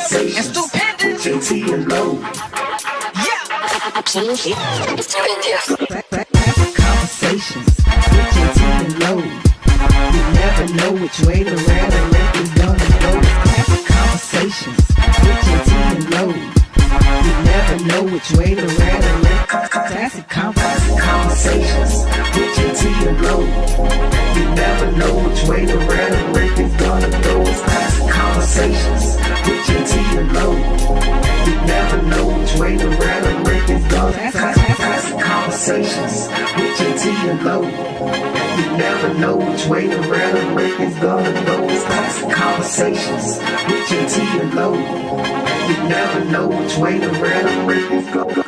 Conversations and stupendous. JT and Low. Yeah. Conversations with JT and Low. You never know which way the rhetoric is gonna go. Conversations with JT and Low. You never know which way the rhetoric. Classic conversations with JT and Low. You never know which way the rhetoric is gonna go. Classic conversations with JT and Low. You never know which way the rhetoric is gonna. Classic conversations with JT and Low. You never know which way the rhetoric is gonna go. Classic conversations with JT and Low. You never know which way the rhetoric is gonna.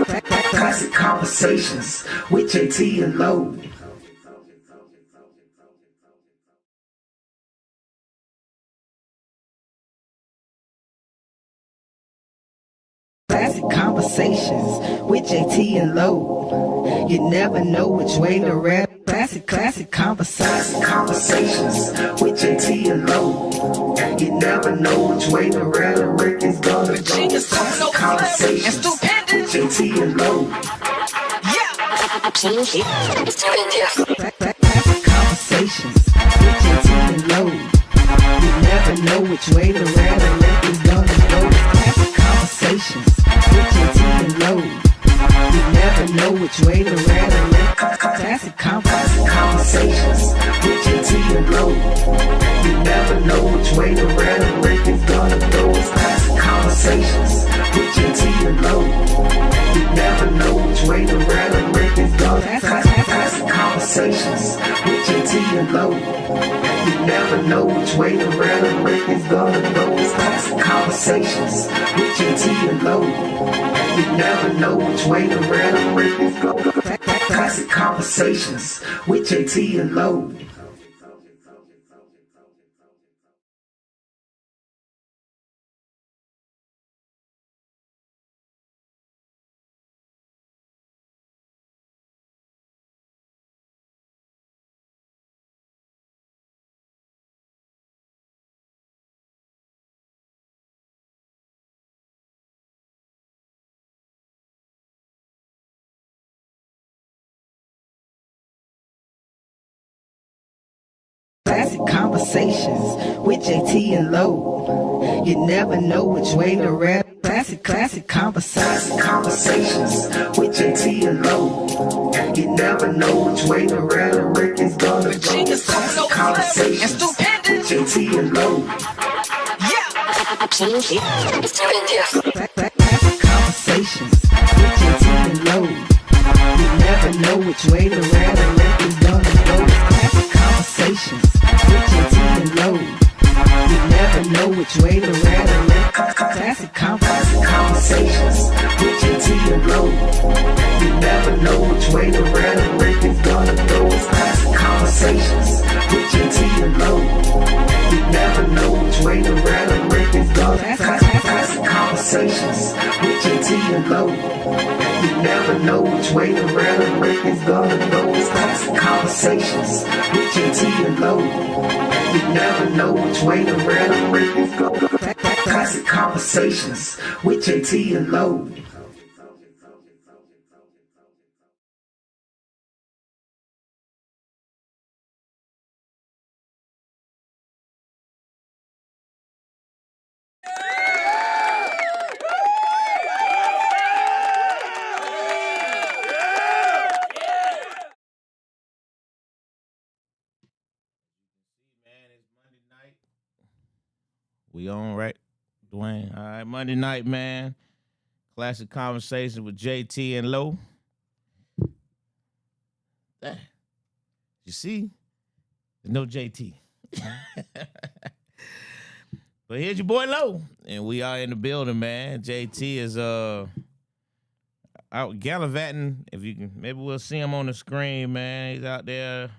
Classic conversations with JT and Low. Classic conversations with JT and Low. You never know which way to rap. Classic conversations with JT and Low. You never know which way the rhetoric is gonna go. Classic conversations with JT and Low. Yeah. Classic conversations with JT and Low. You never know which way the rhetoric is gonna go. Classic conversations with JT and Low. You never know which way the rhetoric. Classic conversations with JT and Low. You never know which way the rhetoric is gonna go. Classic conversations with JT and Low. You never know which way the rhetoric is gonna. Classic conversations with JT and Low. You never know which way the rhetoric is gonna go. Classic conversations with JT and Low. You never know which way the rhetoric is gonna. Classic conversations with JT and Low. Classic conversations with JT and Low. You never know which way to rap. Classic conversations with JT and Low. You never know which way the rhetoric is gonna go. Classic conversations with JT and Low. Yeah. Classic conversations with JT and Low. You never know which way the rhetoric is gonna go. Classic conversations with JT and Low. You never know which way the rhetoric. Classic conversations with JT and Low. You never know which way the rhetoric is gonna go. Classic conversations with JT and Low. You never know which way the rhetoric is gonna. Classic conversations with JT and Low. You never know which way the rhetoric is gonna go. Classic conversations with JT and Low. You never know which way the rhetoric is gonna. Classic conversations with JT and Low. We on, right, Dwayne? All right, Monday night, man. Classic Conversation with JT and Low. You see? There's no JT. But here's your boy Low. And we are in the building, man. JT is out gallivanting. If you can, maybe we'll see him on the screen, man. He's out there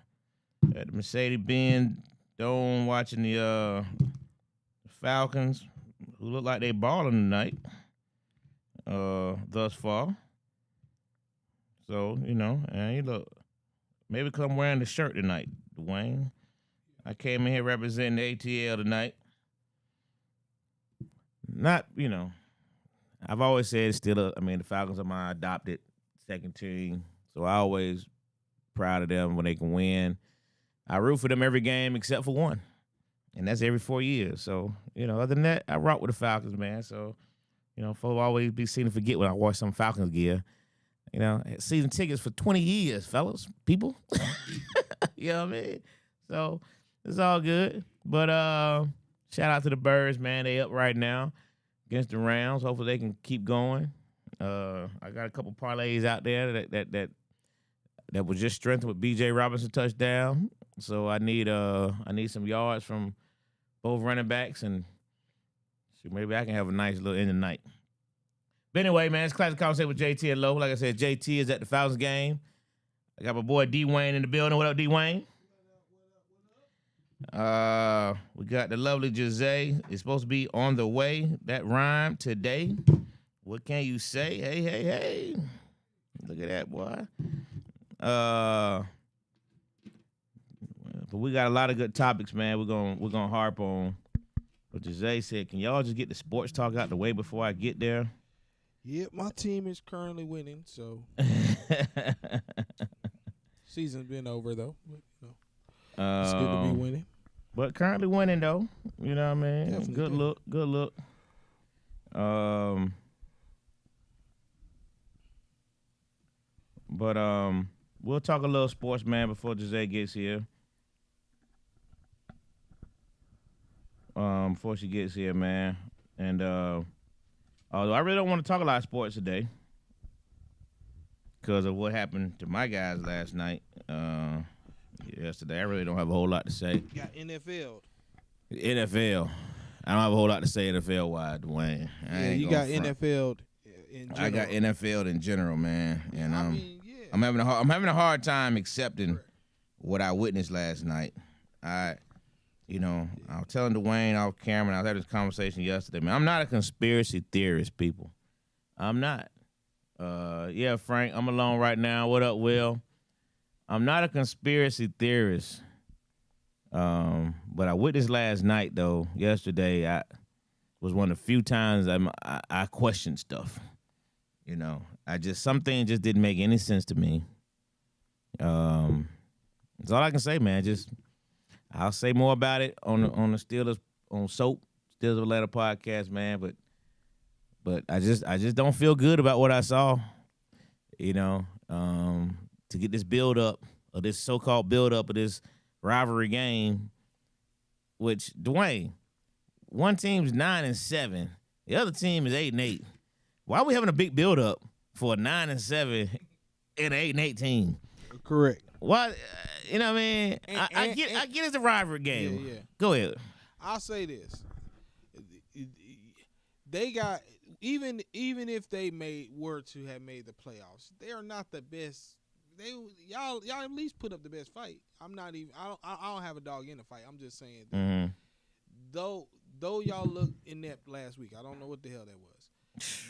at the Mercedes-Benz Dome watching the Falcons, who look like they balling tonight, thus far. So, and he look, maybe come wearing the shirt tonight, Dwayne. I came in here representing the ATL tonight. not, I've always said it's still the Falcons are my adopted second team. So I always proud of them when they can win. I root for them every game except for one. And that's every 4 years. So, other than that, I rock with the Falcons, man. So, folks always be seen to forget when I watch some Falcons gear. Season tickets for 20 years, fellas, people. You know what I mean? So it's all good. But shout out to the Birds, man. They up right now against the Rams. Hopefully they can keep going. I got a couple parlays out there that was just strengthened with B.J. Robinson touchdown. So I need some yards from both running backs, and maybe I can have a nice little end of the night. But anyway, man, it's Classic Konversation with JT and Low. Like I said, JT is at the Falcons game. I got my boy D Wayne in the building. What up, D Wayne? We got the lovely Jose. It's supposed to be on the way. That rhyme today. What can you say? Hey. Look at that, boy. But we got a lot of good topics, man. We're gonna harp on. But Jose said, "Can y'all just get the sports talk out the way before I get there?" Yep, my team is currently winning, so season's been over though. But, it's good to be winning. But currently winning though. You know what I mean? Definitely Good look. But we'll talk a little sports, man, before Jose gets here. Before she gets here, man. And although I really don't want to talk a lot of sports today because of what happened to my guys last night, yesterday, I really don't have a whole lot to say. You got NFL. NFL. I don't have a whole lot to say NFL-wide, Dwayne. You got NFL in general. I got NFL in general, man. And yeah. I'm having a hard time accepting what I witnessed last night. I was telling Dwayne off camera, I was having this conversation yesterday, man. I'm not a conspiracy theorist, people. I'm not. Yeah, Frank, I'm alone right now. What up, Will? I'm not a conspiracy theorist. But I witnessed last night, though, yesterday, I was one of the few times I questioned stuff. Something just didn't make any sense to me. That's all I can say, man. I'll say more about it on the Steelers on Soap Steelers of Atlanta podcast, man. But I just don't feel good about what I saw. To get this build up of this so-called build up of this rivalry game, which Dwayne, one team's 9-7, the other team is 8-8. Why are we having a big build up for a 9-7 and an 8-8 team? Correct. Why? You know what I mean? I get it's a rivalry game. Yeah. Go ahead. I'll say this: they got even if they were to have made the playoffs, they are not the best. Y'all at least put up the best fight. I'm not even. I don't have a dog in the fight. I'm just saying that. Mm-hmm. Though y'all looked inept last week, I don't know what the hell that was.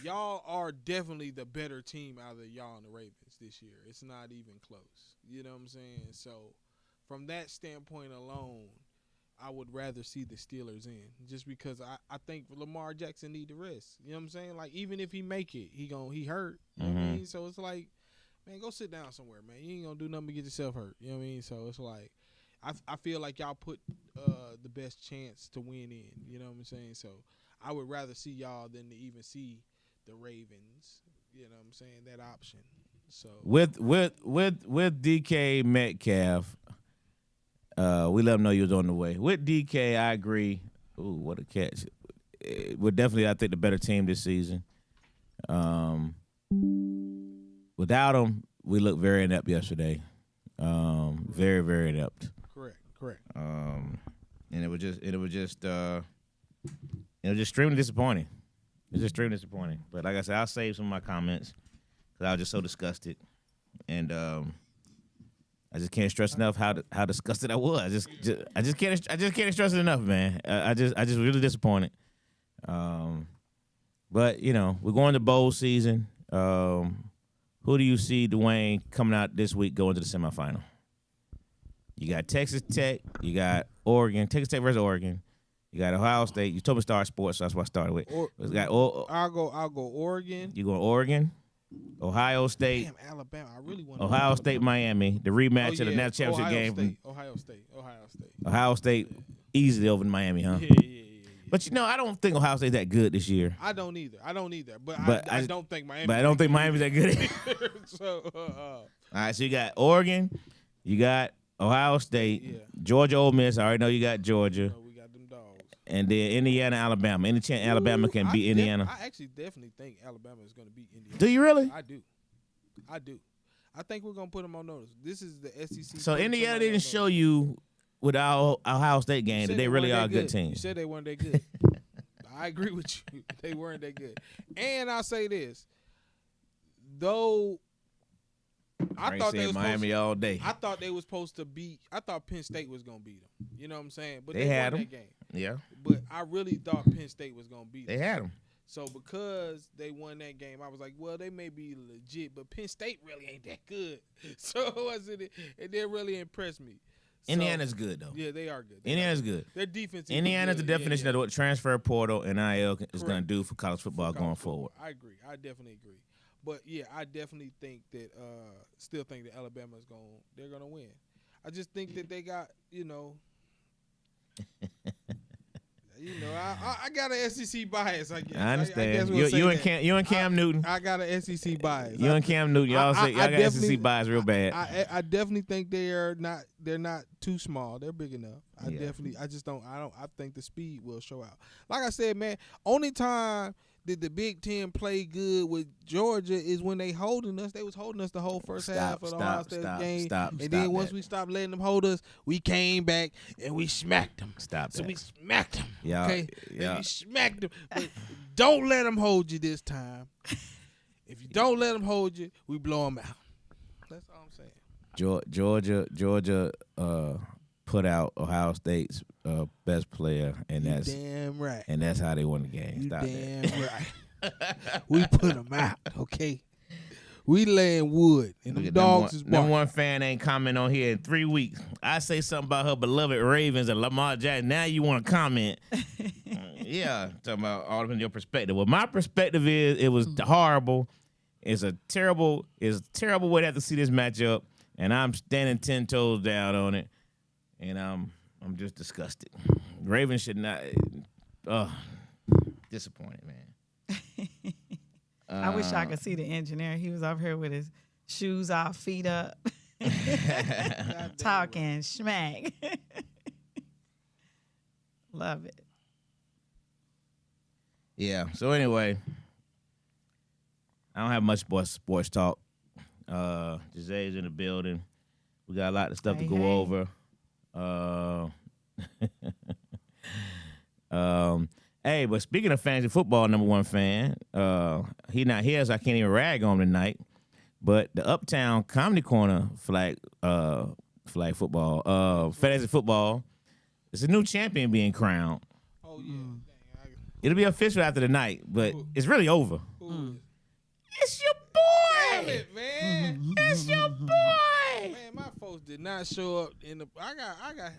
Y'all are definitely the better team out of y'all and the Ravens this year. It's not even close. You know what I'm saying? So, from that standpoint alone, I would rather see the Steelers in, just because I think Lamar Jackson need the rest. You know what I'm saying? Like, even if he make it, he hurt. You know what I mean? So it's like, man, go sit down somewhere, man. You ain't gonna do nothing but get yourself hurt. You know what I mean? So it's like, I feel like y'all put the best chance to win in. You know what I'm saying? So I would rather see y'all than to even see the Ravens. You know what I'm saying? That option. So with DK Metcalf, we let him know he was on the way. With DK, I agree. Ooh, what a catch! We're definitely, I think, the better team this season. Without him, we looked very inept yesterday. Very, very inept. Correct. And it was just extremely disappointing. It was extremely disappointing. But like I said, I'll save some of my comments because I was just so disgusted, and I just can't stress enough how disgusted I was. I just can't stress it enough, man. I just really disappointed. But we're going to bowl season. Who do you see, Dwayne, coming out this week going to the semifinal? You got Texas Tech. You got Oregon. Texas Tech versus Oregon. You got Ohio State. You told me to start sports, so that's what I started with. I'll go Oregon. You go Oregon, Ohio State. Damn, Alabama. I really want Ohio State, Miami, the rematch of the national championship Ohio game. State. Ohio State. Ohio State easily over Miami, huh? Yeah. But I don't think Ohio State's that good this year. I don't either. But I don't think Miami. But I don't think Miami's that good. So, all right, so you got Oregon, you got Ohio State, Yeah. Georgia, Ole Miss. I already know you got Georgia, we got them dogs. and then Indiana, Alabama. Any chance Alabama can beat Indiana? I actually definitely think Alabama is going to beat Indiana. Do you really? I do. I think we're going to put them on notice. This is the SEC. So Indiana didn't show you with our Ohio State game that they really are a good team. You said they weren't that good. I agree with you. They weren't that good. And I'll say this, though. I thought they was Miami all day. I thought they was supposed to beat. I thought Penn State was gonna beat them. You know what I'm saying? But They had won them. that game. Yeah, But I really thought Penn State was gonna beat them. they had them. So because they won that game, I was like, well, they may be legit, but Penn State really ain't that good. So it didn't really impress me. So, Indiana's good though. Yeah, they are good. Indiana's good. Their defense. Indiana's the good. definition of what transfer portal and NIL is going to Correct. do for college football going forward. I agree. I definitely agree. But yeah, I definitely think that. Still think that Alabama's they're gonna win. I just think that they got I got an SEC bias. I guess. I understand. I guess we'll say that. You and Cam Newton. I got an SEC bias. You and Cam Newton. Y'all say y'all got SEC bias real bad. I definitely think they're not too small. They're big enough. I think the speed will show out. Like I said, man, only time did the Big Ten play good with Georgia is when they holding us. They was holding us the whole first half of the Ohio State game. And then once we stopped letting them hold us, we came back and we smacked them. So we smacked them. Yeah, okay? yeah. And we smacked them. But don't let them hold you this time. If you don't let them hold you, we blow them out. That's all I'm saying. Georgia put out Ohio State's best player, and that's damn right. And that's how they won the game. You Stop damn that. right. We put them out, okay? We laying wood, and them dogs is Number barking. one fan ain't comment on here in 3 weeks. I say something about her beloved Ravens and Lamar Jackson. Now you want to comment? Yeah, talking about all of your perspective. Well, my perspective is it was horrible. It's a terrible way to have to see this matchup, and I'm standing 10 toes down on it, and I'm just disgusted. Ravens should not. Disappointed, man. I wish I could see the engineer. He was over here with his shoes off, feet up, talking schmack. Love it. Yeah. So anyway, I don't have much sports talk. Giselle's in the building. We got a lot of stuff to go over. Hey, but speaking of fantasy football, number one fan, he not here, so I can't even rag on him tonight. But the Uptown Comedy Corner flag football, fantasy football, it's a new champion being crowned. Oh yeah, It'll be official after the night, but it's really over. It's your boy. Damn it, man. It's your boy. Man, my folks did not show up in the. I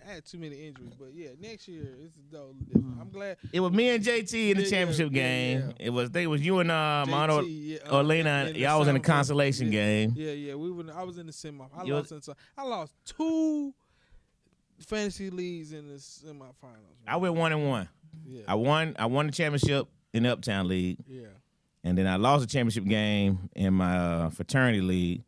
had too many injuries, but yeah, next year it's totally different. I'm glad. It was me and JT in the championship game. Yeah. It was you and Mono JT, Orlena. in the Y'all was in the semifinal. consolation game. Yeah. I was in the semi. I lost 2 fantasy leagues in the semifinals. I went 1-1. Yeah. I won the championship in the Uptown League, Yeah. and then I lost the championship game in my fraternity league.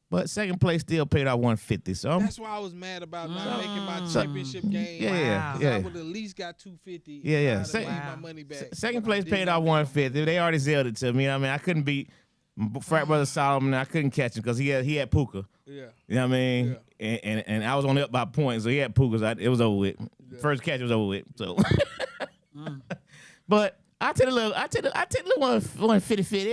But second place still paid out $150. So That's why I was mad about not making my championship game. Yeah. I would at least got $250. Yeah. I'd have made my money back. Second But I place did paid not out get $150. They already zelled it to me. I mean, I couldn't beat frat brother Solomon. I couldn't catch him because he had Puka. Yeah. You know what I mean? And I was only up by points, so he had Puka. So it was over with. Yeah. First catch was over with. So, but I take the little 150.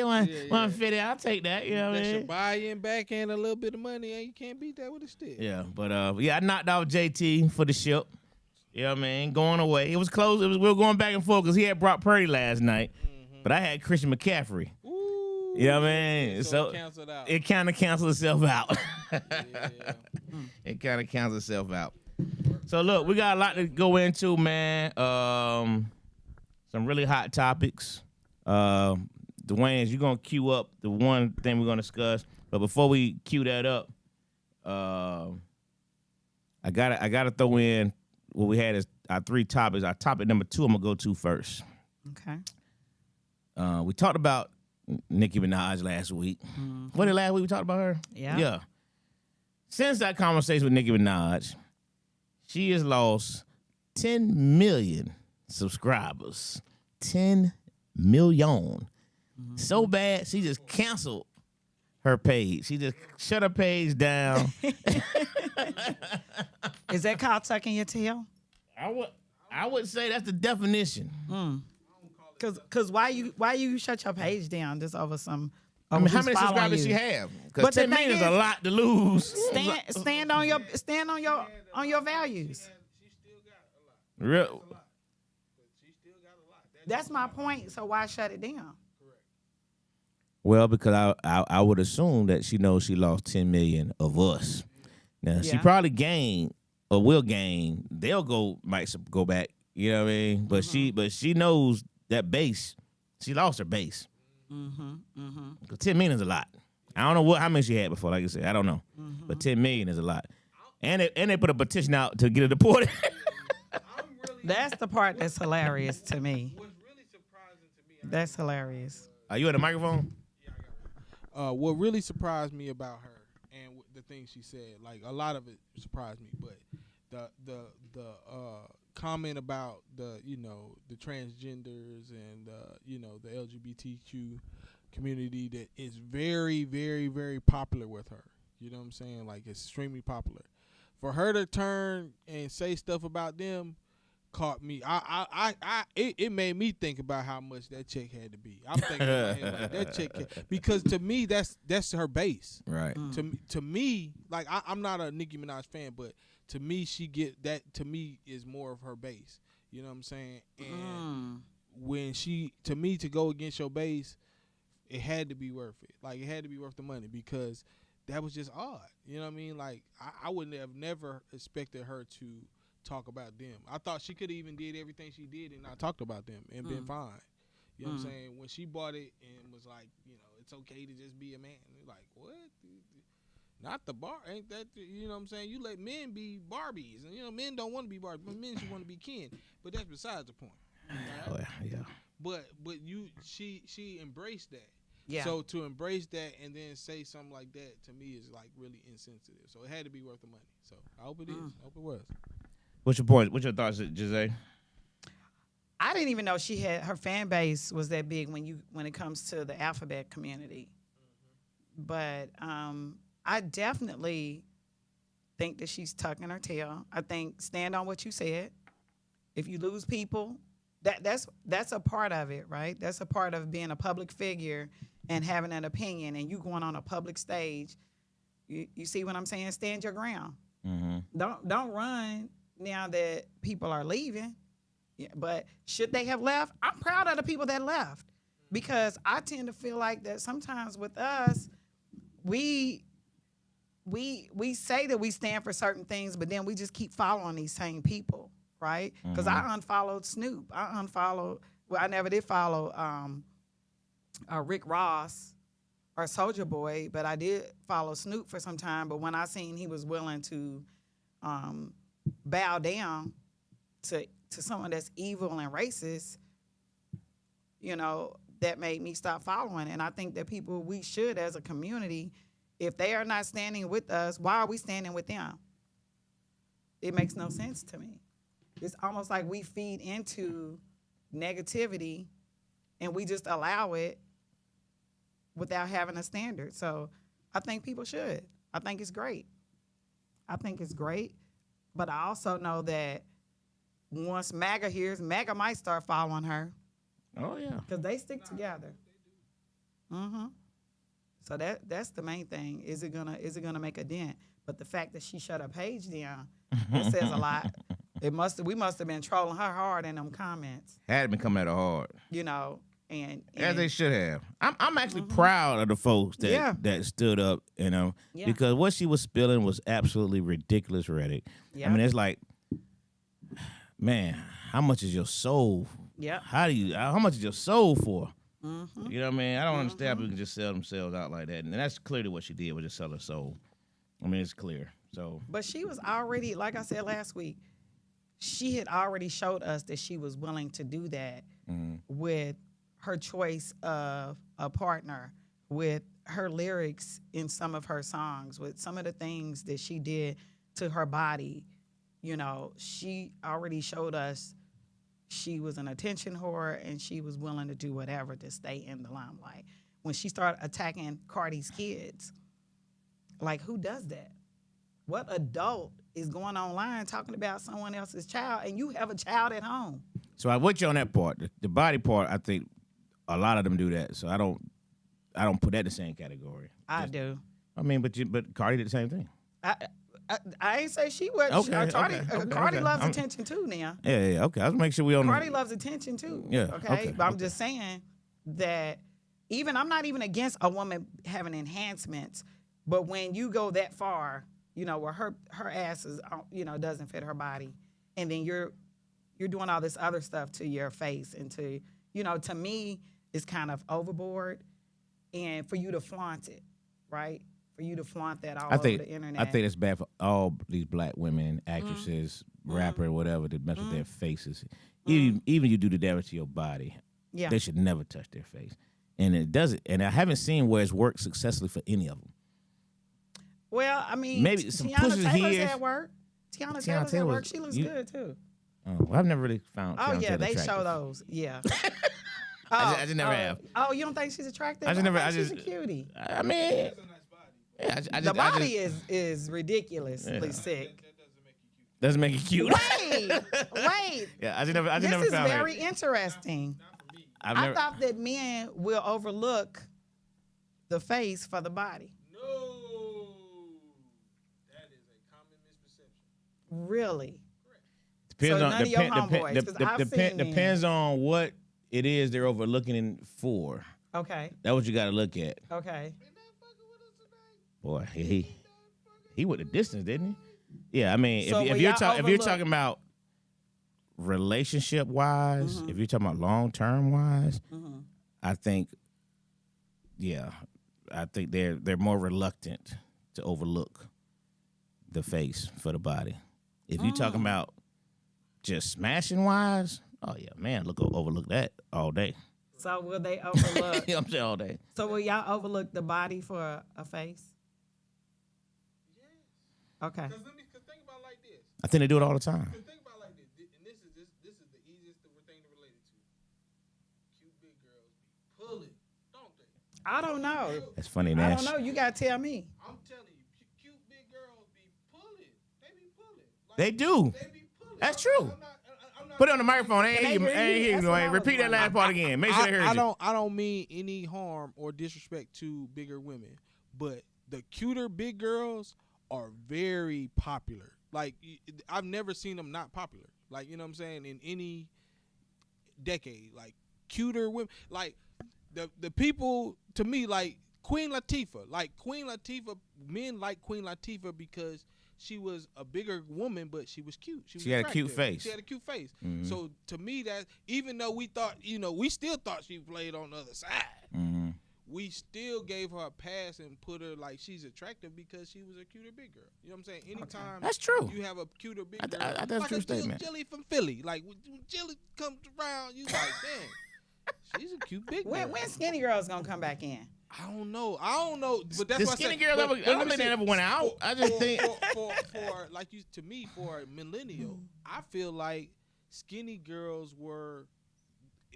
150. I'll take that. You know what I That's your mean? buy-in back and a little bit of money, and you can't beat that with a stick. Yeah, but I knocked out JT for the ship. You know what I mean? Going away. It was close. We were going back and forth because he had Brock Purdy last night, but I had Christian McCaffrey. Ooh. You know what I mean? So it canceled out. It kind of canceled itself out. Yeah. It kind of cancels itself out. So look, we got a lot to go into, man. Some really hot topics. Dwayne, you're gonna cue up the one thing we're gonna discuss. But before we cue that up, I gotta throw in what we had as our 3 topics. Our topic number 2, I'm gonna go to first. Okay. We talked about Nicki Minaj last week. What did last week we talked about her? Yeah. Yeah. Since that conversation with Nicki Minaj, she has lost 10 million subscribers. 10 million. So bad, she just canceled her page. She just shut her page down. Is that called tucking your tail? I would say that's the definition. Cause why you shut your page down just over some? I mean, how who's many following subscribers you? she have? But Because the 10 million thing is a is- lot to lose. Stand on your values. She still got a lot. Real. But she still got a lot. That's my point. So why shut it down? Well, because I would assume that she knows she lost 10 million of us. Now she Yeah. probably gained or will gain. Might go back. You know what I mean? But she knows that base. She lost her base. 'Cause 10 million is a lot. I don't know how many she had before. Like I said, I don't know. But 10 million is a lot. And they put a petition out to get it deported. That's the part that's hilarious to me. What's really surprising to me, That's hilarious. Are you at the microphone? what really surprised me about her and the things she said, like a lot of it surprised me, but the comment about the transgenders and the LGBTQ community that is very, very, very popular with her. You know what I'm saying? Like extremely popular. For her to turn and say stuff about them caught me. It made me think about how much that check had to be. I'm thinking about it like that check because to me that's her base. Right. To me, like I'm not a Nicki Minaj fan, but to me she get that. To me is more of her base. You know what I'm saying? And when to go against your base, it had to be worth it. Like it had to be worth the money because that was just odd. You know what I mean? Like I wouldn't have never expected her to talk about them. I thought she could have even did everything she did and not talked about them and been fine. You know what I'm saying? When she bought it and was like, it's okay to just be a man. Like, what? Not the bar. Ain't that, you know what I'm saying? You let men be Barbies. And, men don't want to be Barbies. But men should want to be Ken. But that's besides the point. Oh, yeah. But she embraced that. Yeah. So to embrace that and then say something like that to me is like really insensitive. So it had to be worth the money. So I hope it is. I hope it was. What's your point? What's your thoughts, Jose? I didn't even know her fan base was that big when it comes to the alphabet community. But I definitely think that she's tucking her tail. I think stand on what you said. If you lose people, that's a part of it, right? That's a part of being a public figure and having an opinion and you going on a public stage. You see what I'm saying? Stand your ground. Don't run now that people are leaving. Yeah, but should they have left? I'm proud of the people that left because I tend to feel like that sometimes with us, we say that we stand for certain things, but then we just keep following these same people, right? Because I unfollowed Snoop. I never did follow Rick Ross or Soulja Boy, but I did follow Snoop for some time. But when I seen he was willing to bow down to someone that's evil and racist, that made me stop following. And I think that we should, as a community, if they are not standing with us, why are we standing with them? It makes no sense to me. It's almost like we feed into negativity and we just allow it without having a standard. So I think people should. I think it's great. But I also know that once MAGA hears, MAGA might start following her. Oh, yeah. Because they stick together. So that's the main thing. Is it gonna make a dent? But the fact that she shut her page down, that says a lot. We must have been trolling her hard in them comments. Had been coming at her hard. And as they should have. I'm actually proud of the folks that stood up, Yeah. because what she was spilling was absolutely ridiculous rhetoric. Yeah. I mean, it's like man, how much is your soul? Yep. How much is your soul for? Mm-hmm. You know what I mean? I don't understand how people can just sell themselves out like that. And that's clearly what she did, was just sell her soul. I mean, it's clear. So, But she was already, like I said last week, she had already showed us that she was willing to do that with her choice of a partner, with her lyrics in some of her songs, with some of the things that she did to her body. You know, she already showed us she was an attention whore and she was willing to do whatever to stay in the limelight. When she started attacking Cardi's kids, like, who does that? What adult is going online talking about someone else's child and you have a child at home? so I with you on that part. The body part, I think a lot of them do that. So I don't put that in the same category. I do. I mean, but Cardi did the same thing. I ain't say she was. Okay, Cardi okay. loves attention too now. Yeah. Okay, let's make sure we on. Cardi loves attention too. Yeah, Okay. okay, But I'm okay. just saying that I'm not even against a woman having enhancements, but when you go that far, you know, where her ass is, you know, doesn't fit her body, and then you're doing all this other stuff to your face and to, you know, to me, it's kind of overboard, and for you to flaunt it, right? For you to flaunt that all over the internet. I think it's bad for all these black women, actresses, rapper, whatever, that mess with their faces. Even you do the damage to your body. Yeah. They should never touch their face. And it doesn't. And I haven't seen where it's worked successfully for any of them. Well, I mean, Maybe some Tiana pushes Taylor's here. at work. Tiana Tiana Taylor's at Taylor's- work. She looks you- good too. Well, I've never really found. Oh Tiana yeah, Taylor they show attractive. those. Yeah. I just never have. Oh, you don't think she's attractive? I just never. She's a cutie. I mean, yeah, The body is ridiculously sick. doesn't make it cute. Wait. Yeah, I just never This is found very her. interesting. I've I never. thought that men will overlook the face for the body. No, that is a common misperception. Really? Depends So on none of your homeboys, 'cause I've seen men. depends on what it is they're overlooking for. Okay. That's what you got to look at. Okay. Boy, he went the distance, didn't he? Yeah, I mean, So if will you're y'all talking if you're overlook- talking about relationship wise, if you're talking about long term wise, I think, yeah, I think they're more reluctant to overlook the face for the body. If you're talking about just smashing wise, oh yeah, man, overlook that all day. So will they overlook? You know what I'm saying, all day. So will y'all overlook the body for a face? Okay. Because think about it like this. I think they do it all the time. Because think about it like this. And this is the easiest thing to relate it to. Cute big girls be pulling, don't they? I don't know. That's funny, I Nash. don't know. You gotta tell me. I'm telling you, cute big girls be pulling. They be pulling. Like, They do. They be pulling. That's true. I'm not Put it on the microphone. I ain't Can hear they you. hear I ain't you? hear you. That's what I was Repeat that last wondering. part again. Make sure they heard you. I don't mean any harm or disrespect to bigger women, but the cuter big girls are very popular. Like, I've never seen them not popular. Like, you know what I'm saying? In any decade, like cuter women, like the people to me, like Queen Latifah. Like Queen Latifah, men like Queen Latifah because she was a bigger woman, but she was cute. She had a cute attractive. face. She had a cute face. Mhm. So to me, that even though we thought, we still thought she played on the other side. Mm-hmm. We still gave her a pass and put her like she's attractive because she was a cuter big girl. You know what I'm saying? Anytime That's true. you have a cuter big I- girl, I- that's a like true statement. Jilly from Philly. Like when Jilly comes around, you like, dang, she's a cute big girl. When Skinny Girl's gonna come back in? I don't know, but that's The what I skinny said. girl But- ever- but I don't let me think they say, ever went out. I just think- for like you to me for a millennial, I feel like skinny girls were,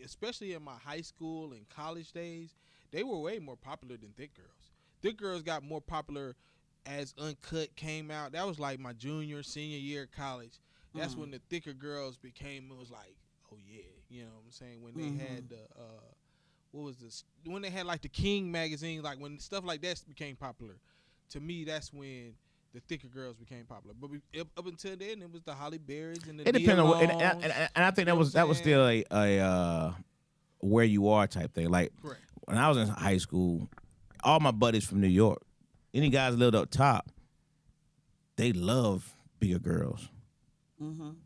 especially in my high school and college days, they were way more popular than thick girls. Thick girls got more popular as Uncut came out. That was like my junior, senior year of college. That's when the thicker girls became. It was like, oh yeah, you know what I'm saying? When they had the what was this? When they had like the King magazine, like when stuff like that became popular. To me, that's when the thicker girls became popular. But up until then, it was the Holly Berrys and the It depends on what, Nia Longs. and I think that was still a where you are type thing. Like Correct. when I was in high school, all my buddies from New York, any guys lived up top, they love bigger girls.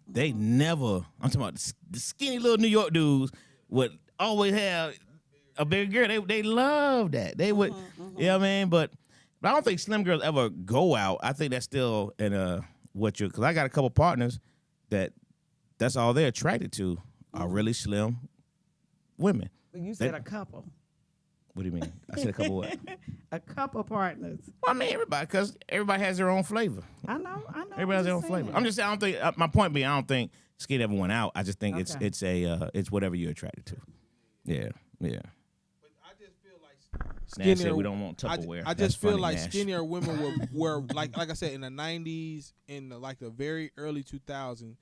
They never. I'm talking about the skinny little New York dudes would always have a bigger girl. They love that. They would, you know what I mean? But I don't think slim girls ever go out. I think that's still in because I got a couple partners that's all they're attracted to are really slim women. You said a couple. What do you mean? I said a couple what? A couple partners. Well, I mean everybody, because everybody has their own flavor. I know. Everybody has their own flavor. I'm just saying, I don't think, my point being, I don't think skinny ever went out. I just think it's whatever you're attracted to. Yeah. But I just feel like Skinnier, said we don't want Tupperware. I just feel like skinnier women were like I said, in the 90s, in the very early 2000s,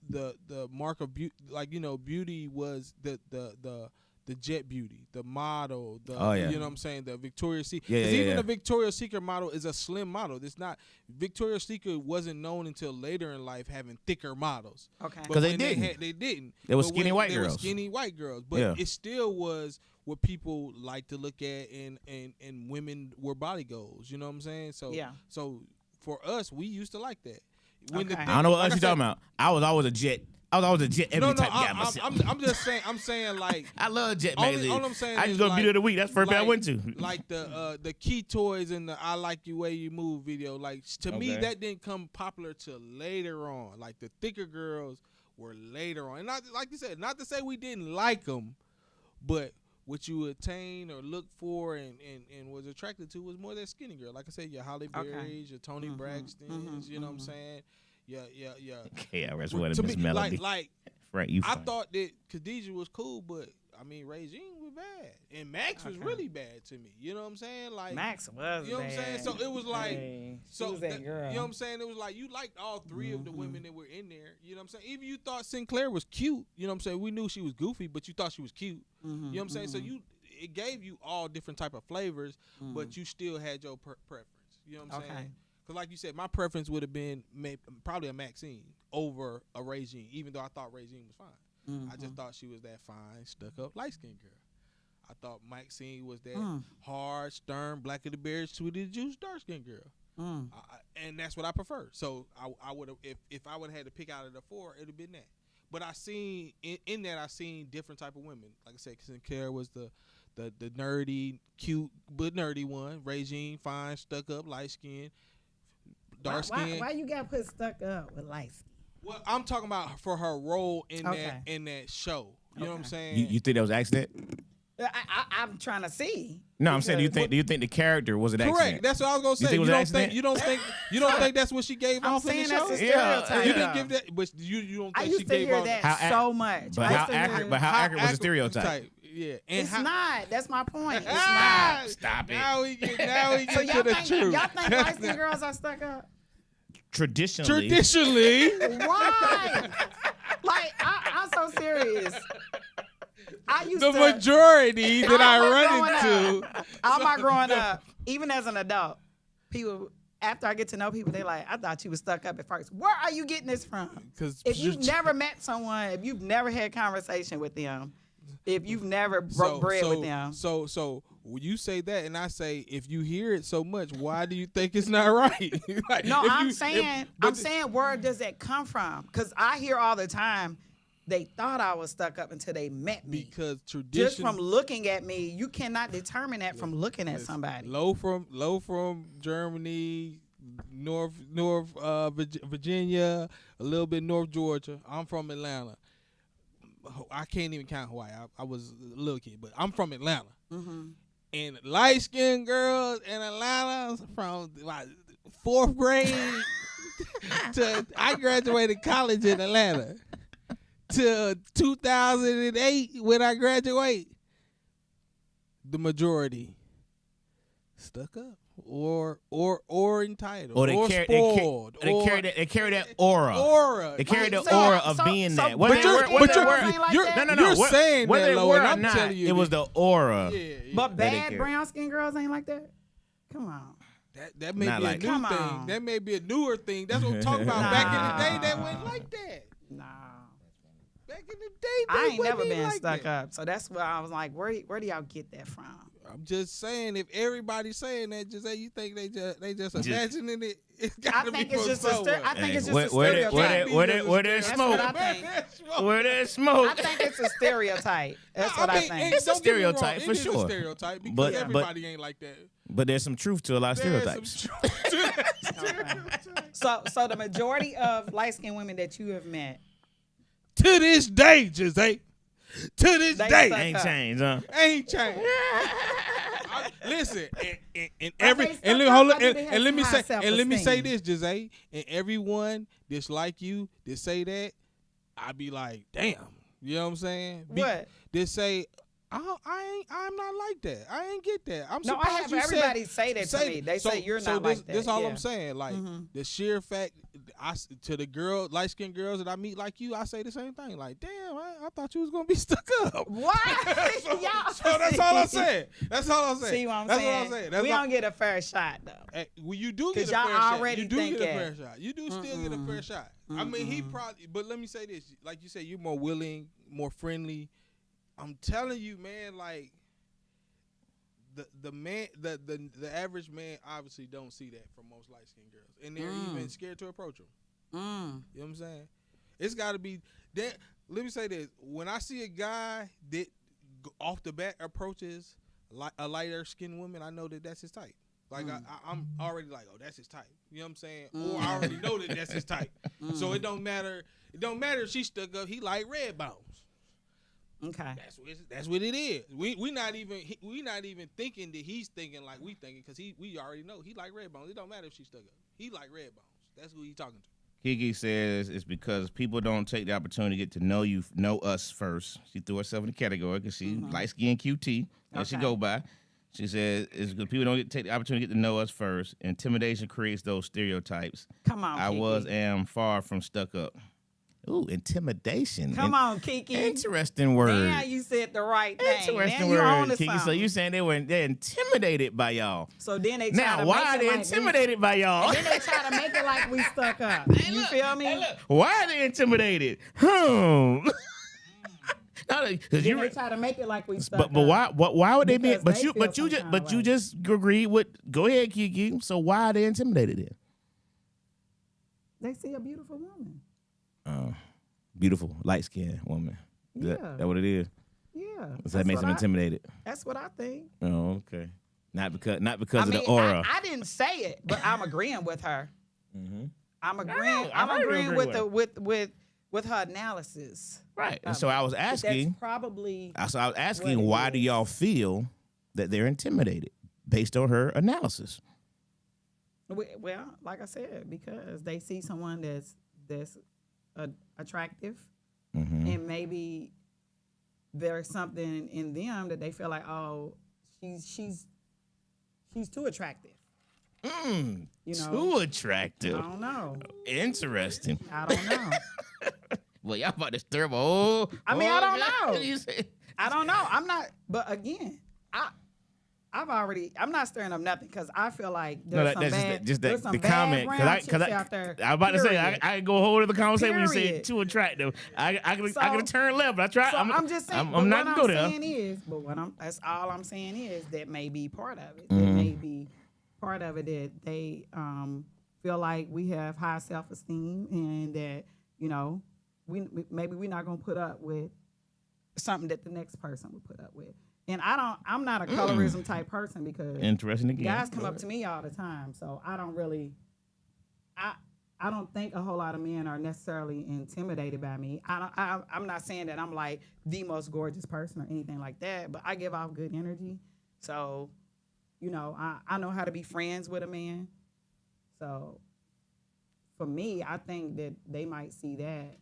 the mark of beauty, beauty was the jet beauty, the model, you know what I'm saying, the Victoria's Secret. Because even the Victoria's Secret model is a slim model. It's not, Victoria's Secret wasn't known until later in life having thicker models. Okay. Because they didn't. They were skinny white girls. They were skinny white girls. But it still was what people like to look at, and women were body goals. You know what I'm saying? So for us, we used to like that. I don't know what else you're talking about. I was always a jet every type guy myself. I'm just saying. I'm saying like I love Jet magazine. All I'm saying I just go to Beauty of the Week. That's the first band I went to. Like the Key Toys and the I Like You Way You Move video. Like to me, that didn't come popular till later on. Like the thicker girls were later on, and not like you said, not to say we didn't like them, but what you attain or look for and was attracted to was more that skinny girl. Like I said, your Halle Berry's, your Toni Braxton's. You know what I'm saying? Yeah. KRS One, Miss Melody. Like right, you. I thought that Khadijah was cool, but I mean, Regine was bad, and Max was really bad to me. You know what I'm saying? Like Max was. You know what I'm saying? So it was like, that girl. You know what I'm saying? It was like you liked all three of the women that were in there. You know what I'm saying? Even you thought Sinclair was cute. You know what I'm saying? We knew she was goofy, but you thought she was cute. You know what I'm saying? So it gave you all different type of flavors, but you still had your preference. You know what I'm saying? Because like you said, my preference would have been probably a Maxine over a Regine, even though I thought Regine was fine. I just thought she was that fine, stuck-up, light-skinned girl. I thought Maxine was that hard, stern, black of the berry, sweet of the juice, dark-skinned girl. And that's what I prefer. So I would have, if I would have had to pick out of the four, it would have been that. But I seen, in that, I seen different type of women. Like I said, Sinclair was the nerdy, cute, but nerdy one. Regine, fine, stuck-up, light-skinned. Dark skin. Why you got put stuck up with light skin? Well, I'm talking about for her role in that show. You know what I'm saying? You think that was accident? I'm trying to see. No, I'm saying, do you think the character was an accident? Correct. That's what I was gonna say. You don't think that's what she gave off in the show? That's a stereotype. You didn't give that, but you don't think she gave off. I used to hear that so much. But how accurate was the stereotype? Yeah, and it's not. That's my point. It's not. Stop it. Now we get to the truth. Y'all think light skinned girls are stuck up? Traditionally. Why? Like, I'm so serious. Majority that I run into. All my growing up, even as an adult, people, after I get to know people, they like, I thought you was stuck up at first. Where are you getting this from? If you've never met someone, if you've never had conversation with them, if you've never broke bread with them. So you say that, and I say, if you hear it so much, why do you think it's not right? Like, no, I'm saying, where does that come from? Because I hear all the time, they thought I was stuck up until they met me. Because tradition, just from looking at me, you cannot determine that from looking at somebody. Low from Germany, North Virginia, a little bit North Georgia. I'm from Atlanta. I can't even count Hawaii. I was a little kid, but I'm from Atlanta. And light-skinned girls in Atlanta from fourth grade to I graduated college in Atlanta to 2008 when I graduate. The majority stuck up or entitled or spoiled. They carry that aura. They carry the aura of being that. You're saying that, Lo, and I'm telling you, it was the aura. Yeah. But bad brown skin girls ain't like that. Come on. That may be a new thing. That may be a newer thing. That's what I'm talking about. Back in the day, that went like that. Nah. Back in the day, I they ain't wasn't never even been like stuck that. up. So that's where I was like, where do y'all get that from? I'm just saying, if everybody's saying that, just say you think they just imagining it. It's I gotta think be it's from just a somewhere. I think it's just Where- a where that- stereotype. where that That's smoke? what I think. Where that I smoke? think it's a stereotype. That's what I mean, think. and It's a don't get me wrong, stereotype, for it is sure. a stereotype because But- everybody ain't like that. But there's some truth to a lot of There's stereotypes. some truth to that Okay. stereotype. So the majority of light skinned women that you have met, To this day, Jose. To this They day, suck. Ain't changed, huh? ain't changed. Listen, and every they and suck let, up, hold I on, think they and have let me high say and let me say self-esteem. this, Jose, and everyone dislike you that say that, I be like, damn, you know what I'm saying? what? They say, I'm not like that. I ain't get that. I'm No, I surprised have you said- everybody say that to me. They say you're not this, like that. This all yeah. I'm saying. Like Mhm. the sheer fact, to the girl, light skinned girls that I meet like you, I say the same thing. Like, damn, I thought you was gonna be stuck up. What? so, Y'all so that's all I'm see. saying. That's all I'm saying. See what I'm that's saying? what I'm saying. That's We all, don't get a fair shot though. well, you do get 'Cause a y'all fair shot. already You do think get a that. fair shot. You do still get a fair shot. I mean, he probably. But let me say this: like you said, you're more willing, more friendly. I'm telling you, man. Like the average man obviously don't see that from most light skinned girls, and they're even scared to approach them. You know what I'm saying? It's got to be that. Let me say this: when I see a guy that off the bat approaches a lighter skinned woman, I know that that's his type. Like I'm already like, oh, that's his type. You know what I'm saying? Or I already know that that's his type. So it don't matter. It don't matter if she stuck up. He like red bones. Okay. That's what it is. We not even thinking that he's thinking like we thinking because we already know he like red bones. It don't matter if she stuck up. He like red bones. That's who he talking to. Kiki says it's because people don't take the opportunity to get to know us first. She threw herself in the category because she light skinned QT. That she Okay. go by. She said it's because people don't take the opportunity to get to know us first. Intimidation creates those stereotypes. Come on, Kiki. am far from stuck up. Ooh, intimidation. Come on, Kiki. Interesting word. Now you said the right thing. Interesting now you on word, to Kiki. So something. you saying they're intimidated by y'all? So then they try Now, to why make are it they like intimidated by y'all? Then they try to make it like we stuck up. You feel me? Why are they intimidated? Because Then you. they try to make it like we stuck But up. why would they be? Because they feel some kind of You way. just agreed with. Go ahead, Kiki. So why are they intimidated then? They see a beautiful woman. Beautiful light skinned woman. Is Yeah. that what it is? Yeah. So that makes them intimidated. That's what I think. Oh, okay. Not because I of mean, the aura. I didn't say it, but I'm agreeing with her. I'm agreeing. I I'm heard you agreeing agree with her analysis. Right. And so I was That's asking. probably So I was asking, what it why do is. y'all feel that they're intimidated based on her analysis? well, like I said, because they see someone that's attractive, and maybe there's something in them that they feel like, oh, she's too attractive. You know, Too attractive. I don't know. Interesting. I don't know. Well, y'all about to stir up a whole. I mean, I don't God. know. You say- I don't know. I'm not. But again, I'm not stirring up nothing because I feel like there's some bad, there's some the bad comment brown because chicks out there. I was about to say period. I go hold of the conversation when you say Period. too attractive. I can So- turn left. But I try. So I'm just saying. I'm not what gonna go I'm there. saying is, that's all I'm saying is that may be part of it. Mm-hmm. That may be part of it that they feel like we have high self-esteem and that maybe we're not gonna put up with something that the next person would put up with. And I'm not a colorism type person because Interesting again. guys come up to me all the time, so I don't really. I don't think a whole lot of men are necessarily intimidated by me. I'm not saying that I'm like the most gorgeous person or anything like that, but I give off good energy. So, I know how to be friends with a man. So, for me, I think that they might see that,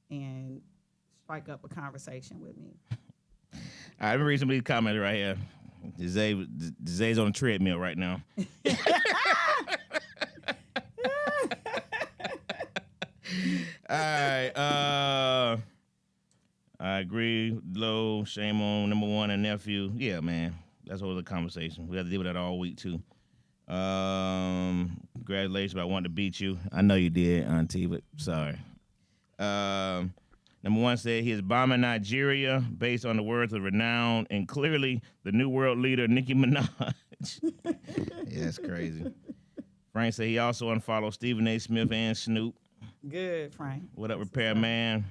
and strike up a conversation with me. All right, let me read some of these comments right here. Zay's on a treadmill right now. All right. I agree. Low, shame on number one and nephew. Yeah, man. That's always a conversation. We have to deal with that all week too. Congratulations, but I wanted to beat you. I know you did, Auntie, but sorry. Number one said he is bombing Nigeria based on the words of renowned and clearly the new world leader, Nicki Minaj. Yeah, that's crazy. Frank said he also unfollowed Stephen A. Smith and Snoop. Good, Frank. What up, repairman?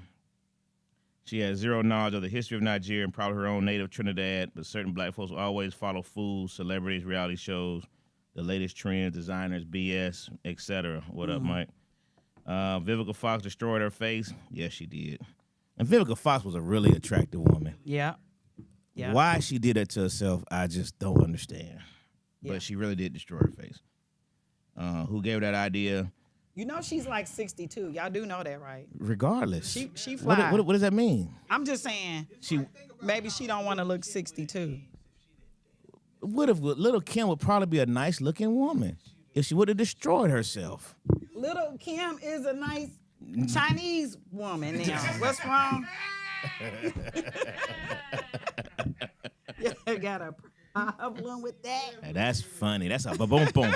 She has zero knowledge of the history of Nigeria and probably her own native Trinidad, but certain black folks will always follow fools, celebrities, reality shows, the latest trends, designers, BS, etc. What up, Mike? Vivica Fox destroyed her face. Yes, she did. And Vivica Fox was a really attractive woman. Yeah. Yeah. Why she did that to herself, I just don't understand. Yeah. But she really did destroy her face. Who gave her that idea? You know she's like 62. Y'all do know that, right? Regardless. She fly. What does that mean? I'm just saying. Maybe she don't want to look 62. What if Little Kim would probably be a nice looking woman if she would have destroyed herself? Little Kim is a nice Chinese woman now. What's wrong? You got a problem with that? That's funny. That's a boom boom.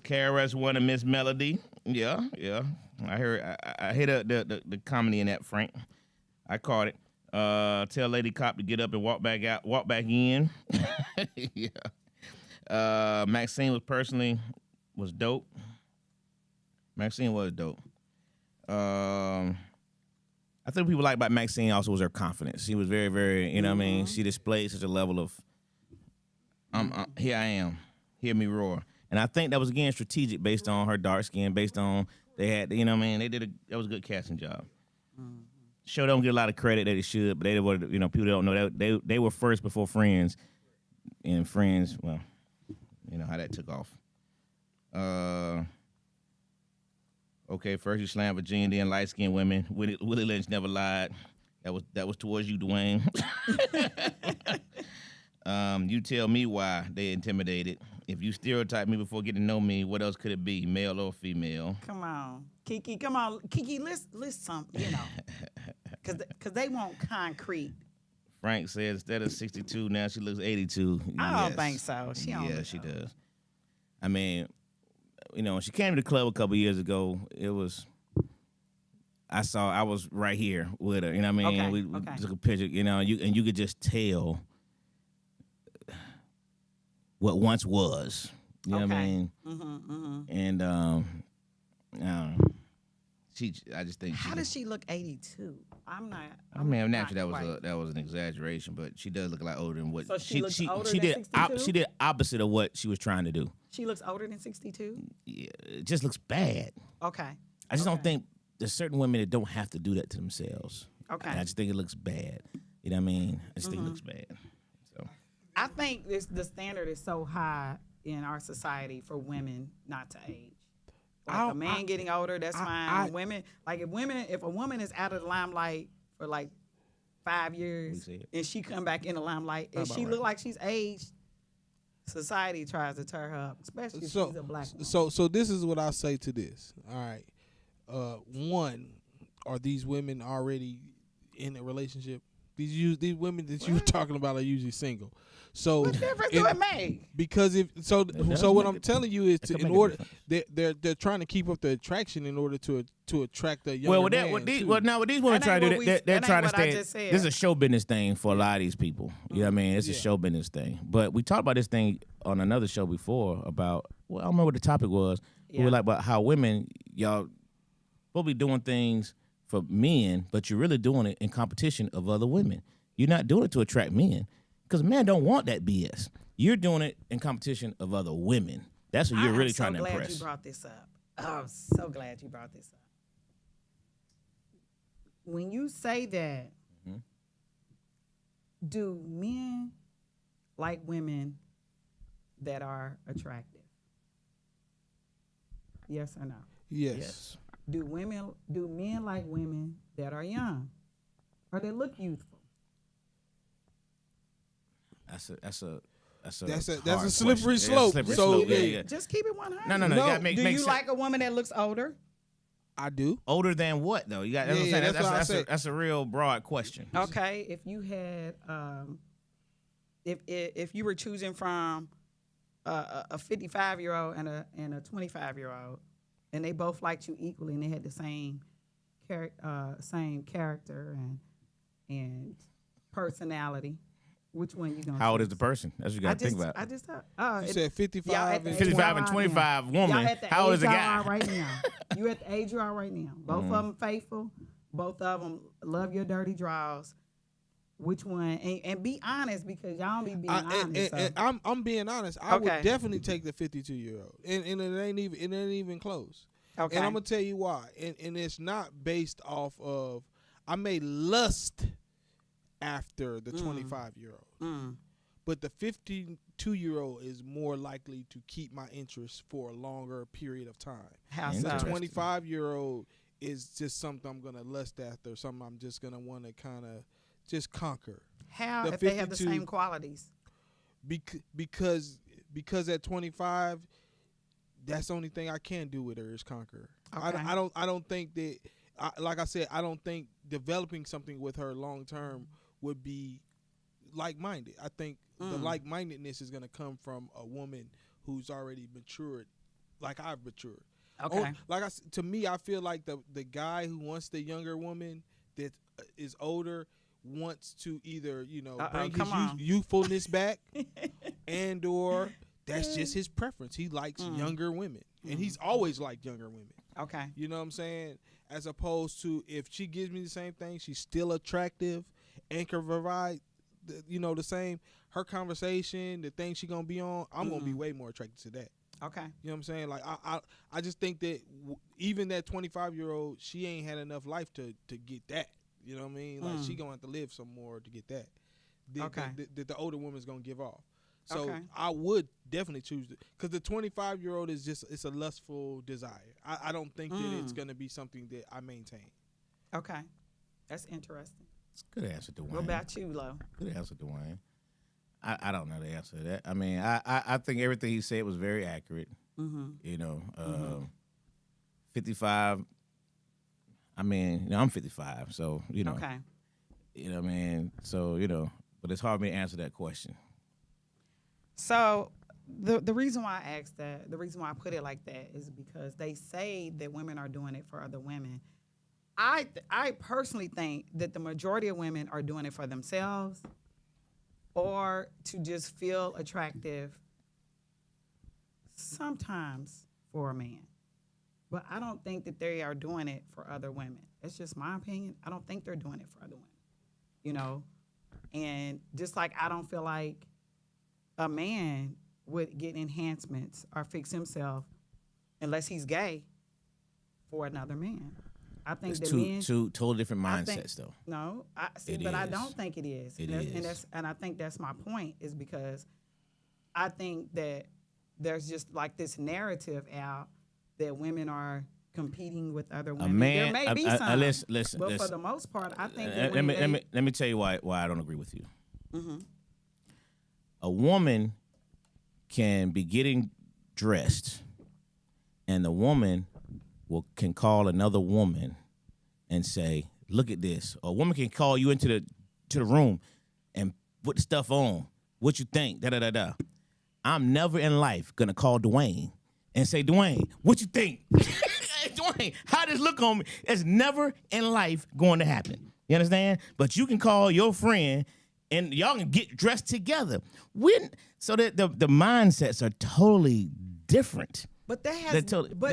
KRS One and Miss Melody. Yeah. I heard. I hit the comedy in that, Frank. I caught it. Tell Lady Cop to get up and walk back in. Yeah. Maxine was dope. Maxine was dope. I think people like about Maxine also was her confidence. She was very, very, you know what I mean? She displayed such a level of, here I am, hear me roar. And I think that was, again, strategic based on her dark skin, based on, they had, you know what I mean? That was a good casting job. Show don't get a lot of credit that it should, but they were, you know, people don't know that they were first before Friends. And Friends, well, you know how that took off. Okay, first you slam Virginia, then light-skinned women. Willie Lynch never lied. That was towards you, Dwayne. You tell me why they intimidated. If you stereotype me before getting to know me, what else could it be, male or female? Come on, Kiki. Come on, Kiki. List something, you know, because they want concrete. Frank says instead of 62, now she looks 82. I don't think so. She don't. Yeah, she does. I mean, you know, when she came to the club a couple years ago, I was right here with her. You know what I mean? Okay, We okay. took a picture, you know, you could just tell what once was. You know what I mean? And I don't know. I just think How does she look 82? I'm not. I mean, not naturally quite. that was an exaggeration, but she does look a lot older than what So she looks older she than did 62? she did opposite of what she was trying to do. She looks older than 62. Yeah, it just looks bad. Okay. I just don't think there's certain women that don't have to do that to themselves. Okay. And I just think it looks bad. You know what I mean? I just think it looks bad. So I think the standard is so high in our society for women not to age. Like a man getting older, that's fine. Women, like if a woman is out of the limelight for like 5 years and she come back in the limelight and she look like she's aged, society tries to tear her up, especially if she's a black woman. So this is what I say to this. All right, one, are these women already in a relationship? These women that you were talking about are usually single. So What difference do it make? Because what I'm telling you is in order they're trying to keep up the attraction in order to attract the younger man. What these women try to do, they're trying to stay. This is a show business thing for a lot of these people. You know what I mean? It's a show business thing. But we talked about this thing on another show before about, well, I don't remember what the topic was. We were like about how women, y'all, will be doing things for men, but you're really doing it in competition of other women. You're not doing it to attract men. Because men don't want that BS. You're doing it in competition of other women. That's what you're really trying to impress. I'm so glad you brought this up. I'm so glad you brought this up. When you say that, do men like women that are attractive? Yes or no? Yes. Do men like women that are young or that look youthful? That's a hard slippery question. slope. Slippery So slope. Yeah. Just keep it 100. No. You gotta make Do you sense. like a woman that looks older? I do. Older than what though? You got. That's what I'm saying. that's what I said. That's a real broad question. Okay, if you had, if you were choosing from a 55-year-old and a 25-year-old, and they both liked you equally, and they had the same character and personality, which one you gonna? How old choose? is the person? That's what you got to think about. I just You said 55 y'all at and the age 55 y'all and are 25 now. woman. Y'all at the How old age is the y'all guy? are right now. You at the age you are right now. Both of them faithful. Both of them love your dirty draws. Which one? And be honest, because y'all don't be being honest. and So. I'm being honest. I Okay. would definitely take the 52-year-old, and it ain't even close. Okay. And I'm gonna tell you why. And it's not based off of I may lust after the 25-year-old, but the 52-year-old is more likely to keep my interest for a longer period of time. How The so? 25-year-old is just something I'm gonna lust after, something I'm just gonna want to kind of just conquer. How The if they have the 52 same qualities? Because at 25, that's the only thing I can do with her is conquer her. Okay. I don't think that like I said, I don't think developing something with her long term would be like-minded. I think the like-mindedness is going to come from a woman who's already matured like I've matured. Okay. To me, I feel like the guy who wants the younger woman that is older wants to either, bring come on. his youthfulness back and or that's just his preference. He likes younger women. And he's always liked younger women. Okay. You know what I'm saying? As opposed to if she gives me the same thing, she's still attractive and can provide, the same, her conversation, the thing she going to be on, I'm going to be way more attracted to that. Okay. You know what I'm saying? Like, I just think that even that 25-year-old, she ain't had enough life to get that. You know what I mean? Like, she going to have to live some more to get that. That the older woman's going to give off. So I would definitely choose it because the 25-year-old is it's a lustful desire. I don't think that it's going to be something that I maintain. Okay. That's interesting. It's a good answer, Dwayne. What about you, Lo? Good answer, Dwayne. I don't know the answer to that. I mean, I think everything he said was very accurate. 55. I mean, I'm 55, so Okay. You know what I mean? So but it's hard for me to answer that question. So the reason why I asked that, the reason why I put it like that is because they say that women are doing it for other women. I personally think that the majority of women are doing it for themselves or to just feel attractive sometimes for a man. But I don't think that they are doing it for other women. It's just my opinion. I don't think they're doing it for other women, And just like I don't feel like a man would get enhancements or fix himself unless he's gay for another man. I think It's that men two totally different mindsets, though. No, I is. don't think it is. It is. And I think that's my point is because I think that there's just like this narrative out that women are competing with other women. Man, there may be some, listen, but for the most part, I think that let me tell you why I don't agree with you. Mm-hmm. A woman can be getting dressed, and the woman can call another woman and say, "Look at this." A woman can call you into the room and put the stuff on. What you think? Da da da da. I'm never in life gonna call Dwayne and say, "Dwayne, what you think?" Hey, Dwayne, how this look on me? It's never in life going to happen. You understand? But you can call your friend and y'all can get dressed together. So that the mindsets are totally different. But that has.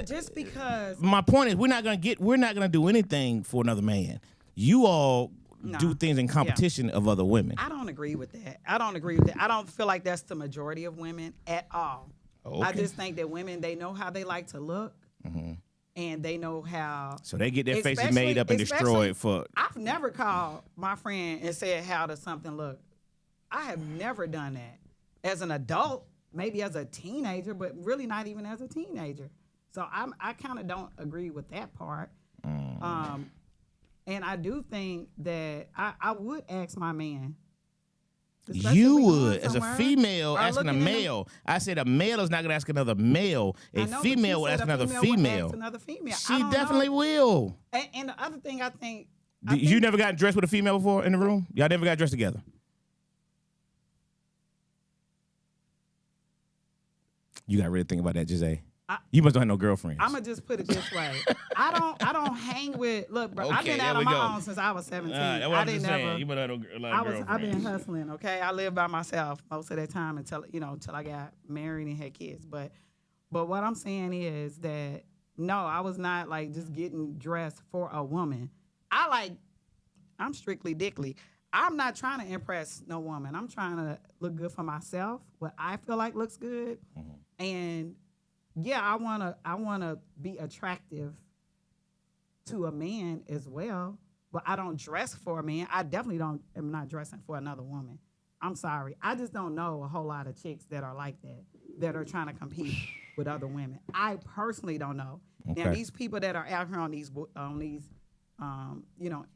Just because my point is, we're not gonna do anything for another man. You all do things in competition of other women. I don't agree with that. I don't feel like that's the majority of women at all. Okay. I just think that women, they know how they like to look, and they know how. So they get their faces made up and destroyed for. I've never called my friend and said, "How does something look?" I have never done that as an adult. Maybe as a teenager, but really not even as a teenager. So I kind of don't agree with that part. And I do think that I would ask my man. You would, as a female, asking a male. I said a male is not going to ask another male. A female will ask another female. She definitely will. And the other thing I think. You never got dressed with a female before in the room? Y'all never got dressed together? You got to really think about that, Jose. You must not have no girlfriends. I'm gonna just put it this way. I don't hang with. Look, bro. I've Okay, been there out we on my go. own since I was 17. That's what I I'm didn't just saying. never. You must not have a lot of girlfriends. I've been hustling. Okay, I lived by myself most of that time until I got married and had kids. But what I'm saying is that no, I was not like just getting dressed for a woman. I'm strictly dickly. I'm not trying to impress no woman. I'm trying to look good for myself. What I feel like looks good, and yeah, I wanna be attractive to a man as well. But I don't dress for a man. I definitely am not dressing for another woman. I'm sorry. I just don't know a whole lot of chicks that are like that are trying to compete with other women. I personally don't know. Okay. Now these people that are out here on these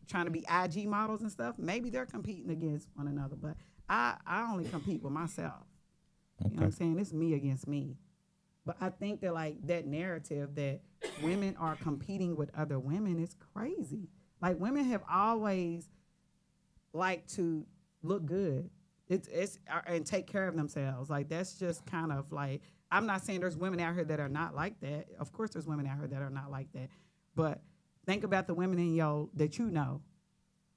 trying to be IG models and stuff, maybe they're competing against one another. But I only compete with myself. You know what I'm saying? It's me against me. But I think that like that narrative that women are competing with other women is crazy. Like women have always liked to look good. It's and take care of themselves. Like that's just kind of like, I'm not saying there's women out here that are not like that. Of course there's women out here that are not like that. But think about the women that you know.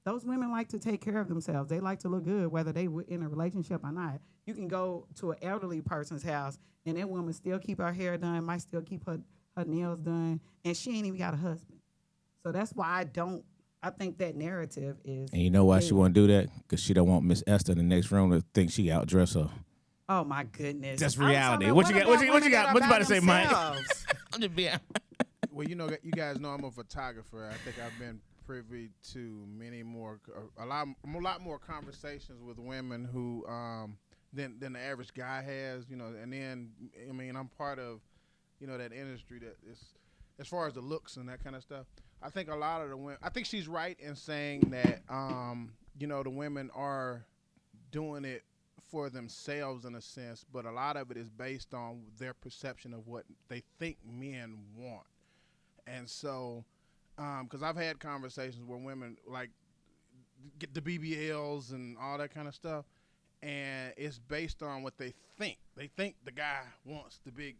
Those women like to take care of themselves. They like to look good, whether they were in a relationship or not. You can go to an elderly person's house, and that woman still keep her hair done, might still keep her nails done, and she ain't even got a husband. So that's why I think that narrative is. And you know why she want to do that? Because she don't want Miss Esther in the next room to think she outdress her. Oh my goodness. That's I'm reality. talking What you got? What you got? women that What you are about to say, Mike? themselves. I'm just being. Well, you guys know I'm a photographer. I think I've been privy to a lot more conversations with women who than the average guy has. And then I'm part of that industry that is as far as the looks and that kind of stuff. I think a lot of the women. I think she's right in saying that the women are doing it for themselves in a sense, but a lot of it is based on their perception of what they think men want. And so, because I've had conversations where women like get the BBLs and all that kind of stuff, and it's based on what they think. They think the guy wants the big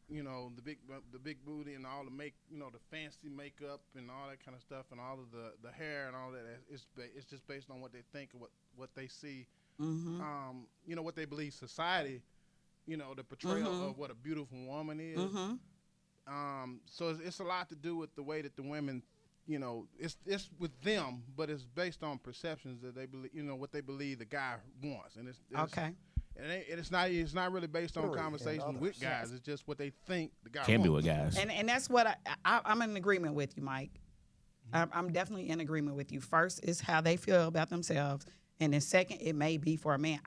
booty and all the the fancy makeup and all that kind of stuff, and all of the hair and all that. It's just based on what they think and what they see. Mm-hmm. What they believe society, the portrayal of what a beautiful woman is. Mm-hmm. So it's a lot to do with the way that the women, it's with them, but it's based on perceptions that they believe, what they believe the guy wants, and it's okay. And it's not really based on conversations with guys. It's just what they think the guy can wants. be with guys. And that's what I'm in agreement with you, Mike. I'm definitely in agreement with you. First is how they feel about themselves, and then second, it may be for a man.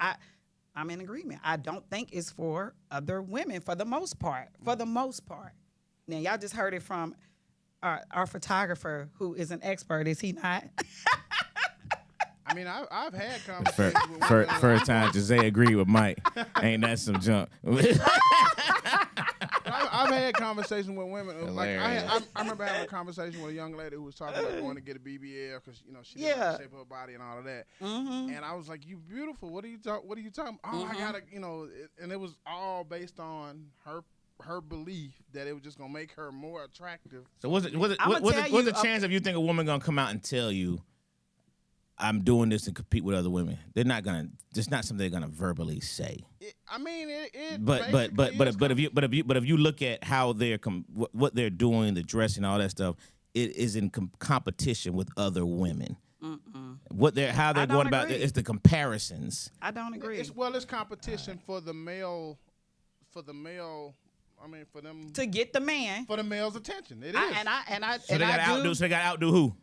I'm in agreement. I don't think it's for other women for the most part. Now, y'all just heard it from our photographer, who is an expert, is he not? I've had conversations with women. First time Jose agreed with Mike. Ain't that some junk? I've had conversations with women. Like I remember having a conversation with a young lady who was talking about going to get a BBL because she didn't like the shape of her body and all of that. Mm-hmm. And I was like, "You beautiful. What are you talking? Oh, I gotta, And it was all based on her belief that it was just gonna make her more attractive. So what's the chance of you think a woman gonna come out and tell you, I'm doing this to compete with other women? They're not gonna. It's not something they're gonna verbally say. But if you look at how they're what they're doing, the dressing, all that stuff, it is in competition with other women. Mm-mm. How they're going about it is the comparisons. I don't agree. It's competition for the male. For them to get the man, for the male's attention. It is. So they got to outdo who?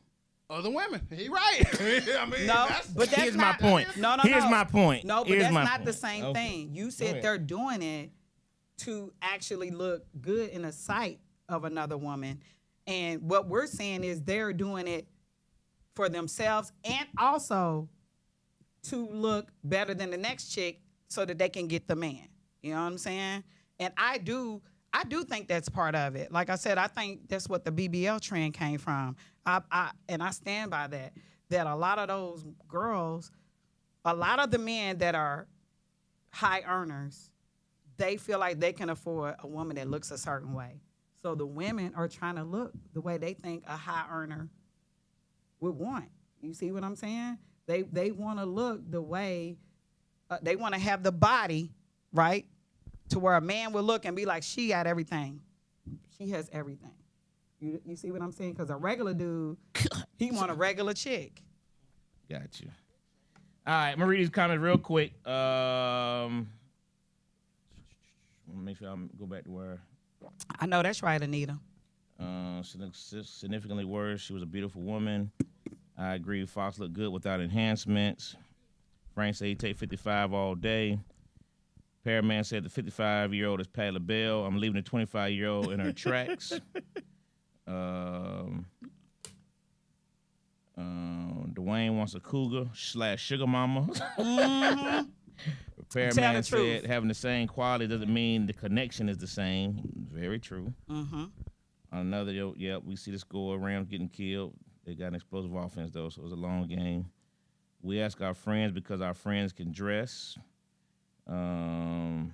Other women. He right. Here's my point. Here's my point. No, but that's not the same thing. You said they're doing it to actually look good in the sight of another woman, and what we're saying is they're doing it for themselves and also to look better than the next chick so that they can get the man. You know what I'm saying? And I do think that's part of it. Like I said, I think that's what the BBL trend came from. I stand by that. That a lot of those girls, a lot of the men that are high earners, they feel like they can afford a woman that looks a certain way. So the women are trying to look the way they think a high earner would want. You see what I'm saying? They want to look the way they want to have the body, right, to where a man would look and be like, she got everything. She has everything. You see what I'm saying? Because a regular dude, he want a regular chick. Got you. All right, I'm gonna read these comments real quick. Make sure I go back to where. I know that's right, Anita. Significantly worse. She was a beautiful woman. I agree. Fox looked good without enhancements. Frank said he take 55 all day. Paraman said the 55-year-old is Patti LaBelle. I'm leaving the 25-year-old in her tracks. Dwayne wants a cougar / sugar mama. Mm-hmm. Repairman said having the same quality doesn't mean the connection is the same. Very true. Mm-hmm. Another, we see the score. Rams getting killed. They got an explosive offense, though, so it was a long game. We ask our friends because our friends can dress. I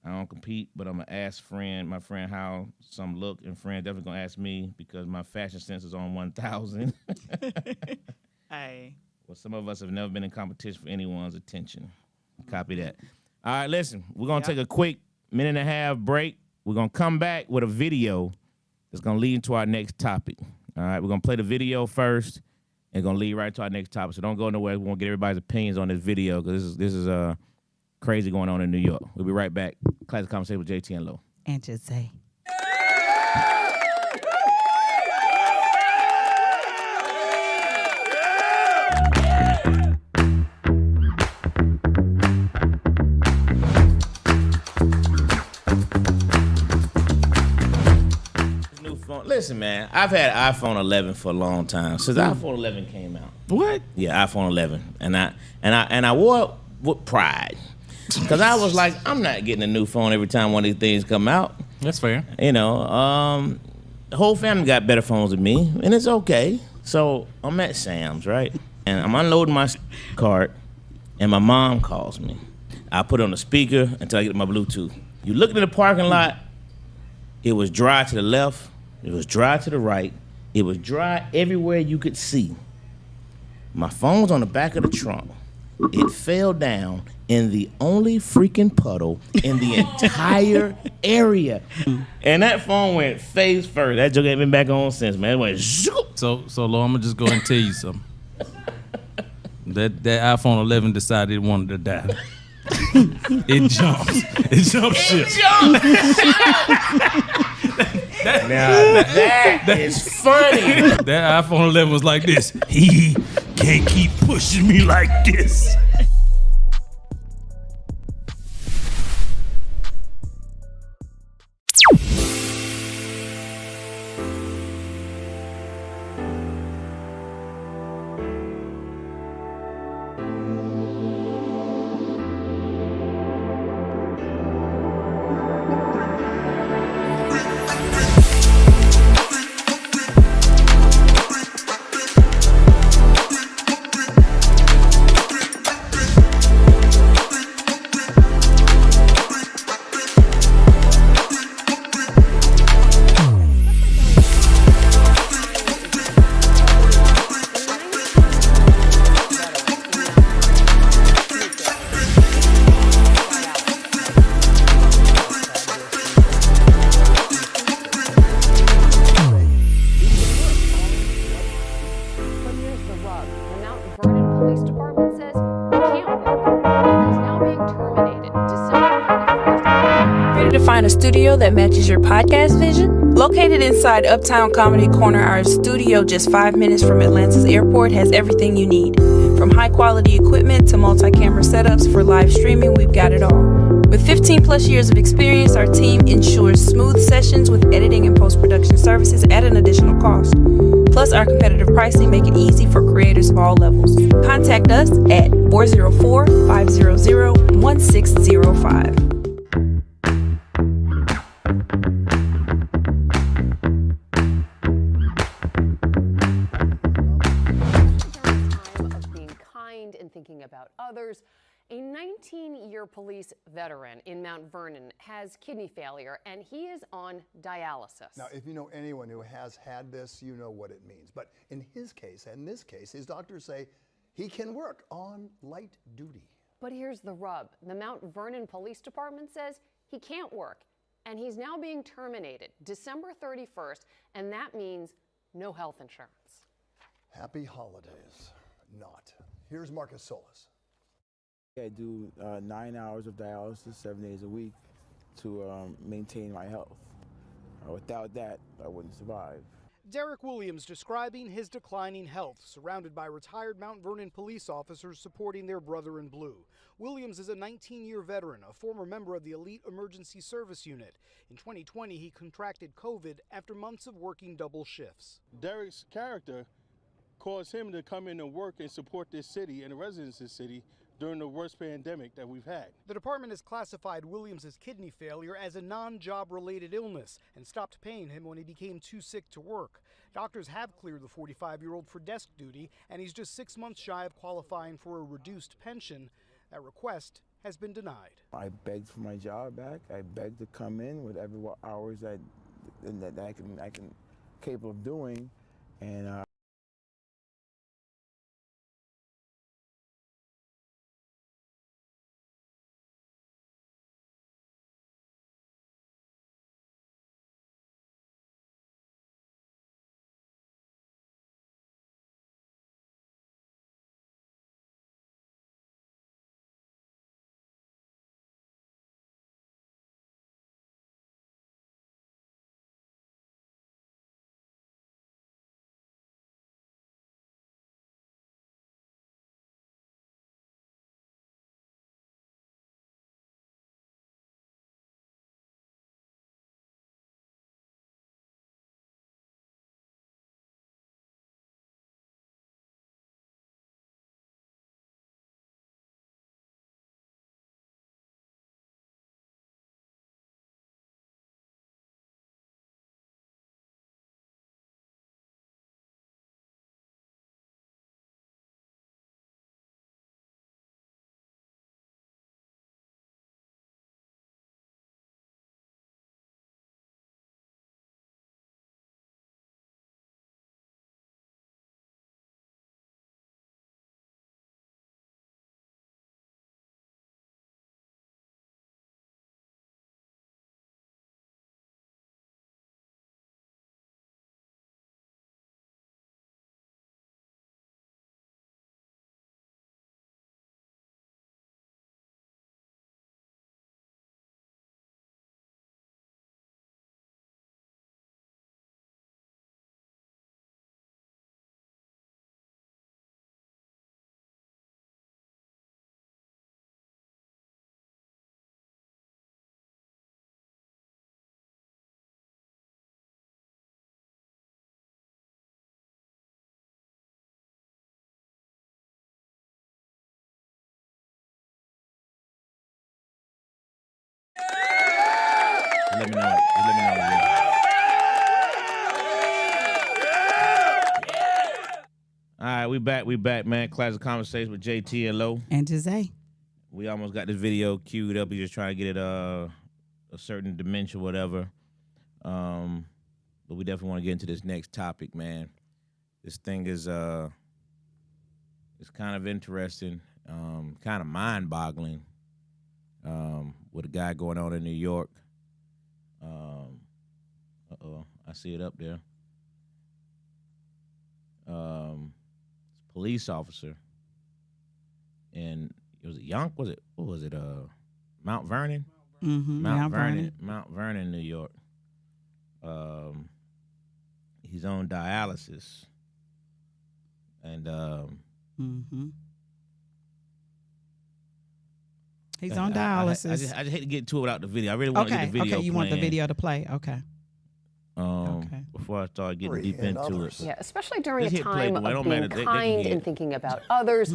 don't compete, but I'm going to ask my friend how some look, and friend definitely going to ask me because my fashion sense is on 1,000. Hey. Well, some of us have never been in competition for anyone's attention. Copy that. All right, listen, we're going to take a quick minute and a half break. We're going to come back with a video that's going to lead into our next topic. All right, we're going to play the video first and going to lead right to our next topic. So don't go nowhere. We're going to get everybody's opinions on this video because this is crazy going on in New York. We'll be right back. Classic Conversation with JT and Lo. And just say. Listen, man, I've had iPhone 11 for a long time since iPhone 11 came out. What? Yeah, iPhone 11, and I wore it with pride because I was like, I'm not getting a new phone every time one of these things come out. That's fair. You know, the whole family got better phones than me, and it's okay. So I'm at Sam's, right, and I'm unloading my cart, and my mom calls me. I put it on the speaker until I get my Bluetooth. You look in the parking lot, it was dry to the left. It was dry to the right. It was dry everywhere you could see. My phone's on the back of the trunk. It fell down in the only freaking puddle in the entire area. And that phone went face first. That joke ain't been back on since, man. It went zoop. So Lo, I'm gonna just go and tell you something. That iPhone 11 decided it wanted to die. It jumped. It jumped ship. That is funny. That iPhone 11 was like this. He can't keep pushing me like this. A studio that matches your podcast vision? Located inside Uptown Comedy Corner, our studio just 5 minutes from Atlanta's airport has everything you need. From high-quality equipment to multi-camera setups for live streaming, we've got it all. With 15 plus years of experience, our team ensures smooth sessions with editing and post-production services at an additional cost. Plus, our competitive pricing make it easy for creators of all levels. Contact us at 404-500-1605. Thinking about others A 19-year police veteran in Mount Vernon has kidney failure, and he is on dialysis. Now, if you know anyone who has had this, you know what it means. But in his case, and in this case, his doctors say he can work on light duty. But here's the rub. The Mount Vernon Police Department says he can't work, and he's now being terminated December 31st, and that means no health insurance. Happy holidays. Not. Here's Marcus Solis. I do 9 hours of dialysis 7 days a week to maintain my health. Without that, I wouldn't survive. Derek Williams describing his declining health, surrounded by retired Mount Vernon police officers supporting their brother in blue. Williams is a 19-year veteran, a former member of the Elite Emergency Service Unit. In 2020, he contracted COVID after months of working double shifts. Derek's character caused him to come in and work and support this city and the residents of the city during the worst pandemic that we've had. The department has classified Williams' kidney failure as a non-job related illness and stopped paying him when he became too sick to work. Doctors have cleared the 45-year-old for desk duty, and he's just 6 months shy of qualifying for a reduced pension. That request has been denied. I begged for my job back. I begged to come in whatever hours that I can capable of doing, and Let me know. Just let me know. All right, we back, man. Classic Konversation with JT and Lo. And Jose. We almost got this video queued up. We just trying to get it a certain dimension, whatever. But we definitely want to get into this next topic, man. This thing is it's kind of interesting, kind of mind-boggling. With a guy going on in New York. I see it up there. Police officer, and it was what was it? Mount Vernon. Mm-hmm. Mount Vernon, New York. He's on dialysis, and mm-hmm. He's on dialysis. I just hate to get to it without the video. I really want to get the video. Okay, you want the playing. video to play? Okay. before I start getting deep into it. Yeah, especially during Just a hit play, time but it of don't being matter. They can kind hit. and thinking about others.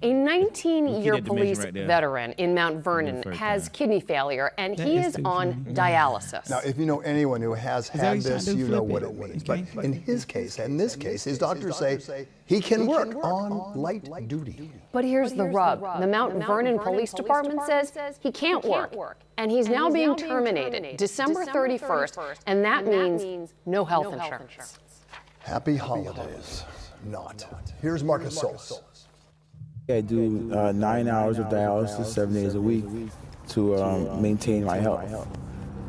A 19-year police veteran in Mount Vernon has kidney failure, and he is on dialysis. Now, if you know anyone who has had this, you know what it means. But in his case, and this case, his doctors say he can work on light duty. But here's the rub. The Mount Vernon Police Department says he can't work, and he's now being terminated December 31st, and that means no health insurance. Happy holidays. Not. Here's Marcus Solis. I do 9 hours of dialysis 7 days a week to maintain my health.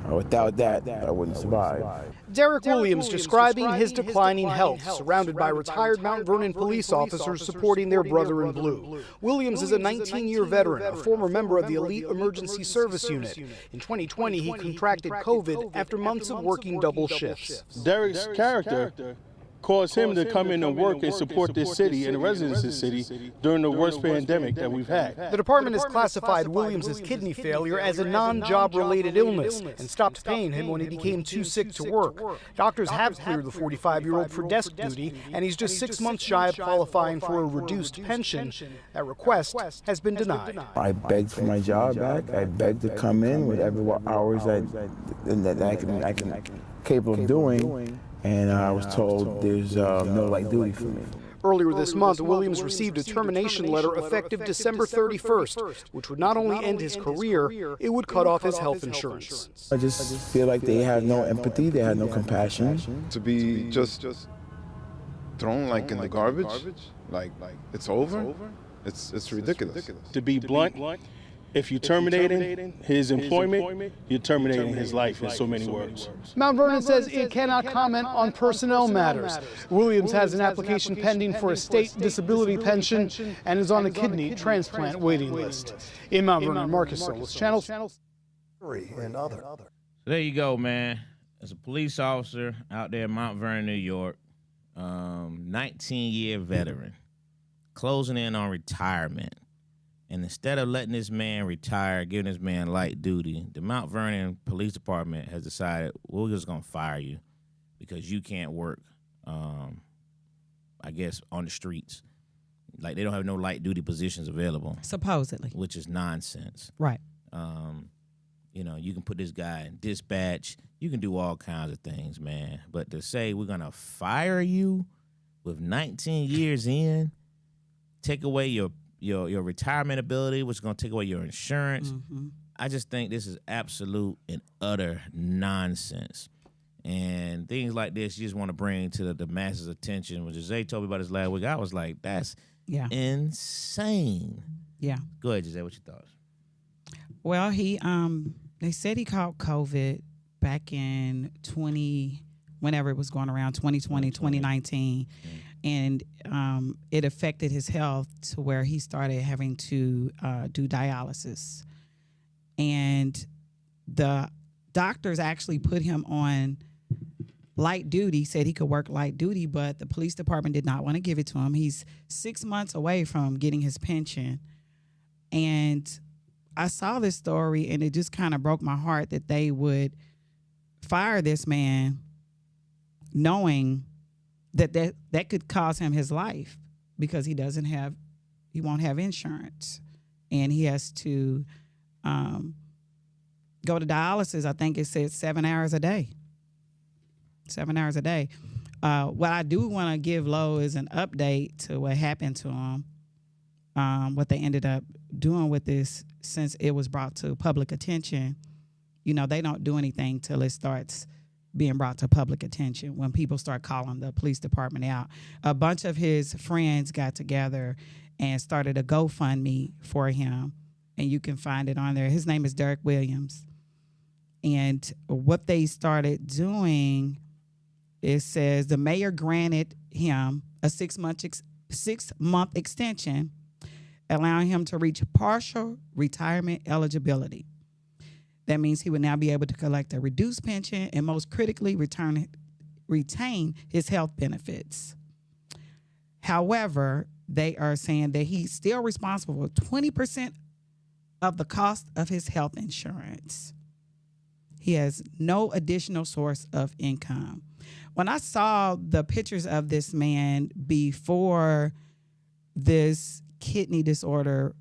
Without that, I wouldn't survive. Derek Williams describing his declining health, surrounded by retired Mount Vernon police officers supporting their brother in blue. Williams is a 19-year veteran, a former member of the Elite Emergency Service Unit. In 2020, he contracted COVID after months of working double shifts. Derek's character caused him to come in and work and support this city and the residents of the city during the worst pandemic that we've had. The department has classified Williams' kidney failure as a non-job related illness and stopped paying him when he became too sick to work. Doctors have cleared the 45-year-old for desk duty, and he's just 6 months shy of qualifying for a reduced pension. That request has been denied. I begged for my job back. I begged to come in whatever hours I can capable of doing. And I was told there's no light duty for me. Earlier this month, Williams received a termination letter effective December 31st, which would not only end his career, it would cut off his health insurance. I just feel like they had no empathy, they had no compassion. To be just thrown like in the garbage, like it's over, it's ridiculous. To be blunt, if you're terminating his employment, you're terminating his life in so many words. Mount Vernon says it cannot comment on personnel matters. Williams has an application pending for a state disability pension and is on a kidney transplant waiting list. In Mount Vernon, Marcus Solis, Channel. And other. So there you go, man. As a police officer out there in Mount Vernon, New York, 19-year veteran, closing in on retirement. And instead of letting this man retire, giving this man light duty, the Mount Vernon Police Department has decided, we're just going to fire you because you can't work, I guess, on the streets. Like, they don't have no light duty positions available. Supposedly. Which is nonsense. Right. You know, you can put this guy in dispatch. You can do all kinds of things, man. But to say we're going to fire you with 19 years in, take away your retirement ability, which is going to take away your insurance. I just think this is absolute and utter nonsense. And things like this you just want to bring to the masses' attention. When Jose told me about this last week, I was like, that's insane. Yeah. Go ahead, Jose, what's your thoughts? Well, they said he caught COVID back in whenever it was going around, 2020, 2019. And it affected his health to where he started having to do dialysis. And the doctors actually put him on light duty, said he could work light duty, but the police department did not want to give it to him. He's 6 months away from getting his pension. And I saw this story, and it just kind of broke my heart that they would fire this man knowing that could cost him his life because he won't have insurance, and he has to go to dialysis. I think it says 7 hours a day. 7 hours a day. What I do want to give Lo is an update to what happened to him, what they ended up doing with this since it was brought to public attention. You know, they don't do anything till it starts being brought to public attention. When people start calling the police department out, a bunch of his friends got together and started a GoFundMe for him, and you can find it on there. His name is Derek Williams. And what they started doing, it says the mayor granted him a 6-month extension, allowing him to reach partial retirement eligibility. That means he would now be able to collect a reduced pension and, most critically, retain his health benefits. However, they are saying that he's still responsible for 20% of the cost of his health insurance. He has no additional source of income. When I saw the pictures of this man before this kidney disorder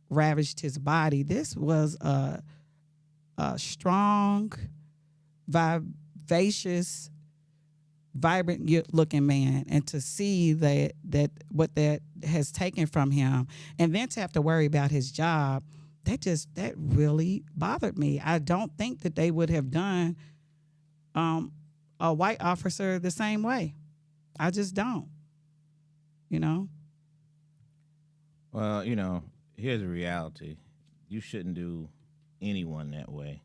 ravaged his body, this was a strong, vivacious, vibrant looking man. And to see that what that has taken from him, and then to have to worry about his job, that really bothered me. I don't think that they would have done a white officer the same way. I just don't. Well, here's the reality. You shouldn't do anyone that way.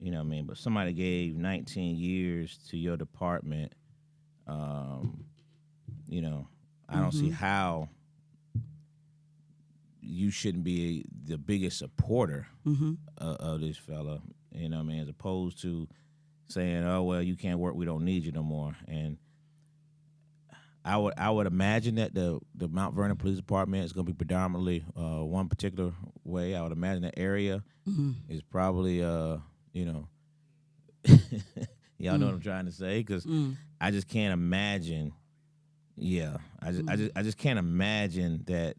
You know what I mean? But somebody gave 19 years to your department. I don't see how you shouldn't be the biggest supporter of this fella. You know what I mean? As opposed to saying, "Oh well, you can't work. We don't need you no more." And I would imagine that the Mount Vernon Police Department is going to be predominantly one particular way. I would imagine that area is probably y'all know what I'm trying to say, because I just can't imagine. Yeah, I just can't imagine that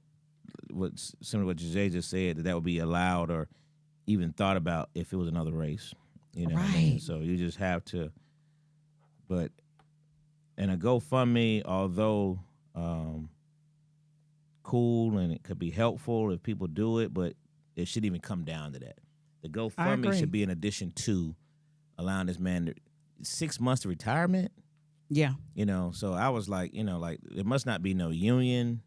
similar to what Jay just said, that would be allowed or even thought about if it was another race. You know what I mean? So you just have to. But in a GoFundMe, although cool and it could be helpful if people do it, but it shouldn't even come down to that. The GoFundMe should be in addition to allowing this man 6 months to retirement. Yeah. So I was like, there must not be no union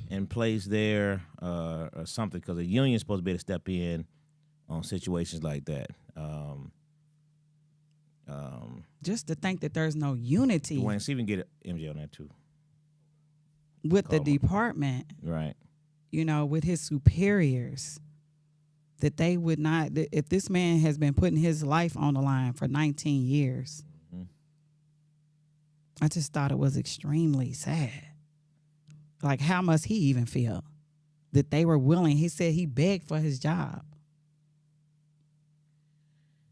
in place there or something, because a union is supposed to be able to step in on situations like that. Just to think that there's no unity. Dwayne, see if we can get MJ on that too. With the department. Right. With his superiors. That they would not, if this man has been putting his life on the line for 19 years, I just thought it was extremely sad. Like, how must he even feel that they were willing? He said he begged for his job.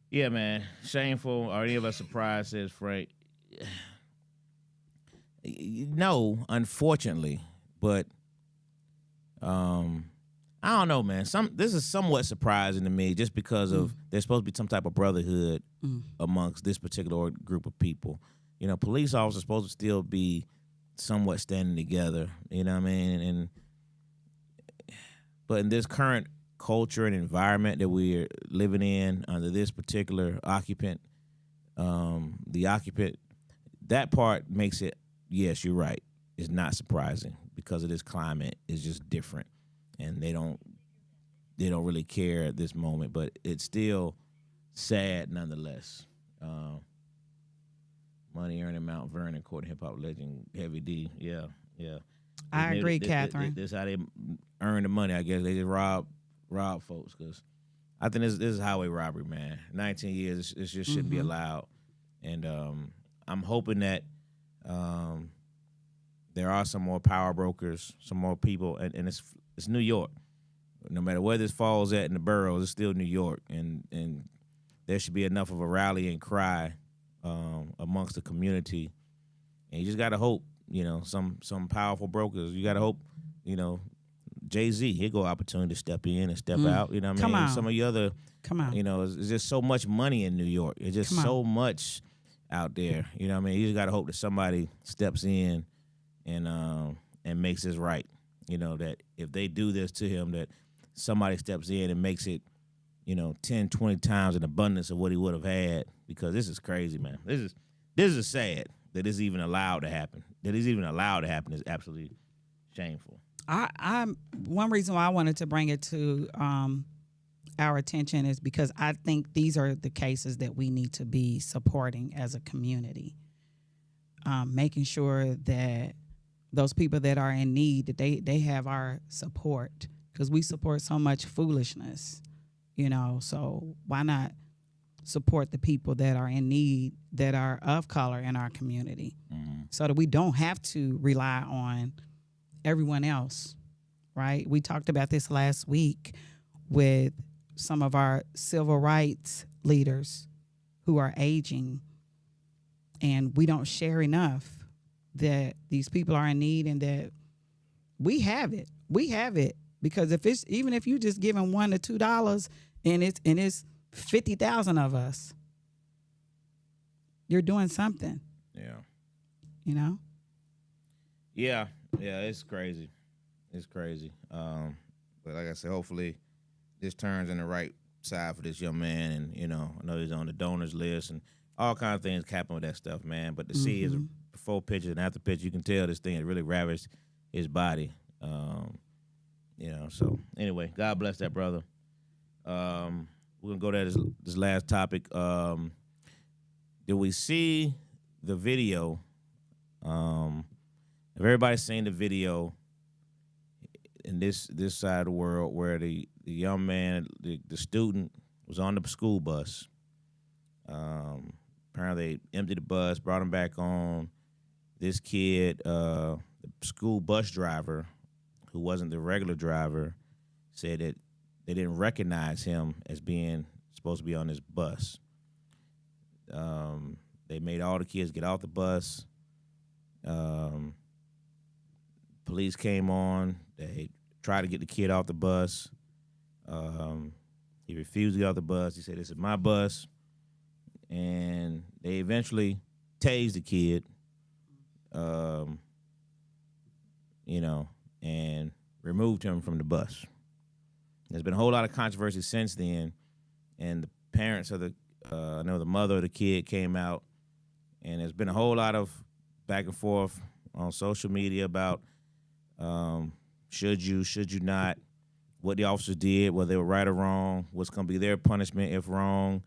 Yeah, man. Shameful. Are any of us surprised, says Frank? No, unfortunately. But I don't know, man. This is somewhat surprising to me, just because of there's supposed to be some type of brotherhood amongst this particular group of people. Police officers are supposed to still be somewhat standing together. You know what I mean? But in this current culture and environment that we're living in under this particular occupant, the occupant, that part makes it, yes, you're right, it's not surprising, because of this climate is just different, and they don't really care at this moment, but it's still sad nonetheless. Money earning Mount Vernon, court hip hop legend Heavy D. Yeah. I agree, Catherine. This is how they earn the money. I guess they just rob folks, because I think this is highway robbery, man. 19 years, this just shouldn't be allowed. And I'm hoping that there are some more power brokers, some more people, and it's New York. No matter where this falls at in the boroughs, it's still New York, and there should be enough of a rallying cry amongst the community. And you just gotta hope, some powerful brokers. You gotta hope, Jay-Z, he'll go opportunity to step in and step out. You know what I mean? On. Some of the other, Come on. It's just so much money in New York. It's just so much out there. You know what I mean? You just gotta hope that somebody steps in and makes this right. That if they do this to him, that somebody steps in and makes it, 10, 20 times an abundance of what he would have had, because this is crazy, man. This is sad that this is even allowed to happen. That it's even allowed to happen is absolutely shameful. I'm one reason why I wanted to bring it to our attention is because I think these are the cases that we need to be supporting as a community, making sure that those people that are in need, that they have our support, because we support so much foolishness, so why not support the people that are in need, that are of color in our community, so that we don't have to rely on everyone else, right? We talked about this last week with some of our civil rights leaders who are aging, and we don't share enough that these people are in need, and that we have it. We have it, because even if you just giving $1 to $2 and it's 50,000 of us, you're doing something. Yeah. You know? Yeah, it's crazy. It's crazy. But like I said, hopefully this turns in the right side for this young man. And, you know, I know he's on the donors list and all kinds of things happen with that stuff, man. But to see his before picture and after picture, you can tell this thing has really ravaged his body. You know, so anyway, God bless that brother. We're going to go to this last topic. Did we see the video? If everybody's seen the video in this side of the world where the young man, the student, was on the school bus. Apparently they emptied the bus, brought him back on. This kid, the school bus driver, who wasn't the regular driver, said that they didn't recognize him as being supposed to be on this bus. They made all the kids get off the bus. Police came on. They tried to get the kid off the bus. He refused to get off the bus. He said, "This is my bus." And they eventually tased the kid, you know, and removed him from the bus. There's been a whole lot of controversy since then. And the parents of I know the mother of the kid came out, and there's been a whole lot of back and forth on social media about should you not, what the officers did, whether they were right or wrong, what's going to be their punishment if wrong.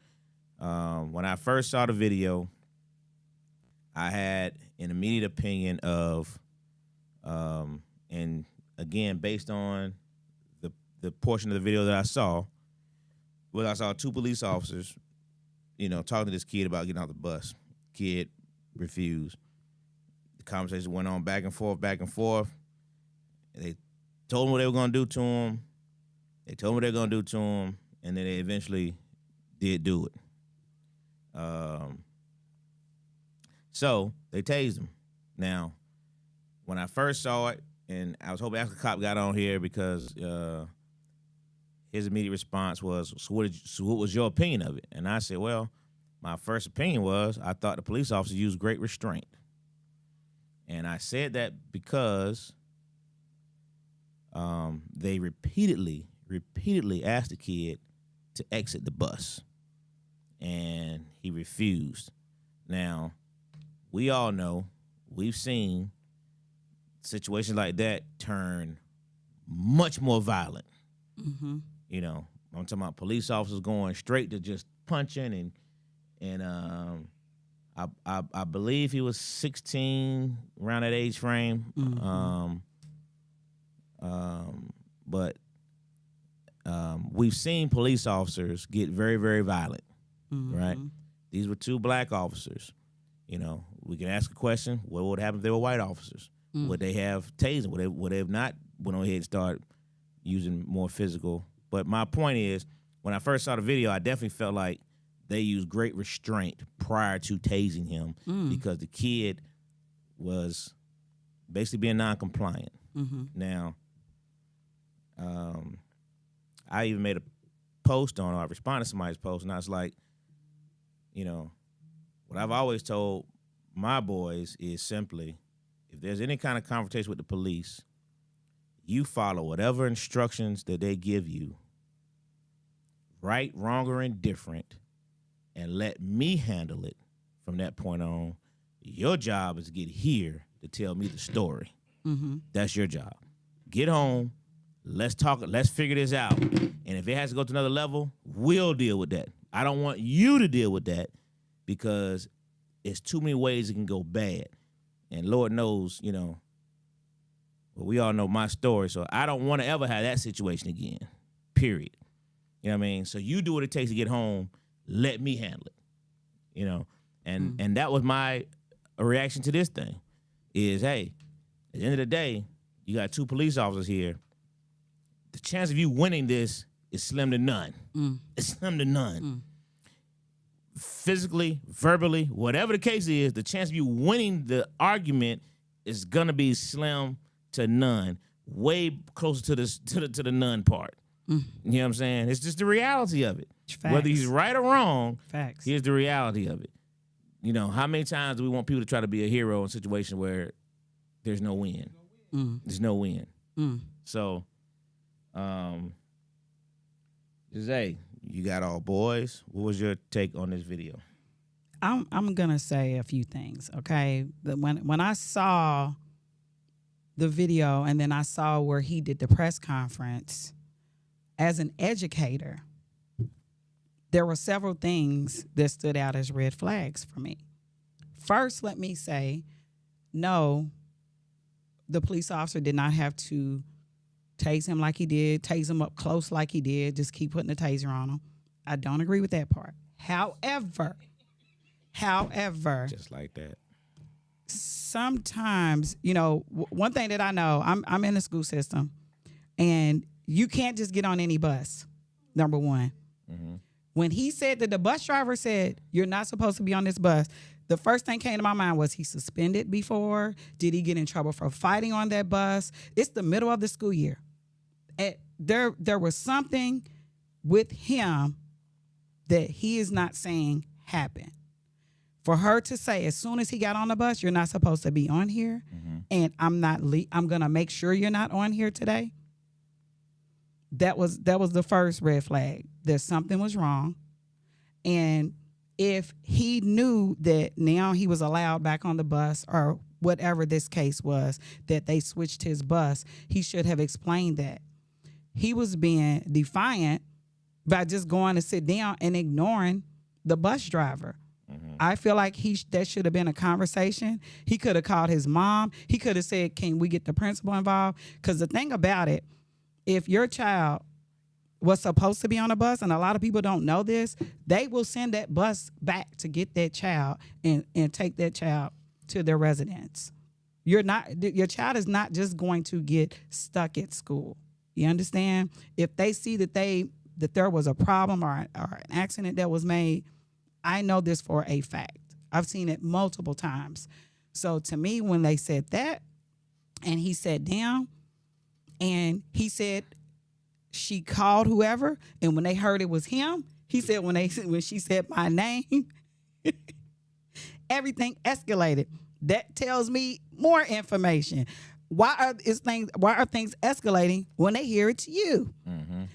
When I first saw the video, I had an immediate opinion of, and again, based on the portion of the video that I saw, where I saw two police officers, you know, talking to this kid about getting off the bus. Kid refused. The conversation went on back and forth. They told him what they were going to do to him. They told him what they were going to do to him, and then they eventually did do it. So they tased him. Now, when I first saw it, and I was hoping after the cop got on here because his immediate response was, so what was your opinion of it? And I said, well, my first opinion was I thought the police officer used great restraint. And I said that because they repeatedly asked the kid to exit the bus, and he refused. Now, we all know, we've seen situations like that turn much more violent. Mm-hmm. You know, I'm talking about police officers going straight to just punching, and I believe he was 16, around that age frame. Mm-hmm. But we've seen police officers get very, very violent, right? These were two black officers. You know, we can ask a question: what would happen if they were white officers? Would they have tased? Would they have not went on ahead and started using more physical? But my point is, when I first saw the video, I definitely felt like they used great restraint prior to tasing him because the kid was basically being non-compliant. Now, I even made a post on, or I responded to somebody's post, and I was like, you know, what I've always told my boys is simply, if there's any kind of confrontation with the police, you follow whatever instructions that they give you, right, wrong, or indifferent, and let me handle it from that point on. Your job is to get here to tell me the story. That's your job. Get home. Let's talk. Let's figure this out. And if it has to go to another level, we'll deal with that. I don't want you to deal with that because it's too many ways it can go bad. And Lord knows, you know, well, we all know my story, so I don't want to ever have that situation again, period. You know what I mean? So you do what it takes to get home. Let me handle it, you know? And that was my reaction to this thing is, hey, at the end of the day, you got two police officers here. The chance of you winning this is slim to none. It's slim to none. physically, verbally, whatever the case is, the chance of you winning the argument is gonna be slim to none, way closer to the none part. You know what I'm saying? It's just the reality of it. Facts. Whether he's right or wrong, Facts. here's the reality of it. You know, how many times do we want people to try to be a hero in a situation where there's no win? There's no win. So, Zay, you got all boys. What was your take on this video? I'm gonna say a few things, okay? When I saw the video and then I saw where he did the press conference, as an educator, there were several things that stood out as red flags for me. First, let me say, no, the police officer did not have to tase him like he did, tase him up close like he did, just keep putting the taser on him. I don't agree with that part. However, Just like that. sometimes, one thing that I know, I'm in the school system, and you can't just get on any bus, number one. When he said that the bus driver said, you're not supposed to be on this bus, the first thing came to my mind was, he suspended before? Did he get in trouble for fighting on that bus? It's the middle of the school year. There was something with him that he is not saying happened. For her to say, as soon as he got on the bus, you're not supposed to be on here, and I'm going to make sure you're not on here today. That was the first red flag. That something was wrong. And if he knew that now he was allowed back on the bus, or whatever this case was, that they switched his bus, he should have explained that. He was being defiant by just going to sit down and ignoring the bus driver. I feel like that should have been a conversation. He could have called his mom. He could have said, can we get the principal involved? Because the thing about it, if your child was supposed to be on a bus, and a lot of people don't know this, they will send that bus back to get that child and take that child to their residence. Your child is not just going to get stuck at school. You understand? If they see that there was a problem or an accident that was made, I know this for a fact. I've seen it multiple times. So to me, when they said that, and he sat down, and he said she called whoever, and when they heard it was him, he said when she said my name, everything escalated. That tells me more information. Why are things escalating when they hear it's you?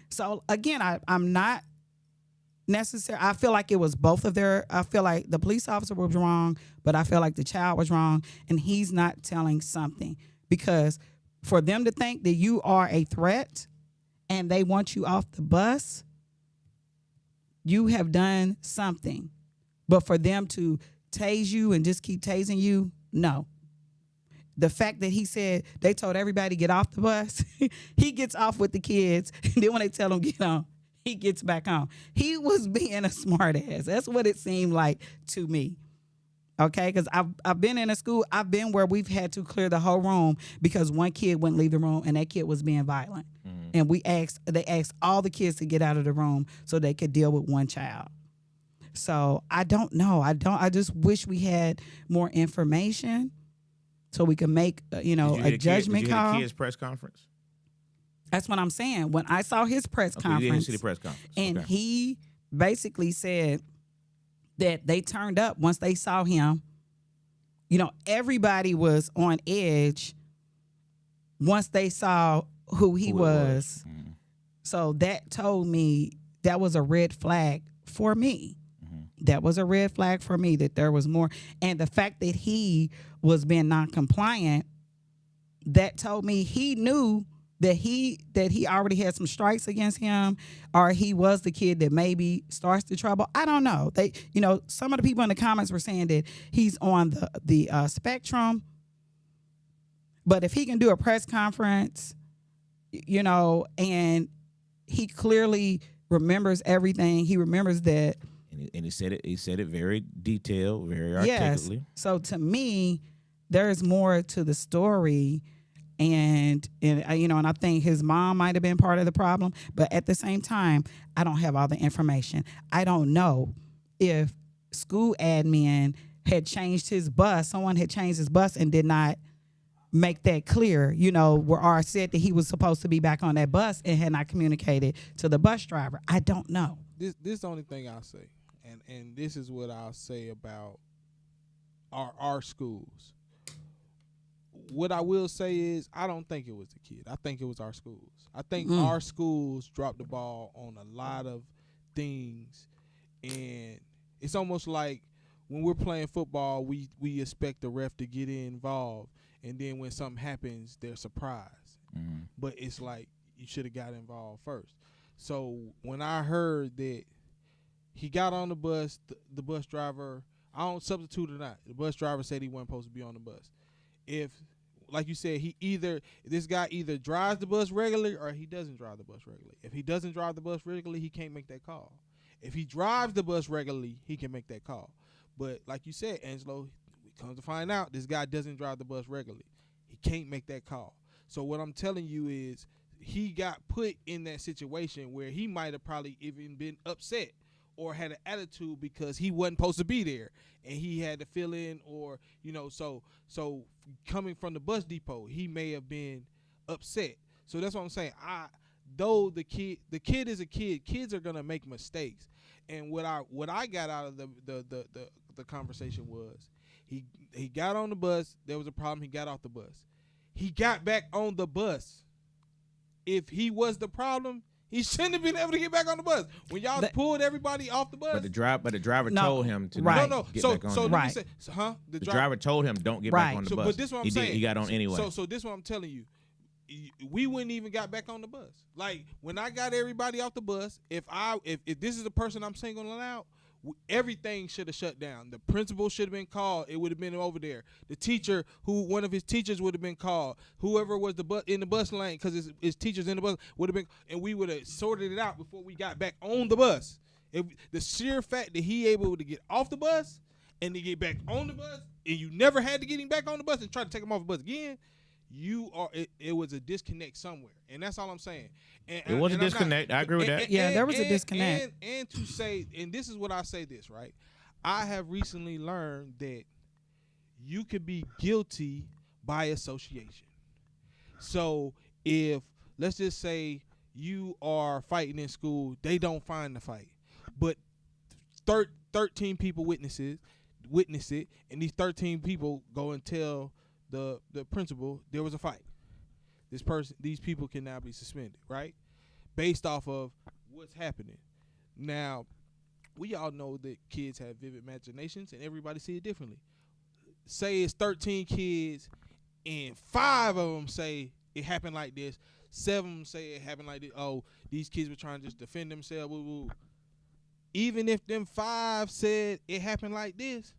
So again, I'm not necessary. I feel like it was both of I feel like the police officer was wrong, but I feel like the child was wrong, and he's not telling something. Because for them to think that you are a threat and they want you off the bus, you have done something. But for them to tase you and just keep tasing you, no. The fact that he said they told everybody to get off the bus, he gets off with the kids, and then when they tell him get on, he gets back on. He was being a smart ass. That's what it seemed like to me. Okay, because I've been in a school, I've been where we've had to clear the whole room because one kid wouldn't leave the room, and that kid was being violent. And they asked all the kids to get out of the room so they could deal with one child. So I don't know. I just wish we had more information so we could make a judgment call. Did you hear the kids' press conference? That's what I'm saying. When I saw his press conference, you didn't see the press conference, and he basically said that they turned up once they saw him. Everybody was on edge once they saw who he was. So that told me that was a red flag for me. That was a red flag for me, that there was more. And the fact that he was being non-compliant, that told me he knew that he already had some strikes against him, or he was the kid that maybe starts the trouble. I don't know. Some of the people in the comments were saying that he's on the spectrum. But if he can do a press conference, and he clearly remembers everything, he remembers that. And he said it very detailed, very articulately. Yes. So to me, there's more to the story. And I think his mom might have been part of the problem. But at the same time, I don't have all the information. I don't know if school admin had changed his bus. Someone had changed his bus and did not make that clear, or said that he was supposed to be back on that bus and had not communicated to the bus driver. I don't know. This is the only thing I'll say, and this is what I'll say about our schools. What I will say is I don't think it was the kid. I think it was our schools. I think our schools dropped the ball on a lot of things, and it's almost like when we're playing football, we expect the ref to get involved, and then when something happens, they're surprised. Mm-hmm. But it's like you should have got involved first. So when I heard that he got on the bus, the bus driver, I don't substitute or not, the bus driver said he wasn't supposed to be on the bus. If, like you said, this guy either drives the bus regularly or he doesn't drive the bus regularly. If he doesn't drive the bus regularly, he can't make that call. If he drives the bus regularly, he can make that call. But like you said, Angelo, we come to find out this guy doesn't drive the bus regularly. He can't make that call. So what I'm telling you is he got put in that situation where he might have probably even been upset or had an attitude because he wasn't supposed to be there and he had to fill in, or so coming from the bus depot, he may have been upset. So that's what I'm saying. Though the kid is a kid, kids are gonna make mistakes. And what I got out of the conversation was he got on the bus, there was a problem, he got off the bus. He got back on the bus. If he was the problem, he shouldn't have been able to get back on the bus. When y'all pulled everybody off the bus. But the driver told him to right. not get back on the bus. Let me say, the driver told him don't get back on the bus. But this is what I'm saying. He got on anyway. So this is what I'm telling you. We wouldn't even got back on the bus. Like when I got everybody off the bus, if this is the person I'm singling out, everything should have shut down. The principal should have been called. It would have been over there. The teacher, one of his teachers would have been called. Whoever was in the bus lane, because his teachers in the bus would have been, and we would have sorted it out before we got back on the bus. The sheer fact that he able to get off the bus and to get back on the bus, and you never had to get him back on the bus and try to take him off the bus again. It was a disconnect somewhere, and that's all I'm saying. It was a disconnect. I agree with that. There was a disconnect. And to say, and this is what I say this, right? I have recently learned that you could be guilty by association. So if, let's just say you are fighting in school, they don't find the fight, but 13 people witness it, and these 13 people go and tell the principal there was a fight. These people can now be suspended, right? Based off of what's happening. Now, we all know that kids have vivid imaginations and everybody see it differently. Say it's 13 kids and 5 of them say it happened like this. 7 of them say it happened like this. Oh, these kids were trying to just defend themselves. Woo, woo. Even if them 5 said it happened like this,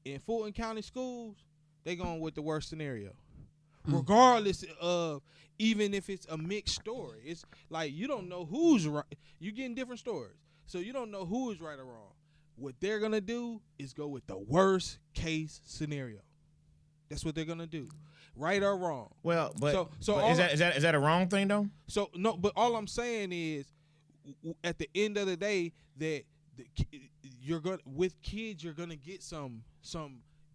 in Fulton County schools, they going with the worst scenario. Regardless of, even if it's a mixed story. It's like you don't know who's right. You're getting different stories. So you don't know who is right or wrong. What they're going to do is go with the worst case scenario. That's what they're going to do. Right or wrong. Well, but is that a wrong thing though? So no, but all I'm saying is at the end of the day that you're going with kids, you're going to get some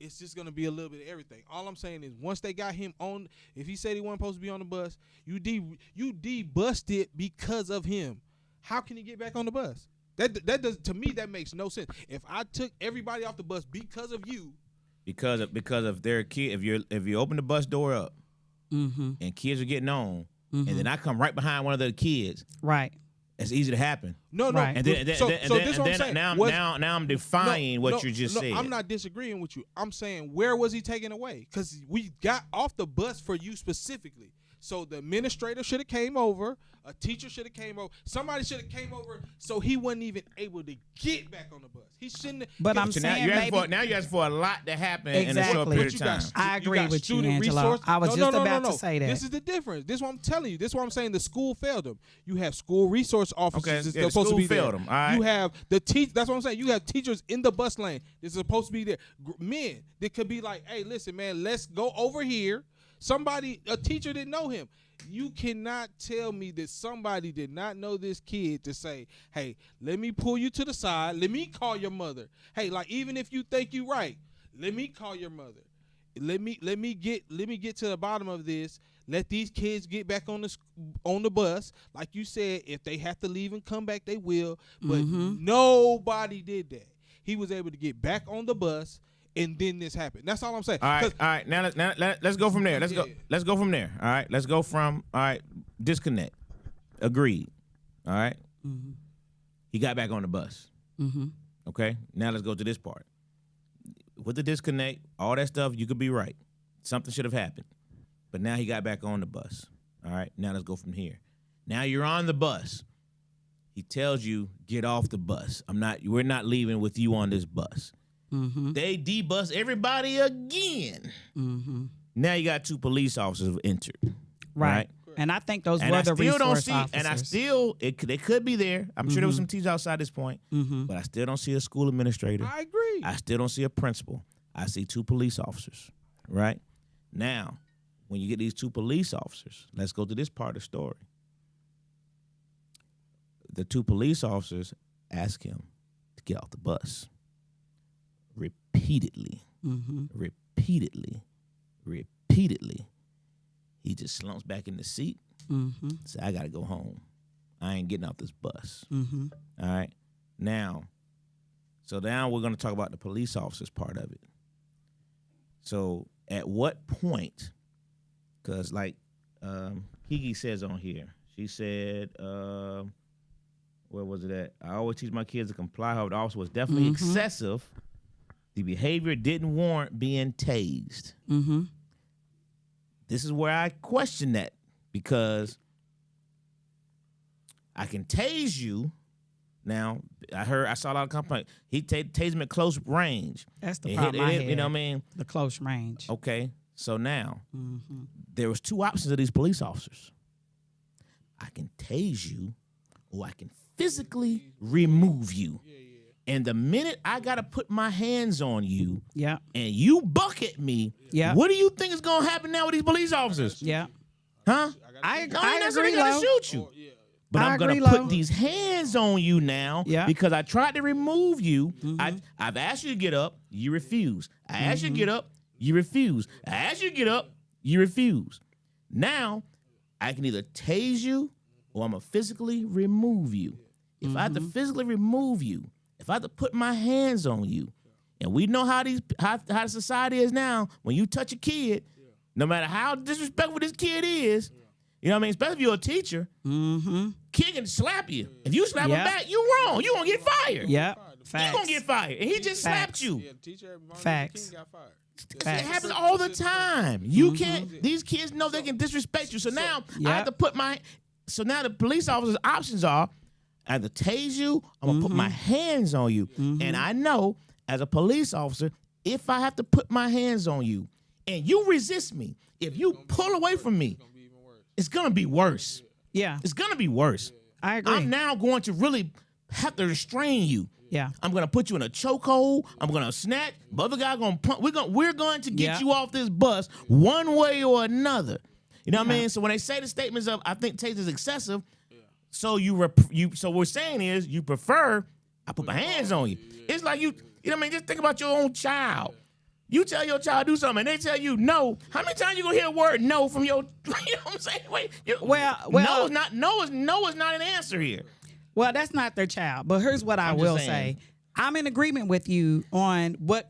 it's just going to be a little bit of everything. All I'm saying is once they got him on, if he said he wasn't supposed to be on the bus, you de-busted because of him. How can he get back on the bus? That does, to me, that makes no sense. If I took everybody off the bus because of you, because of their kid, if you open the bus door up and kids are getting on, and then I come right behind one of the kids, right? It's easy to happen. No. Right. And then, so this is what I'm saying. Now I'm defying what you just said. I'm not disagreeing with you. I'm saying, where was he taken away? Because we got off the bus for you specifically. So the administrator should have came over. A teacher should have came over. Somebody should have came over so he wasn't even able to get back on the bus. He shouldn't have. But I'm saying now you ask for a lot to happen in a short period of time. I agree with you, Angelo. I was just about to say that. This is the difference. This is what I'm telling you. This is what I'm saying. The school failed them. You have school resource officers that's supposed to be there. Them. All right. You have the that's what I'm saying. You have teachers in the bus lane that's supposed to be there. Men that could be like, hey, listen, man, let's go over here. A teacher didn't know him. You cannot tell me that somebody did not know this kid to say, hey, let me pull you to the side. Let me call your mother. Hey, like, even if you think you right, let me call your mother. Let me get to the bottom of this. Let these kids get back on the bus. Like you said, if they have to leave and come back, they will. But nobody did that. He was able to get back on the bus, and then this happened. That's all I'm saying. All right. Now let's go from there. Let's go from there. All right. Let's go from disconnect. Agreed. All right. He got back on the bus. Okay. Now let's go to this part. With the disconnect, all that stuff, you could be right. Something should have happened. But now he got back on the bus. All right. Now let's go from here. Now you're on the bus. He tells you, get off the bus. We're not leaving with you on this bus. They debus everybody again. Now you got 2 police officers have entered. Right. And I think those were the resource officers. And I still, they could be there. I'm sure there was some teachers outside this point. But I still don't see a school administrator. I agree. I still don't see a principal. I see 2 police officers. Right? Now, when you get these 2 police officers, let's go to this part of the story. The 2 police officers ask him to get off the bus. Repeatedly. He just slumps back in the seat. Say, I gotta go home. I ain't getting off this bus. All right. Now we're gonna talk about the police officers part of it. So at what point, because like Kiki says on here, she said, where was it at? I always teach my kids to comply. However, the officer was definitely excessive. The behavior didn't warrant being tased. This is where I question that, because I can tase you. Now, I saw a lot of complaints. He tased him at close range. That's the problem I had. You know what I mean? The close range. Okay, so now there was 2 options of these police officers. I can tase you, or I can physically remove you. And the minute I got to put my hands on you and you bucket me, what do you think is going to happen now with these police officers? Huh? I ain't agree, necessarily going to shoot you. But I'm going to put these hands on you now because I tried to remove you. I've asked you to get up. You refuse. I asked you to get up. You refuse. I asked you to get up. You refuse. Now, I can either tase you or I'm going to physically remove you. If I have to physically remove you, if I have to put my hands on you, and we know how the society is now, when you touch a kid, no matter how disrespectful this kid is, you know what I mean? Especially if you're a teacher, kid can slap you. If you slap him back, you wrong. You gonna get fired. Facts. You gonna get fired, and he just slapped you. Facts. It happens all the time. You can't. These kids know they can disrespect you. So now I have to put my. So now the police officer's options are, I have to tase you, I'm going to put my hands on you. And I know, as a police officer, if I have to put my hands on you and you resist me, if you pull away from me, it's going to be worse. It's going to be worse. I agree. I'm now going to really have to restrain you. I'm going to put you in a chokehold. I'm going to snatch. The other guy going to pump. We're going to get you off this bus one way or another. You know what I mean? So when they say the statements of, I think tase is excessive, so so what we're saying is you prefer I put my hands on you. It's like you know what I mean? Just think about your own child. You tell your child to do something and they tell you no. How many times you gonna hear a word no from your you know what I'm saying? Wait, no is not an answer here. Well, that's not their child. But here's what I will say. I'm in agreement with you on where it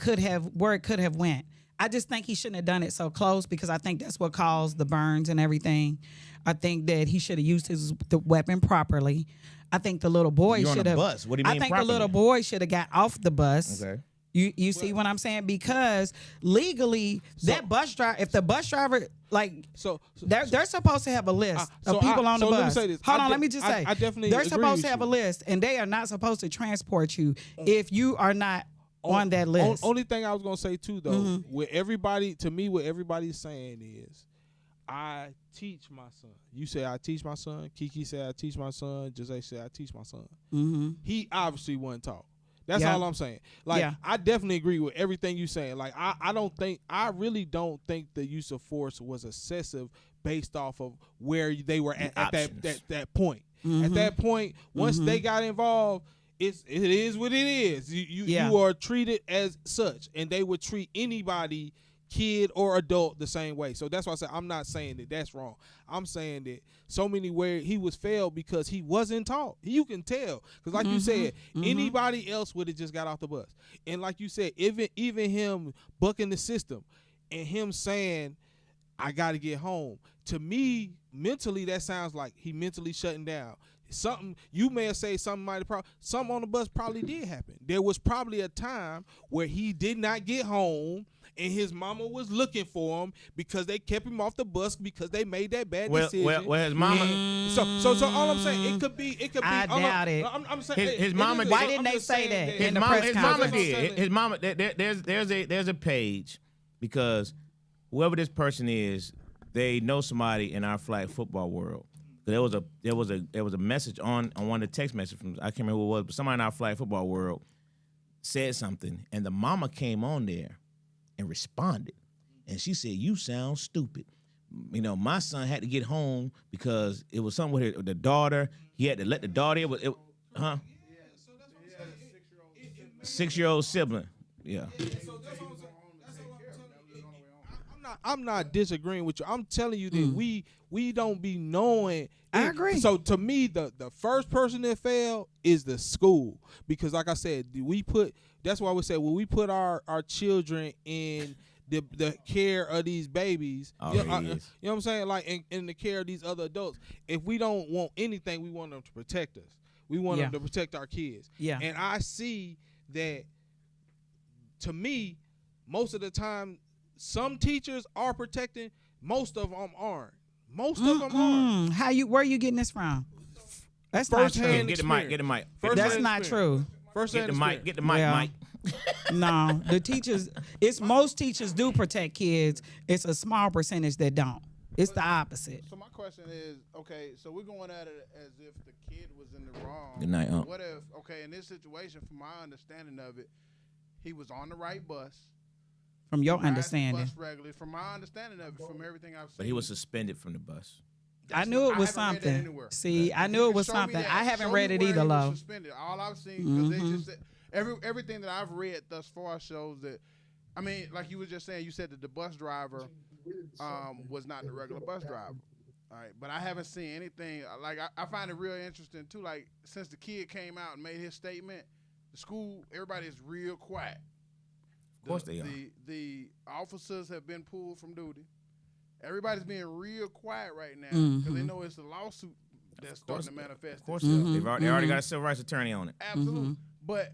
could have went. I just think he shouldn't have done it so close because I think that's what caused the burns and everything. I think that he should have used the weapon properly. I think the little boy should have. Bus. What do you mean I think properly? The little boy should have got off the bus. Okay. You see what I'm saying? Because legally, that bus driver, if the bus driver, they're supposed to have a list of people on the bus. Let me say this. Hold on, let me just say. I definitely they're agree supposed with to have you. a list, and they are not supposed to transport you if you are not on that list. Only thing I was gonna say too, though, what everybody's saying is, I teach my son. You say I teach my son. Kiki said I teach my son. Jose said I teach my son. He obviously wasn't taught. That's all I'm saying. I definitely agree with everything you saying. I really don't think the use of force was excessive based off of where they were at that point. Mm-hmm. At that point, once they got involved, it is what it is. You are treated as such, and they would treat anybody, kid or adult, the same way. So that's why I said I'm not saying that that's wrong. I'm saying that so many where he was failed because he wasn't taught. You can tell, because like you said, anybody else would have just got off the bus. And like you said, even him bucking the system and him saying, I got to get home. To me, mentally, that sounds like he mentally shutting down. Something you may have said something something on the bus probably did happen. There was probably a time where he did not get home and his mama was looking for him because they kept him off the bus because they made that bad decision. Well, his mama. So all I'm saying, it could be. I doubt it. I'm saying his mama. Why didn't they say that in the press His mama conference? did. His mama. There's a page, because whoever this person is, they know somebody in our flag football world. There was a message on one of the text messages from, I can't remember who it was, but somebody in our flag football world said something, and the mama came on there and responded, and she said, "You sound stupid. You know, my son had to get home because it was something with the daughter. He had to let the daughter. Huh? 6-year-old sibling. Yeah. I'm not disagreeing with you. I'm telling you that we don't be knowing. I agree. So to me, the first person that failed is the school, because like I said, that's why we say when we put our children in the care of these babies, you know what I'm saying? Like in the care of these other adults. If we don't want anything, we want them to protect us. We want them to protect our kids. Yeah. And I see that, to me, most of the time, some teachers are protecting, most of them aren't. Most of them aren't. Where are you getting this from? That's not true. Get the mic. That's not true. Get the mic, Mike. No, the teachers, most teachers do protect kids. It's a small percentage that don't. It's the opposite. So my question is, okay, so we're going at it as if the kid was in the wrong. Good night, What if, okay, in this situation, from my understanding of it, he was on the right bus. From your rides the understanding. bus regularly. From my understanding of it, from everything I've seen. But he was suspended from the bus. I knew it was something. See, I knew it was something. I haven't read it either, Lo. Suspended. All I've seen, because they just said, everything that I've read thus far shows that, I mean, like you were just saying, you said that the bus driver was not the regular bus driver. All right, but I haven't seen anything. Like, I find it real interesting, too. Like, since the kid came out and made his statement, the school, everybody is real quiet. Of course they are. The officers have been pulled from duty. Everybody's being real quiet right now because they know it's a lawsuit that's starting to manifest. Of course, they already got a civil rights attorney on it. Absolutely, but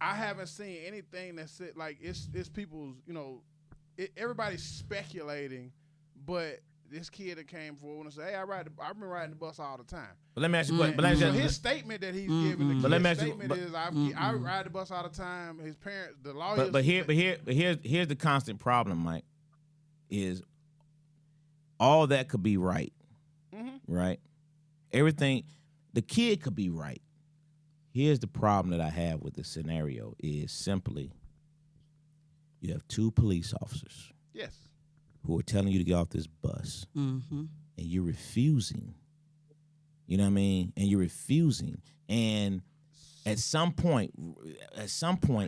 I haven't seen anything that said, like, it's people's, you know, everybody's speculating, but this kid that came forward and said, "Hey, I've been riding the bus all the time." But let me ask you a question. So his statement that he's giving, the statement is, "I ride the bus all the time." His parents, the lawyers. But here's the constant problem, Mike. Is all that could be right, right? Everything, the kid could be right. Here's the problem that I have with the scenario is simply, you have 2 police officers. Yes. Who are telling you to get off this bus, and you're refusing. You know what I mean? And you're refusing. And at some point,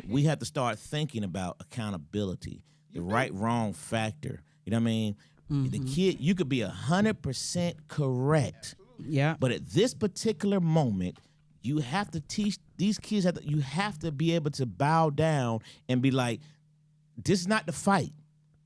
we have to start thinking about accountability, the right-wrong factor. You know what I mean? The kid, you could be 100% correct. Yeah. But at this particular moment, you have to teach these kids. You have to be able to bow down and be like, "This is not the fight.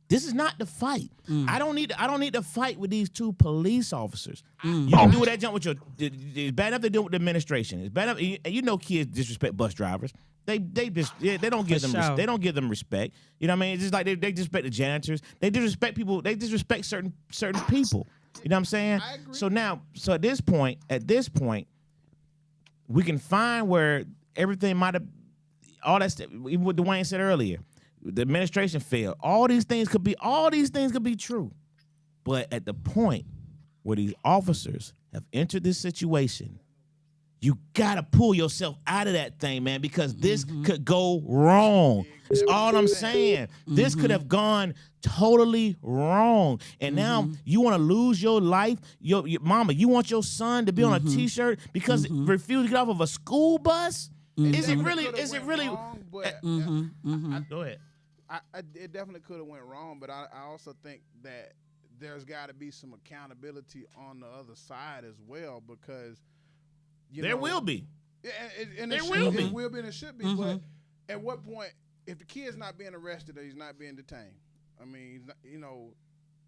This is not the fight. I don't need to fight with these 2 police officers. You can do that jump with your. It's bad enough they do it with the administration. It's bad enough. You know, kids disrespect bus drivers. They don't give them they don't give them respect. You know what I mean? It's just like they disrespect the janitors. They disrespect people. They disrespect certain people. You know what I'm saying? I agree. So at this point, we can find where everything might have all that stuff. Even what Dwayne said earlier. The administration failed. All these things could be true. But at the point where these officers have entered this situation, You gotta pull yourself out of that thing, man, because this could go wrong. That's all I'm saying. This could have gone totally wrong. And now you want to lose your life. Your mama, you want your son to be on a T-shirt because refuse to get off of a school bus? Is it really? Wrong, but, Go ahead. It definitely could have went wrong, but I also think that there's got to be some accountability on the other side as well, because there will be. And there it will be. It will be and it should be. But at what point, if the kid's not being arrested or he's not being detained, I mean, you know,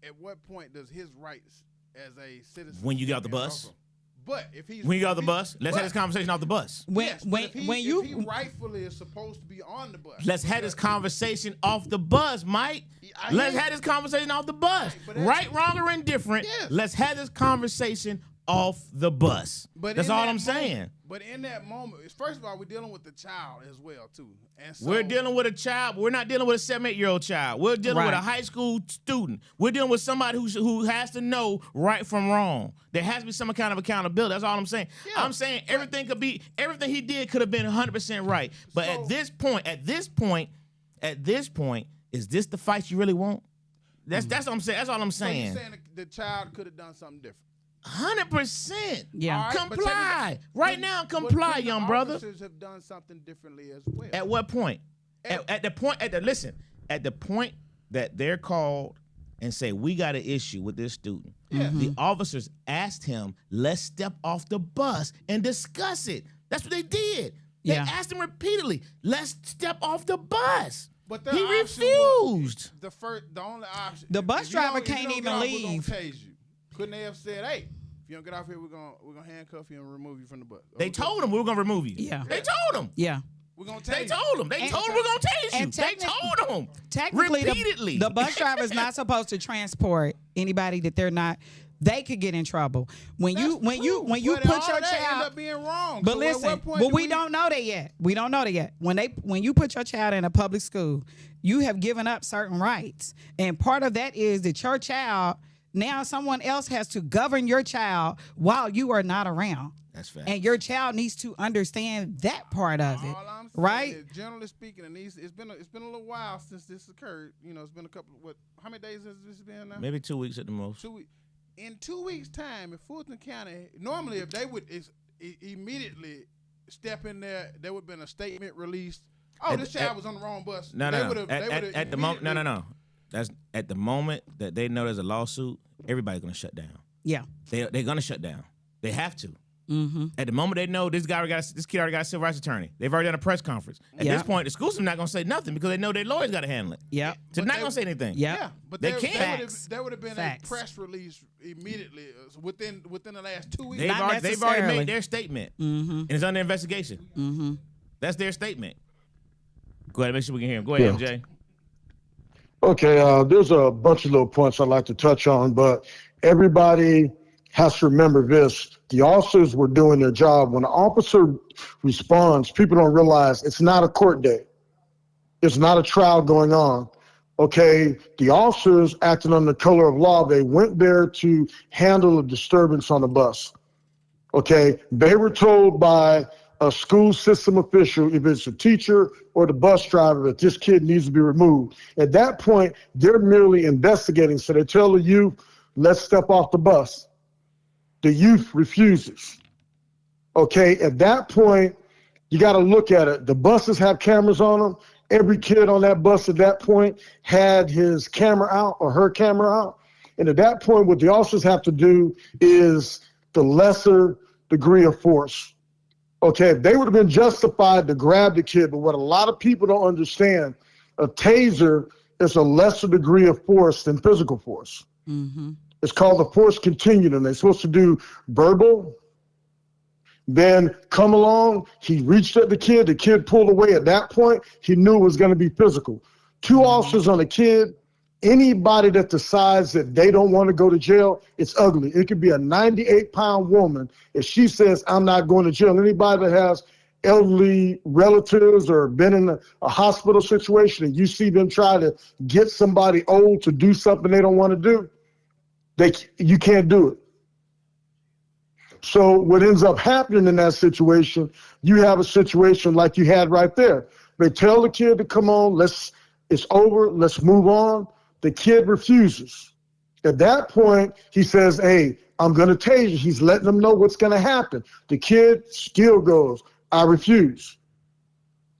at what point does his rights as a citizen? When you get off the bus. But if he's when you get off the bus, let's have this conversation off the bus. If he rightfully is supposed to be on the bus, let's have this conversation off the bus, Mike. Let's have this conversation off the bus. Right, wrong, or indifferent. Yes. Let's have this conversation off the bus. That's all I'm saying. But in that moment, first of all, we're dealing with the child as well, too. And so, we're dealing with a child. We're not dealing with a 7, 8-year-old child. We're dealing with a high school student. We're dealing with somebody who has to know right from wrong. There has to be some kind of accountability. That's all I'm saying. Yeah. I'm saying everything he did could have been 100% right. But so, at this point, is this the fight you really want? That's what I'm saying. That's all I'm saying. So you're saying the child could have done something different. 100%. Yeah. Right, comply. Right now, comply, young brother. Officers have done something differently as well. At what point? At the point that they're called and say, we got an issue with this student. Yeah. The officers asked him, let's step off the bus and discuss it. That's what they did. They asked him repeatedly, let's step off the bus. But he refused. The only option. The bus driver can't even leave. We're gonna tase you. Couldn't they have said, hey, if you don't get off here, we're gonna handcuff you and remove you from the bus? They told him we were gonna remove you. Yeah. They told him. Yeah. We're gonna tase They told him. They told him we're gonna tase you. They told him. Technically, repeatedly. The bus driver is not supposed to transport anybody that they're not. They could get in trouble when you put your child. End up being wrong. But so listen, we don't know that yet. We don't know that yet. When you put your child in a public school, you have given up certain rights, and part of that is that your child. Now someone else has to govern your child while you are not around. That's fact. And your child needs to understand that part of it, right? Generally speaking, and it's been a little while since this occurred. You know, it's been a couple. How many days has this been now? Maybe 2 weeks at the most. 2 weeks. In 2 weeks' time, if Fulton County normally, if they would immediately step in there, there would have been a statement released. Oh, this child was on the wrong bus. No. At the moment, no. That's at the moment that they know there's a lawsuit, everybody's gonna shut down. Yeah, they're gonna shut down. They have to. At the moment they know this kid already got a civil rights attorney. They've already done a press conference. At this point, the school's not gonna say nothing because they know their lawyers got to handle it. Yeah, so they're not gonna say anything. Yeah, but they can't. There would have been a press release immediately within the last 2 weeks. They've already made their statement, and it's under investigation. That's their statement. Go ahead, make sure we can hear him. Go ahead, MJ. Okay, there's a bunch of little points I'd like to touch on, but everybody has to remember this. The officers were doing their job. When an officer responds, people don't realize it's not a court date. It's not a trial going on. Okay, the officers acting under the color of law, they went there to handle a disturbance on the bus. Okay, they were told by a school system official, if it's a teacher or the bus driver, that this kid needs to be removed. At that point, they're merely investigating. So they tell the youth, let's step off the bus. The youth refuses. Okay, at that point, you got to look at it. The buses have cameras on them. Every kid on that bus at that point had his camera out or her camera out. And at that point, what the officers have to do is the lesser degree of force. Okay, they would have been justified to grab the kid, but what a lot of people don't understand, a taser is a lesser degree of force than physical force. It's called the force continuum. They're supposed to do verbal, then come along, he reached at the kid pulled away. At that point, he knew it was going to be physical. 2 officers on a kid, anybody that decides that they don't want to go to jail, it's ugly. It could be a 98-pound woman. If she says, I'm not going to jail, anybody that has elderly relatives or been in a hospital situation and you see them try to get somebody old to do something they don't want to do, you can't do it. So what ends up happening in that situation, you have a situation like you had right there. They tell the kid to come on, it's over, let's move on. The kid refuses. At that point, he says, hey, I'm going to tase you. He's letting them know what's going to happen. The kid still goes, I refuse.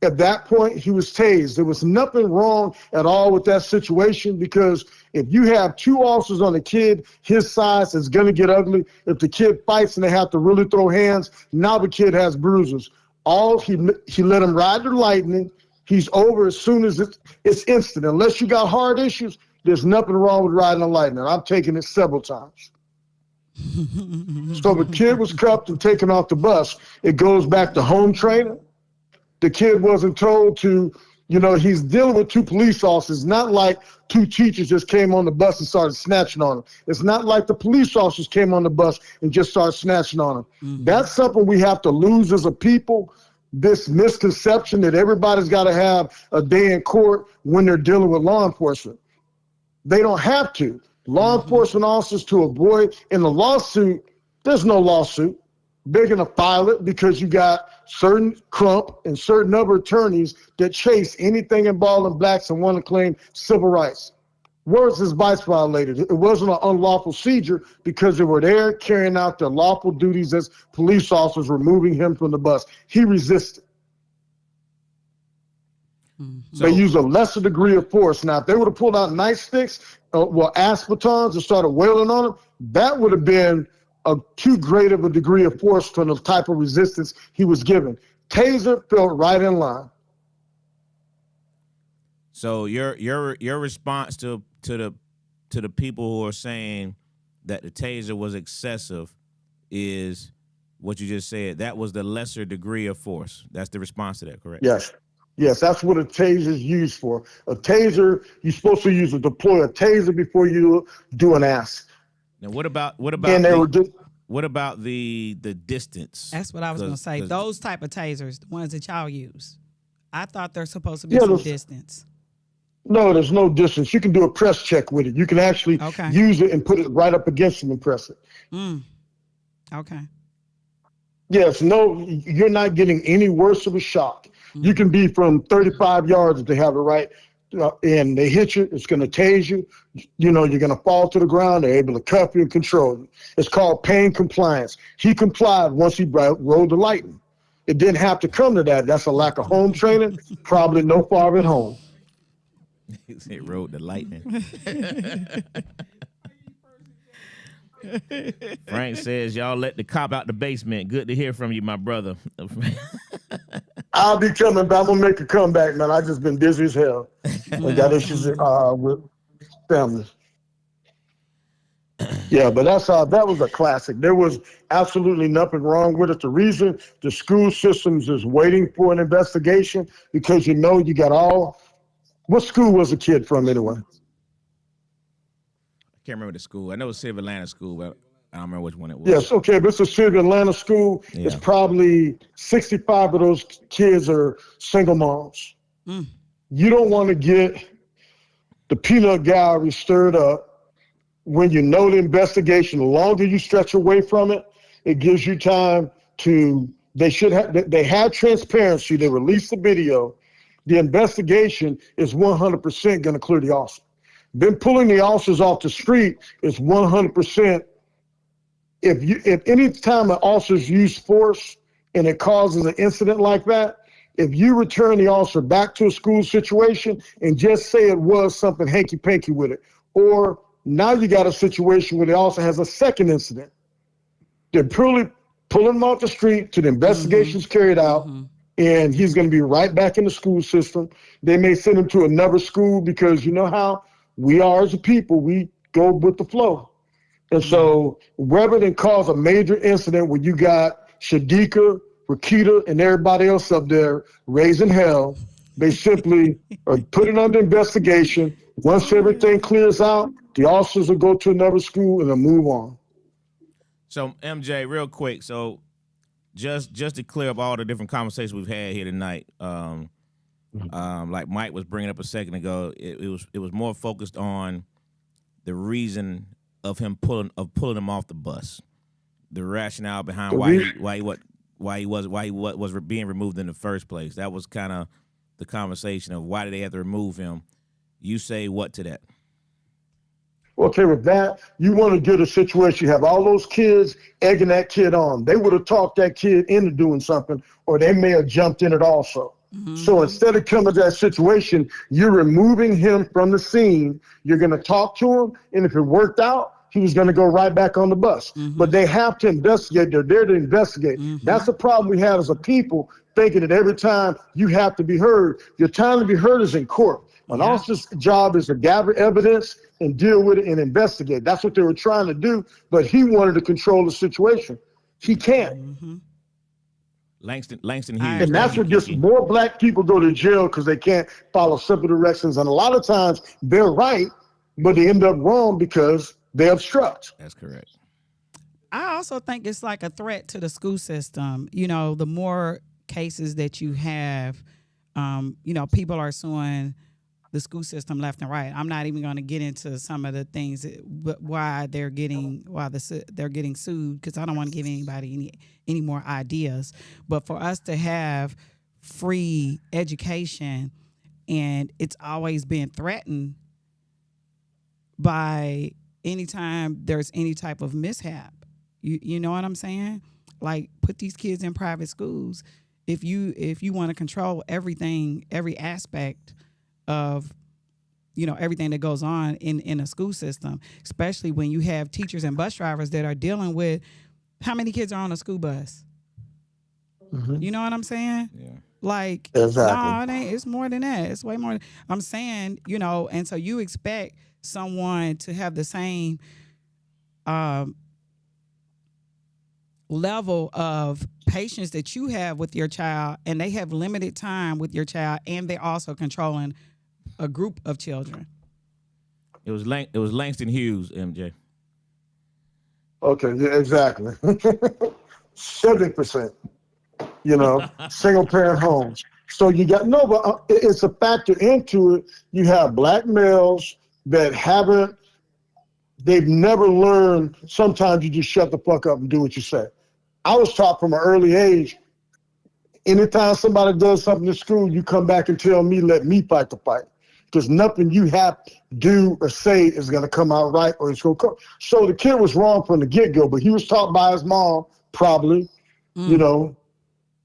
At that point, he was tased. There was nothing wrong at all with that situation, because if you have two officers on a kid his size, it's going to get ugly. If the kid fights and they have to really throw hands, now the kid has bruises. He let him ride the lightning. He's over as soon as it's instant. Unless you got hard issues, there's nothing wrong with riding the lightning. I've taken it several times. So the kid was cuffed and taken off the bus. It goes back to home training. The kid wasn't told to, he's dealing with two police officers, not like two teachers just came on the bus and started snatching on him. It's not like the police officers came on the bus and just started snatching on him. Mm-hmm. That's something we have to lose as a people, this misconception that everybody's got to have a day in court when they're dealing with law enforcement. They don't have to. Law enforcement officers to avoid in a lawsuit, there's no lawsuit. They're going to file it because you got certain Crump and certain other attorneys that chase anything involving blacks and want to claim civil rights. Words his rights violated. It wasn't an unlawful seizure because they were there carrying out their lawful duties as police officers, removing him from the bus. He resisted. So, they use a lesser degree of force. Now, if they would have pulled out nightsticks, aspertons and started wailing on him, that would have been too great of a degree of force for the type of resistance he was given. Taser felt right in line. So your response to the people who are saying that the taser was excessive is what you just said. That was the lesser degree of force. That's the response to that, correct? Yes, that's what a taser is used for. A taser, you're supposed to deploy a taser before you do an ask. Now, what about the distance? That's what I was going to say. Those type of tasers, the ones that y'all use, I thought they're supposed to be some distance. No, there's no distance. You can do a press check with it. You can actually use it and put it right up against them and press it. Okay. Yes, no, you're not getting any worse of a shock. You can be from 35 yards if they have it right, and they hit you, it's going to tase you. You're going to fall to the ground. They're able to cuff you and control you. It's called pain compliance. He complied once he rode the lightning. It didn't have to come to that. That's a lack of home training, probably no far at home. He rode the lightning. Frank says, y'all let the cop out the basement. Good to hear from you, my brother. I'll be coming back. I'm going to make a comeback, man. I've just been busy as hell. I got issues with family. Yeah, but that was a classic. There was absolutely nothing wrong with it. The reason the school systems is waiting for an investigation, because you got what school was the kid from anyway? I can't remember the school. I know it's City of Atlanta school, but I don't remember which one it was. Yes, okay, but it's a City of Atlanta school. Yeah. It's probably 65 of those kids are single moms. You don't want to get the peanut gallery stirred up when you know the investigation. The longer you stretch away from it, it gives you time to, they had transparency. They released the video. The investigation is 100% going to clear the officer. Then pulling the officers off the street is 100%. If any time an officer's use force and it causes an incident like that, if you return the officer back to a school situation and just say it was something hanky-panky with it, or now you got a situation where the officer has a second incident, they're purely pulling him off the street till the investigation's carried out, and he's going to be right back in the school system. They may send him to another school because you know how we are as a people, we go with the flow. And so rather than cause a major incident where you got Shadika, Rakita, and everybody else up there raising hell, they simply are putting under investigation. Once everything clears out, the officers will go to another school and they'll move on. So MJ, real quick, so just to clear up all the different conversations we've had here tonight, like Mike was bringing up a second ago, it was more focused on the reason of him pulling him off the bus. the rationale behind The why he was being removed in the first place. That was kind of the conversation of why did they have to remove him. You say what to that? Okay, with that, you want to get a situation, you have all those kids egging that kid on. They would have talked that kid into doing something, or they may have jumped in it also. So instead of coming to that situation, you're removing him from the scene. You're going to talk to him, and if it worked out, he was going to go right back on the bus. But they have to investigate. They're there to investigate. That's the problem we have as a people, thinking that every time you have to be heard, your time to be heard is in court. An officer's job is to gather evidence and deal with it and investigate. That's what they were trying to do, but he wanted to control the situation. He can't. Langston Hughes. And that's what gets more black people go to jail because they can't follow simple directions. And a lot of times they're right, but they end up wrong because they obstruct. That's correct. I also think it's like a threat to the school system. You know, the more cases that you have, you know, people are suing the school system left and right. I'm not even going to get into some of the things why they're getting sued, because I don't want to give anybody any more ideas. But for us to have free education, and it's always been threatened by anytime there's any type of mishap. You know what I'm saying? Like, put these kids in private schools. If you want to control everything, every aspect of, you know, everything that goes on in a school system, especially when you have teachers and bus drivers that are dealing with how many kids are on a school bus. You know what I'm saying? Yeah. Like, exactly. No, it ain't. It's more than that. It's way more. I'm saying, you know, and so you expect someone to have the same level of patience that you have with your child, and they have limited time with your child, and they're also controlling a group of children. It was Langston Hughes, MJ. Okay, yeah, exactly. 70%, you know, single parent homes. So you got, no, but it's a factor into it. You have black males that they've never learned. Sometimes you just shut the fuck up and do what you say. I was taught from an early age, anytime somebody does something in school, you come back and tell me, let me fight the fight. Because nothing you have to do or say is going to come out right, or it's going to come. So the kid was wrong from the get-go, but he was taught by his mom, probably, you know,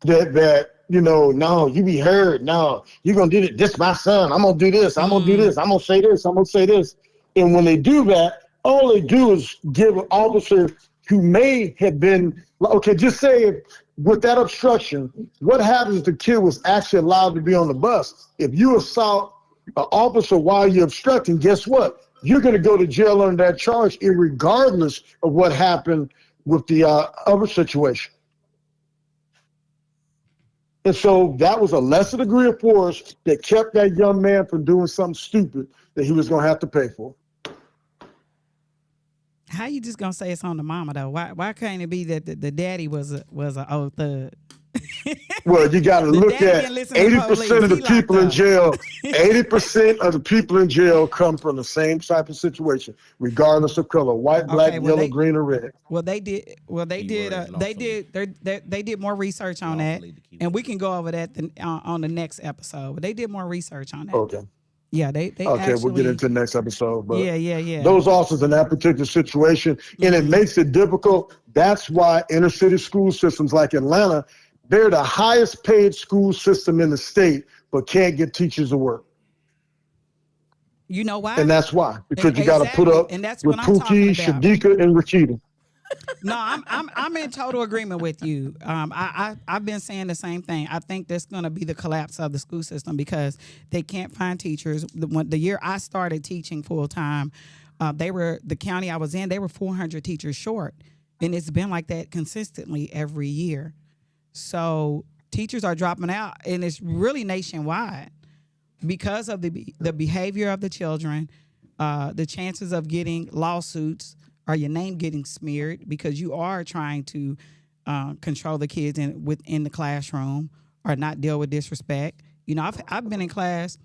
that, you know, no, you be heard. No, you're going to do this, my son. I'm going to do this. I'm going to do this. I'm going to say this. I'm going to say this. And when they do that, all they do is give an officer who may have been, okay, just say with that obstruction, what happens if the kid was actually allowed to be on the bus? If you assault an officer while you're obstructing, guess what? You're going to go to jail under that charge, regardless of what happened with the other situation. And so that was a lesser degree of force that kept that young man from doing something stupid that he was going to have to pay for. How you just gonna say it's on the mama though? Why can't it be that the daddy was a old thug? Well, you got to look at 80% of the people in jail. 80% of the people in jail come from the same type of situation, regardless of color: white, black, yellow, green, or red. Well, they did more research on that, and we can go over that on the next episode. But they did more research on that. Okay. Yeah, they okay, actually, we'll get into the next episode. But yeah. Those officers in that particular situation, and it makes it difficult. That's why inner city school systems like Atlanta, they're the highest paid school system in the state, but can't get teachers to work. You know why? And that's why, because you got to put up and that's with what I'm talking Pookie, about. Shadika, and Rakita. No, I'm in total agreement with you. I've been saying the same thing. I think that's going to be the collapse of the school system because they can't find teachers. The year I started teaching full time, the county I was in, they were 400 teachers short, and it's been like that consistently every year. So teachers are dropping out, and it's really nationwide because of the behavior of the children, the chances of getting lawsuits. Or your name getting smeared because you are trying to control the kids within the classroom or not deal with disrespect. You know, I've been in class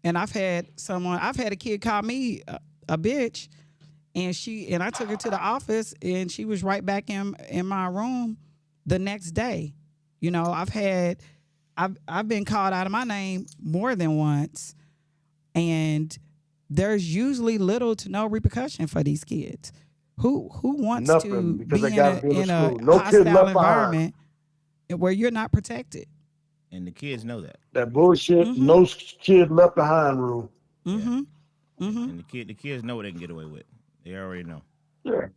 and I've had a kid call me a bitch, And I took her to the office, and she was right back in my room the next day. You know, I've been called out of my name more than once, and there's usually little to no repercussion for these kids. Who wants Nothing, to because be they gotta be in in a school. No kid hostile left behind. environment where you're not protected? And the kids know that. That bullshit, no kid left behind rule. Mm-hmm. And the kids know what they can get away with. They already know. Yeah.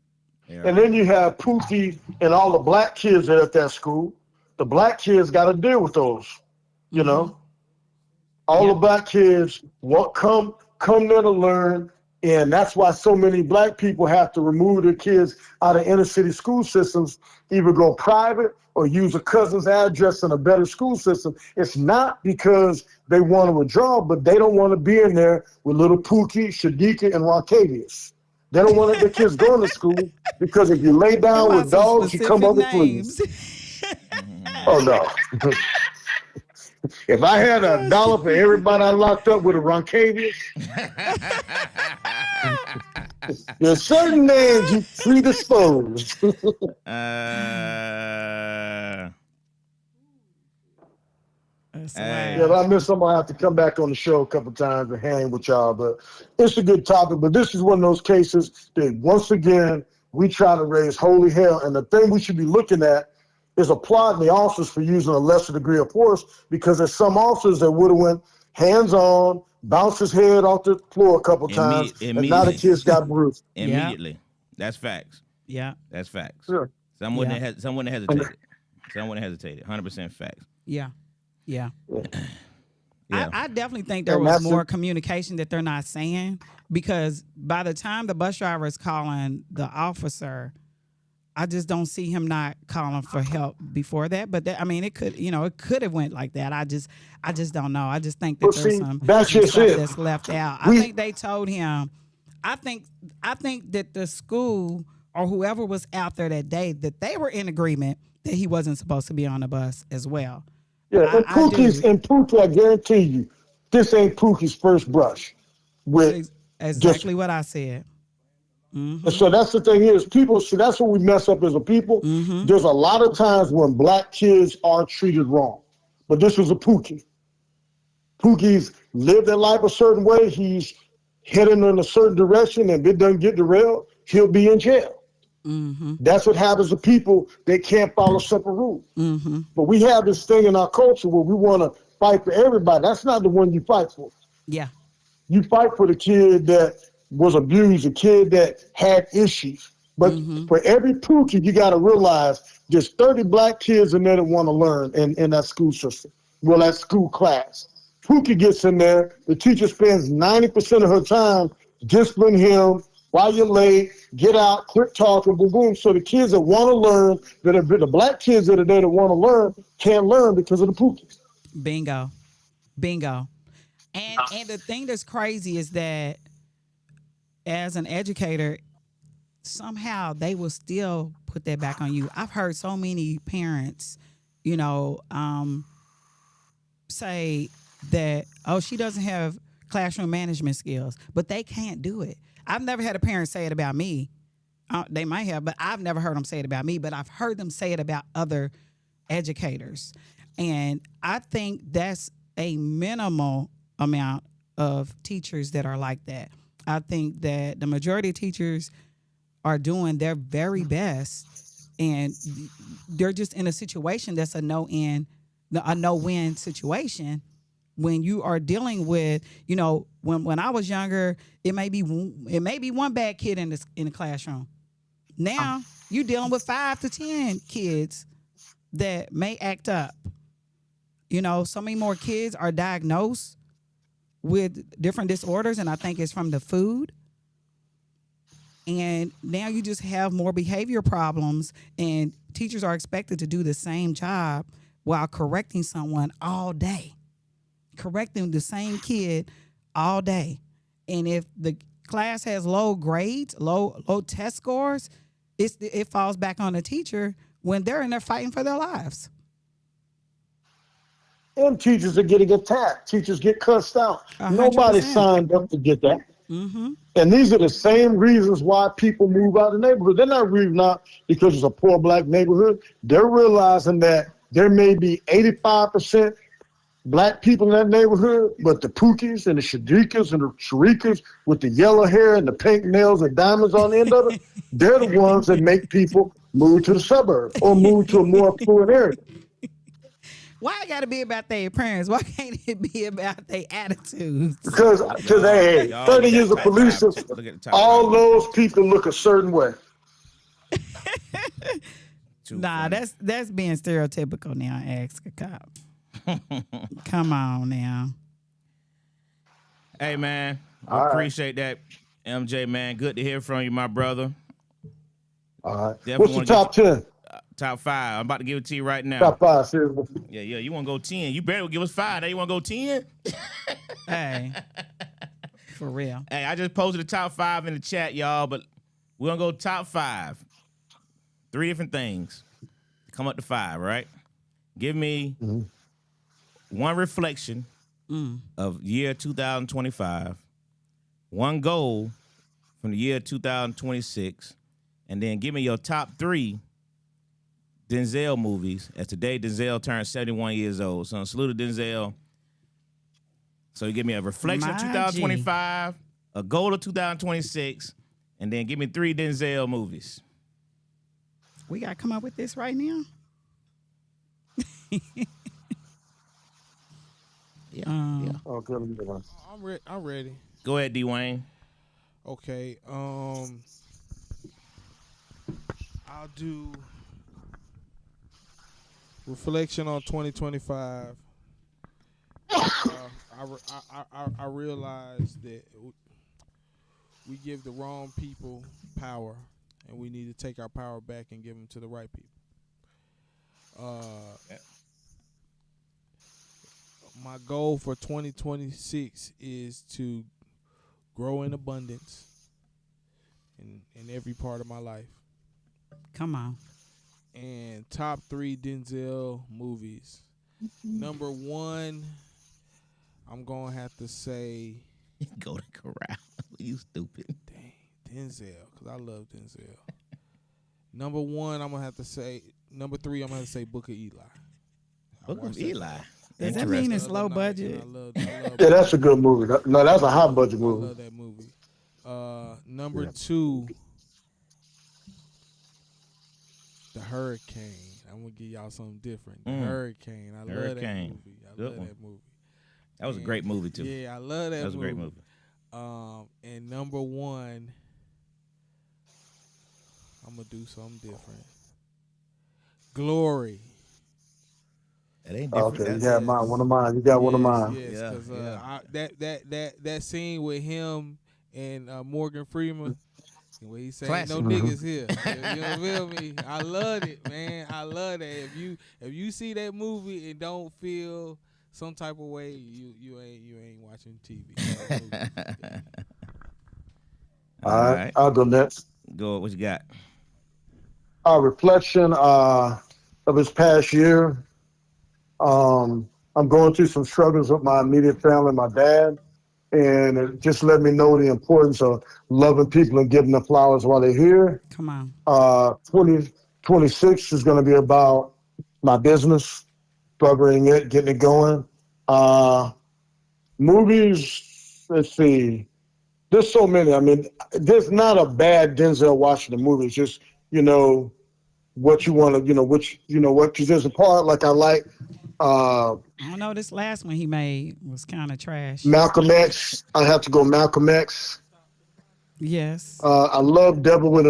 They And already then you have Pookie and all the black kids that are at that school. The black kids got to deal with those, you know. All the black kids come there to learn, and that's why so many black people have to remove their kids out of inner city school systems, either go private or use a cousin's address in a better school system. It's not because they want to withdraw, but they don't want to be in there with little Pookie, Shadika, and Roncavius. They don't want their kids going to school because if you lay down with dogs, you come up with fleas. Oh, no. If I had $1 for everybody I locked up with a Roncavius, there's certain names you predisposed. Yeah, I miss somebody. I have to come back on the show a couple times and hang with y'all, but it's a good topic. But this is one of those cases that, once again, we try to raise holy hell. And the thing we should be looking at is applauding the officers for using a lesser degree of force, because there's some officers that would have went hands-on, bounced his head off the floor a couple times, and now the kids got bruised. Immediately. That's facts. Yeah. That's facts. Sure. Some wouldn't have hesitated. Some wouldn't have hesitated. 100% facts. Yeah. Yeah. Yeah. I definitely think there And was that's more communication that they're not saying, because by the time the bus driver is calling the officer, I just don't see him not calling for help before that. But that, I mean, it could have went like that. I just don't know. I just think that there's some stuff that's left out. I think they told him. I think that the school or whoever was out there that day, that they were in agreement that he wasn't supposed to be on the bus as well. Yeah, and Pookie, I guarantee you, this ain't Pookie's first brush with exactly what I said. And so that's the thing is, people, so that's what we mess up as a people. There's a lot of times when black kids are treated wrong. But this was a Pookie. Pookie's lived their life a certain way. He's heading in a certain direction, and if it doesn't get derailed, he'll be in jail. That's what happens to people that can't follow simple rules. But we have this thing in our culture where we want to fight for everybody. That's not the one you fight for. Yeah. You fight for the kid that was abused, a kid that had issues. But for every Pookie, you got to realize there's 30 black kids in there that want to learn in that school system. Well, that school class. Pookie gets in there, the teacher spends 90% of her time disciplining him. While you're late, get out, quit talking, boom, boom. So the kids that want to learn, the black kids that are there that want to learn, can't learn because of the Pookies. Bingo. And the thing that's crazy is that as an educator, somehow they will still put that back on you. I've heard so many parents, say that, oh, she doesn't have classroom management skills, but they can't do it. I've never had a parent say it about me. They might have, but I've never heard them say it about me, but I've heard them say it about other educators. And I think that's a minimal amount of teachers that are like that. I think that the majority of teachers are doing their very best, and they're just in a situation that's a no-win situation. When you are dealing with, when I was younger, it may be one bad kid in the classroom. Now you're dealing with 5 to 10 kids that may act up. So many more kids are diagnosed with different disorders, and I think it's from the food. And now you just have more behavior problems, and teachers are expected to do the same job while correcting someone all day. Correcting the same kid all day. And if the class has low grades, low test scores, it falls back on the teacher when they're in there fighting for their lives. And teachers are getting attacked. Teachers get cussed out. 100%. Nobody signed up to get that. And these are the same reasons why people move out of the neighborhood. They're not moving out because it's a poor black neighborhood. They're realizing that there may be 85% black people in that neighborhood, but the Pookies and the Shadikas and the Sharikas with the yellow hair and the pink nails and diamonds on the end of it, they're the ones that make people move to the suburbs or move to a more affluent area. Why it gotta be about their appearance? Why can't it be about their attitudes? Because hey, Y'all 30 look at years the of top police, five. Look at the top all five. those people look a certain way. Nah, that's being stereotypical now. Ask a cop. Come on now. Hey, man. I All right. appreciate that, MJ, man. Good to hear from you, my brother. All right. Definitely What's the wanna top 10? Top 5. I'm about to give it to you right now. Top 5, seriously. Yeah. You want to go 10. You better give us 5. Now you want to go 10? Hey. For real. Hey, I just posted the top 5 in the chat, y'all, but we're going to go top 5. 3 different things. Come up to 5, right? Give me one reflection of year 2025, one goal from the year 2026, and then give me your top 3 Denzel movies. As today, Denzel turned 71 years old. So salute to Denzel. So you give me a reflection of 2025, a goal of 2026, and then give me 3 Denzel movies. We got to come up with this right now. Yeah. Okay, let me get one. I'm ready. Go ahead, D-Wayne. Okay. I'll do reflection on 2025. I realized that we give the wrong people power, and we need to take our power back and give them to the right people. My goal for 2026 is to grow in abundance in every part of my life. Come on. And top 3 Denzel movies. Number 1, I'm going to have to say Go to Corral. You stupid. Dang, Denzel, because I love Denzel. Number 1, I'm going to have to say, number 3, I'm going to have to say Book of Eli. Book of Eli. Does that mean it's low budget? I love Yeah, that's a good movie. No, that's a high budget I movie. love that movie. Number 2, The Hurricane. I'm going to give y'all something different. The Hurricane. I love that movie. I love that movie. That was a great movie, too. Yeah, I love that movie. That was a great movie. And number 1, I'm going to do something different. Glory. That ain't different. Okay, you got mine. One of mine. You got one of mine. Yes, because that scene with him and Morgan Freeman, where he saying no niggas here. You feel me? I love it, man. I love that. If you see that movie and don't feel some type of way, you ain't watching TV. All right, I'll go next. Go. What you got? A reflection of this past year. I'm going through some struggles with my immediate family, my dad, and it just let me know the importance of loving people and giving them flowers while they're here. Come on. 2026 is going to be about my business, furthering it, getting it going. Movies, let's see. There's so many. I mean, there's not a bad Denzel Washington movie. It's just, what you want to, because there's a part like I like. I don't know. This last one he made was kind of trash. Malcolm X. I have to go Malcolm X. Yes. I love Devil in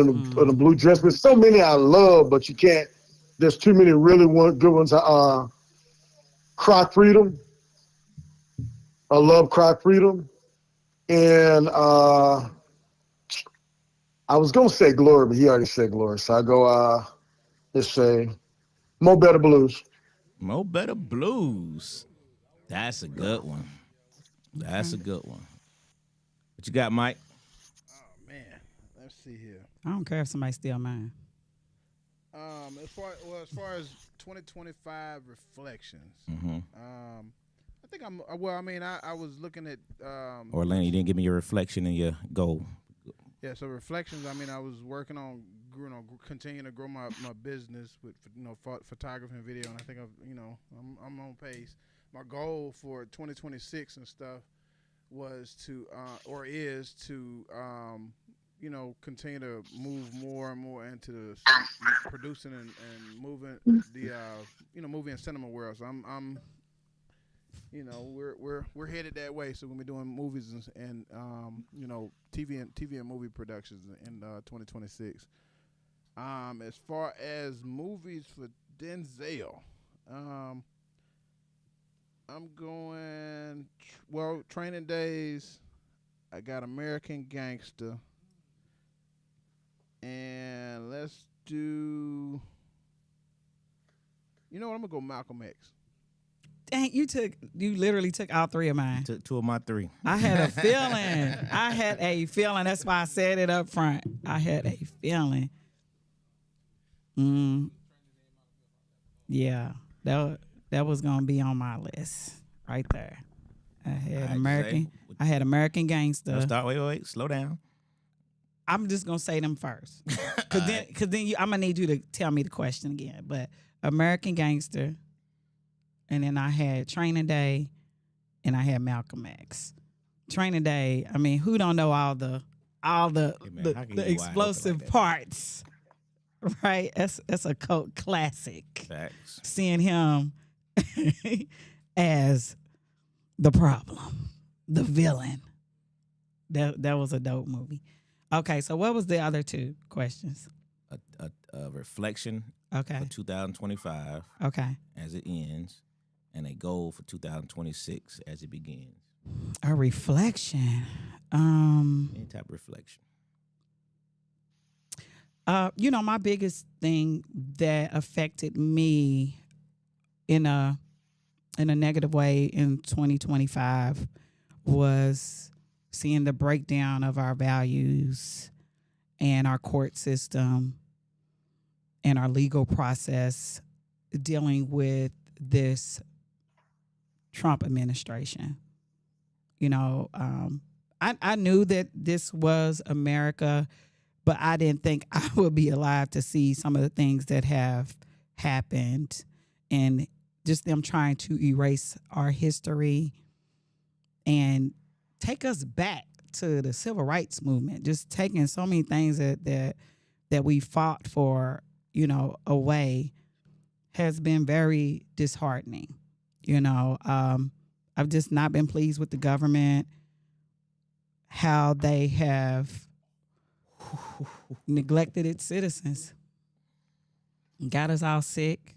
a Blue Dress. There's so many I love, but you can't. There's too many really good ones. Cry Freedom. I love Cry Freedom. And I was going to say Glory, but he already said Glory. So I go, let's say, Mo Better Blues. Mo Better Blues. That's a good one. That's a good one. What you got, Mike? Oh man, let's see here. I don't care if somebody steal mine. As far as 2025 reflections, I think I'm. Well, I mean, I was looking at. Orlando, you didn't give me your reflection and your goal. Yeah, so reflections. I mean, I was working on, continuing to grow my business with, photography and video, and I think I'm on pace. My goal for 2026 and stuff was to, or is to, continue to move more and more into the producing and moving the, movie and cinema world. So I'm we're headed that way. So we're gonna be doing movies and TV and movie productions in 2026. As far as movies for Denzel, I'm going Training Days. I got American Gangster, and let's do. You know what? I'm gonna go Malcolm X. Dang, you literally took all three of mine. Took two of my three. I had a feeling. That's why I said it up front. I had a feeling. Yeah, that was gonna be on my list right there. I had American Gangster. No, start. Wait. Slow down. I'm just gonna say them first, cause then I'm gonna need you to tell me the question again. But American Gangster, and then I had Training Day, and I had Malcolm X. Training Day. I mean, who don't know all the explosive parts? Right, that's a cult classic. Facts. Seeing him as the problem, the villain. That was a dope movie. Okay, so what was the other two questions? A reflection. Okay. For 2025. Okay. As it ends, and a goal for 2026 as it begins. A reflection. Any type of reflection. My biggest thing that affected me in a negative way in 2025 was seeing the breakdown of our values and our court system and our legal process dealing with this Trump administration. I knew that this was America, but I didn't think I would be alive to see some of the things that have happened and just them trying to erase our history and take us back to the civil rights movement, just taking so many things that we fought for, away has been very disheartening. I've just not been pleased with the government, how they have neglected its citizens, got us all sick.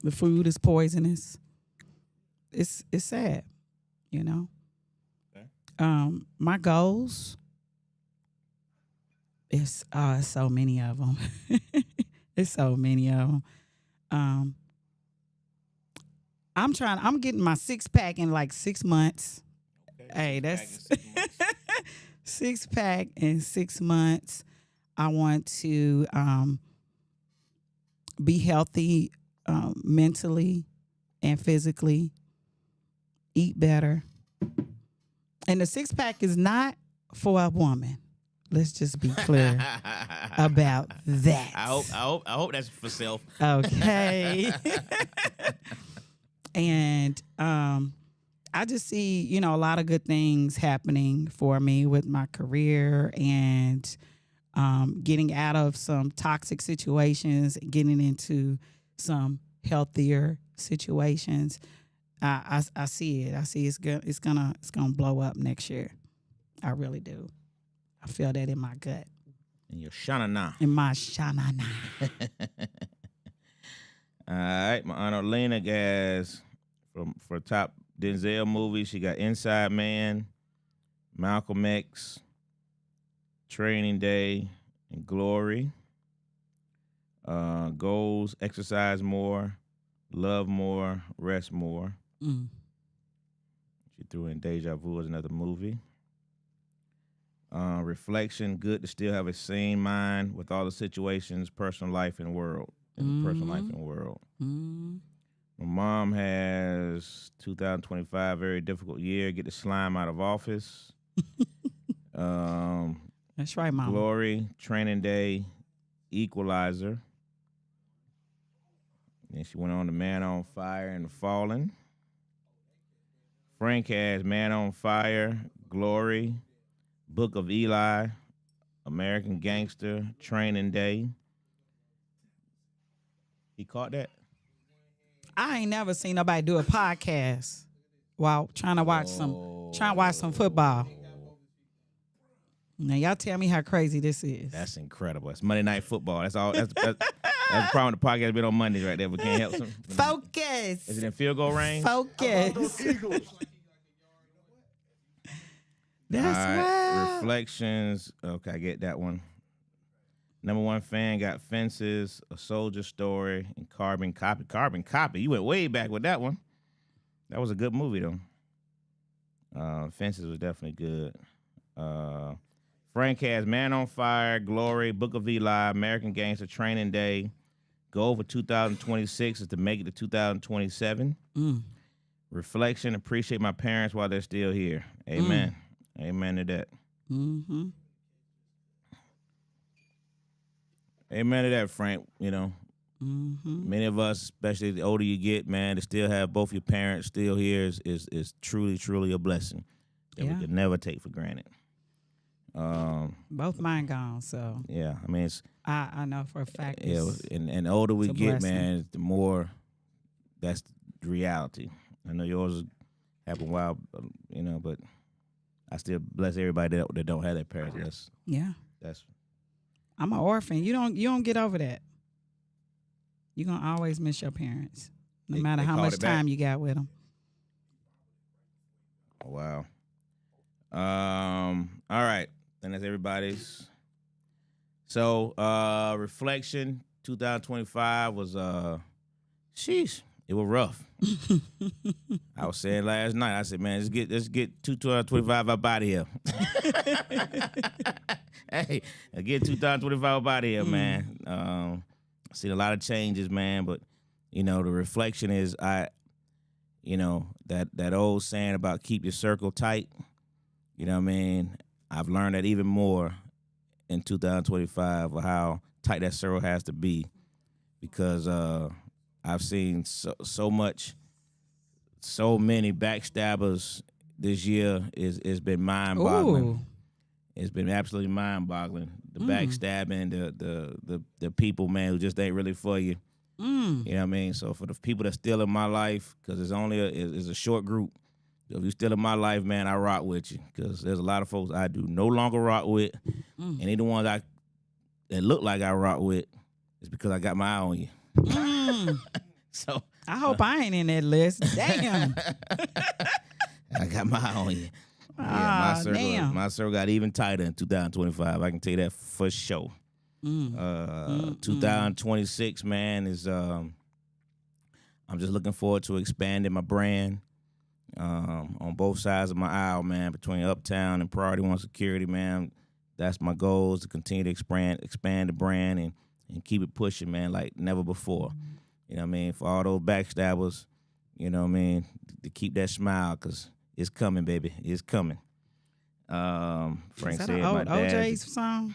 The food is poisonous. It's sad, Okay. My goals, it's so many of them. It's so many of them. I'm getting my 6-pack in like 6 months. Okay, hey, that's 6-pack in 6 months. I want to be healthy mentally and physically, eat better. And the 6-pack is not for a woman. Let's just be clear about that. I hope that's for self. Okay. And I just see, a lot of good things happening for me with my career and getting out of some toxic situations, getting into some healthier situations. I see it. I see it's gonna blow up next year. I really do. I feel that in my gut. In your shanana. In my shanana. All right, my Aunt Lena guys for top Denzel movies. She got Inside Man, Malcolm X, Training Day, and Glory. Goals: exercise more, love more, rest more. She threw in Deja Vu as another movie. Reflection: good to still have a sane mind with all the situations, personal life and world. Personal life and world. My mom has 2025, very difficult year. Get the slime out of office. That's right, Mama. Glory, Training Day, Equalizer. Then she went on to Man on Fire and The Fallen. Frank has Man on Fire, Glory, Book of Eli, American Gangster, Training Day. He caught that? I ain't never seen nobody do a podcast while trying to watch some football. Now y'all tell me how crazy this is. That's incredible. It's Monday Night Football. That's all. That's the problem with the podcast being on Mondays right there. We can't help some. Focus. Is it in field goal range? Focus. That's wild. Reflections. Okay, I get that one. Number one fan got Fences, A Soldier Story, and Carbon Copy. Carbon Copy. You went way back with that one. That was a good movie though. Fences was definitely good. Frank has Man on Fire, Glory, Book of Eli, American Gangster, Training Day. Goal for 2026 is to make it to 2027. Reflection, appreciate my parents while they're still here. Amen. Amen to that. Mm-hmm. Amen to that, Frank. You know, many of us, especially the older you get, man, to still have both your parents still here is truly, truly a blessing that we could never take for granted. Both mine gone, so yeah, I mean, I know for a fact. Yeah, and the older we get, blessing. man, the more that's the reality. I know yours happened a while, you know, but I still bless everybody that don't have their parents. That's. I'm an orphan. You don't get over that. You're gonna always miss your parents, no matter how much time you got with them. Wow. All right. Then that's everybody's. So, reflection 2025 was sheesh. It was rough. I was saying last night. I said, man, let's get 2025 up out of here. Hey, get 2025 up out of here, man. I seen a lot of changes, man. But you know, the reflection is that old saying about keep your circle tight. You know what I mean? I've learned that even more in 2025 of how tight that circle has to be, because I've seen so many backstabbers this year. It's been mind-boggling. Ooh. It's been absolutely mind-boggling. The backstabbing, the people, man, who just ain't really for you. You know what I mean? So for the people that's still in my life, because it's only a short group. If you're still in my life, man, I rock with you, because there's a lot of folks I do no longer rock with, and any one that look like I rock with is because I got my eye on you. So I hope I ain't in that list. Damn. I got my eye on you. My circle got even tighter in 2025. I can tell you that for sure. 2026, man, is I'm just looking forward to expanding my brand on both sides of my aisle, man, between Uptown and Priority One Security, man. That's my goal, is to continue to expand the brand and keep it pushing, man, like never before. You know what I mean? For all those backstabbers, you know what I mean, to keep that smile, because it's coming, baby. It's coming. Frank Is that said an old my dad. OJ's song?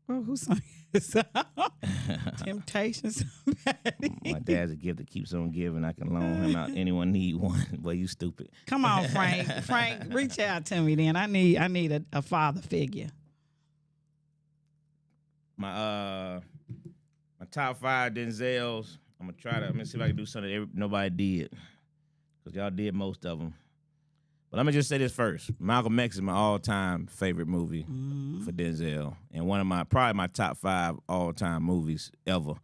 Well, who sang this song? Temptations. My dad's a gift that keeps on giving. I can loan him out. Anyone need one? Boy, you stupid. Come on, Frank. Frank, reach out to me then. I need a father figure. My top 5 Denzels. I'm gonna see if I can do something that nobody did, because y'all did most of them. But let me just say this first. Malcolm X is my all-time favorite movie for Denzel, and one of probably my top 5 all-time movies ever.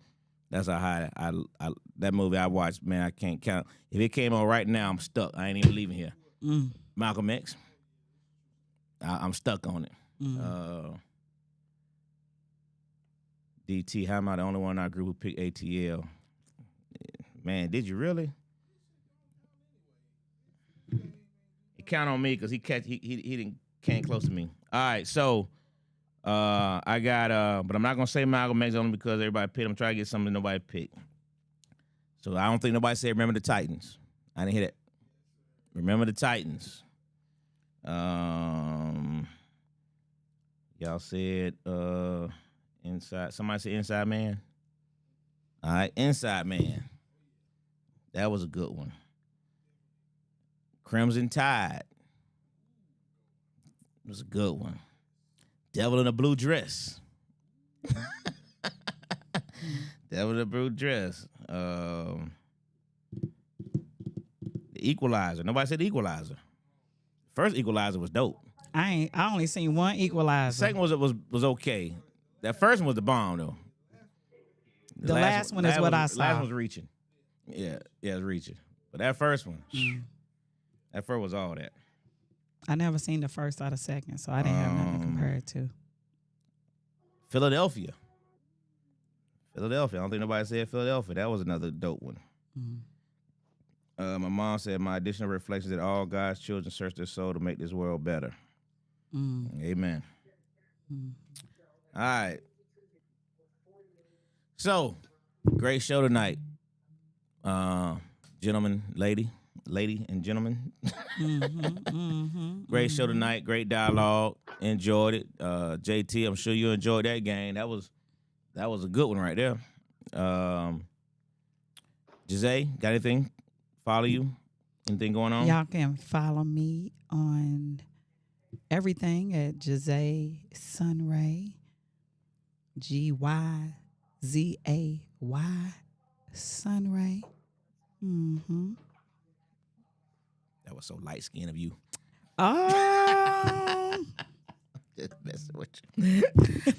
That's how high that movie I watched, man. I can't count. If it came on right now, I'm stuck. I ain't even leaving here. Malcolm X. I'm stuck on it. DT, how am I the only one in our group who picked ATL? Man, did you really? Count on me, because he came close to me. All right, so I got but I'm not gonna say Malcolm X only because everybody picked. I'm trying to get something nobody picked. So I don't think nobody said remember the Titans. I didn't hear that. Remember the Titans. Y'all said inside. Somebody said Inside Man. All right, Inside Man. That was a good one. Crimson Tide. It was a good one. Devil in a Blue Dress. Devil in a Blue Dress. The Equalizer. Nobody said the Equalizer. First Equalizer was dope. I only seen one Equalizer. The second was okay. That first one was the bomb though. The last one is what I saw. Last one was reaching. Yeah, it was reaching. But that first one, that first was all that. I never seen the first or the second, so I didn't have nothing to compare it to. Philadelphia. I don't think nobody said Philadelphia. That was another dope one. My mom said, my additional reflection that all God's children search their soul to make this world better. Amen. All right. So, great show tonight. Gentlemen, lady and gentlemen. Great show tonight. Great dialogue. Enjoyed it. JT, I'm sure you enjoyed that game. That was a good one right there. Giselle, got anything? Follow you? Anything going on? Y'all can follow me on everything at Giselle Sunray. Gyzay Sunray. That was so light skinned of you. Oh. Just messing with you.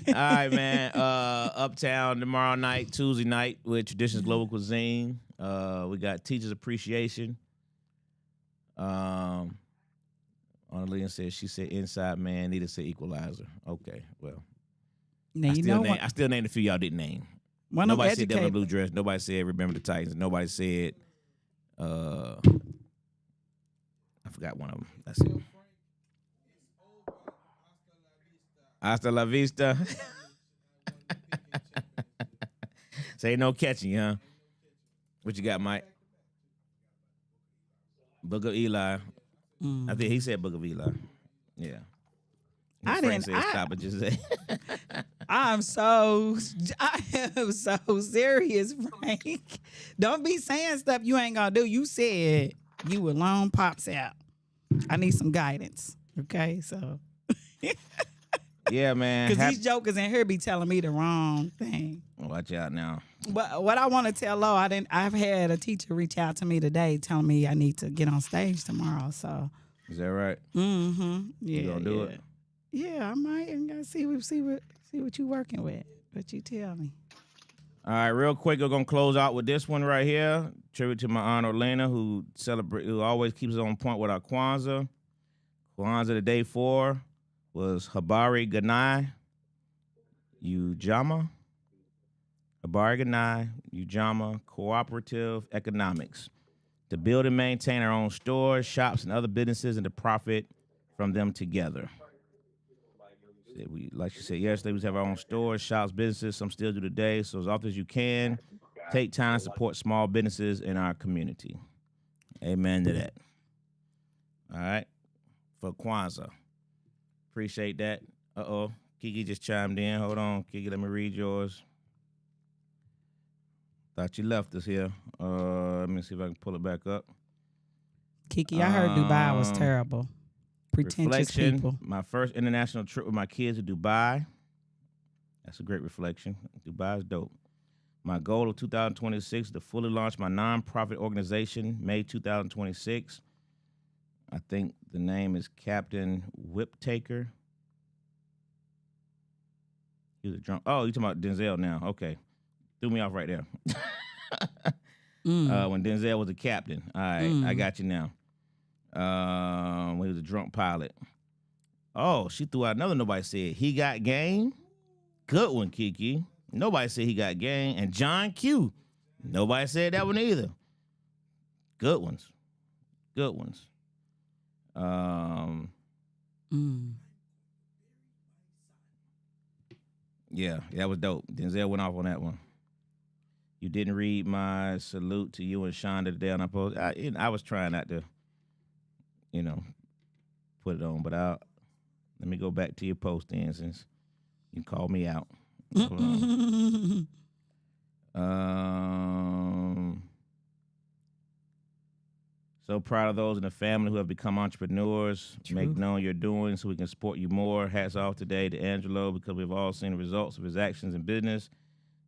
All right, man. Uptown tomorrow night, Tuesday night with Traditions Global Cuisine. We got Teachers Appreciation. Annalena said she said Inside Man. Nita said Equalizer. Okay, well. Now, I still named a few y'all didn't name. Nobody said Devil in a Blue Dress. Nobody said Remember the Titans. Nobody said I forgot one of them. That's it. Hasta la vista. Say no catching, huh? What you got, Mike? Book of Eli. I think he said Book of Eli. Yeah. I Frank didn't. said stop it. Just say. I am so serious, Frank. Don't be saying stuff you ain't gonna do. You said you were long pops out. I need some guidance. Okay, so. Yeah, man. Because these jokers in here be telling me the wrong thing. Watch out now. But what I want to tell Lo, I've had a teacher reach out to me today telling me I need to get on stage tomorrow. So. Is that right? Yeah. You gonna do it? Yeah, I might. And gotta see what you working with. But you tell me. All right, real quick, we're gonna close out with this one right here. Tribute to my aunt Orlena, who always keeps it on point with our Kwanzaa. Kwanzaa the day 4 was Habari Ganai Ujama. Habari Ganai Ujama Cooperative Economics. To build and maintain our own stores, shops, and other businesses and to profit from them together. Like you said yesterday, we have our own stores, shops, businesses. Some still do today. So as often as you can, take time to support small businesses in our community. Amen to that. All right. For Kwanzaa. Appreciate that. Uh-oh. Kiki just chimed in. Hold on, Kiki. Let me read yours. Thought you left us here. Let me see if I can pull it back up. Kiki, I heard Dubai was terrible. Pretentious people. My first international trip with my kids to Dubai. That's a great reflection. Dubai is dope. My goal of 2026 to fully launch my nonprofit organization, May 2026. I think the name is Captain Whiptaker. He was a drunk. Oh, you talking about Denzel now? Okay, threw me off right there. When Denzel was a captain. All right, I got you now. When he was a drunk pilot. Oh, she threw out another. Nobody said he got game. Good one, Kiki. Nobody said he got game. And John Q. Nobody said that one either. Good ones. Good ones. Yeah, that was dope. Denzel went off on that one. You didn't read my salute to you and Shonda today on our post. I was trying not to, put it on, but let me go back to your post then since you called me out. Hold on. So proud of those in the family who have become entrepreneurs. True. Make known your doing so we can support you more. Hats off today to Angelo because we've all seen the results of his actions in business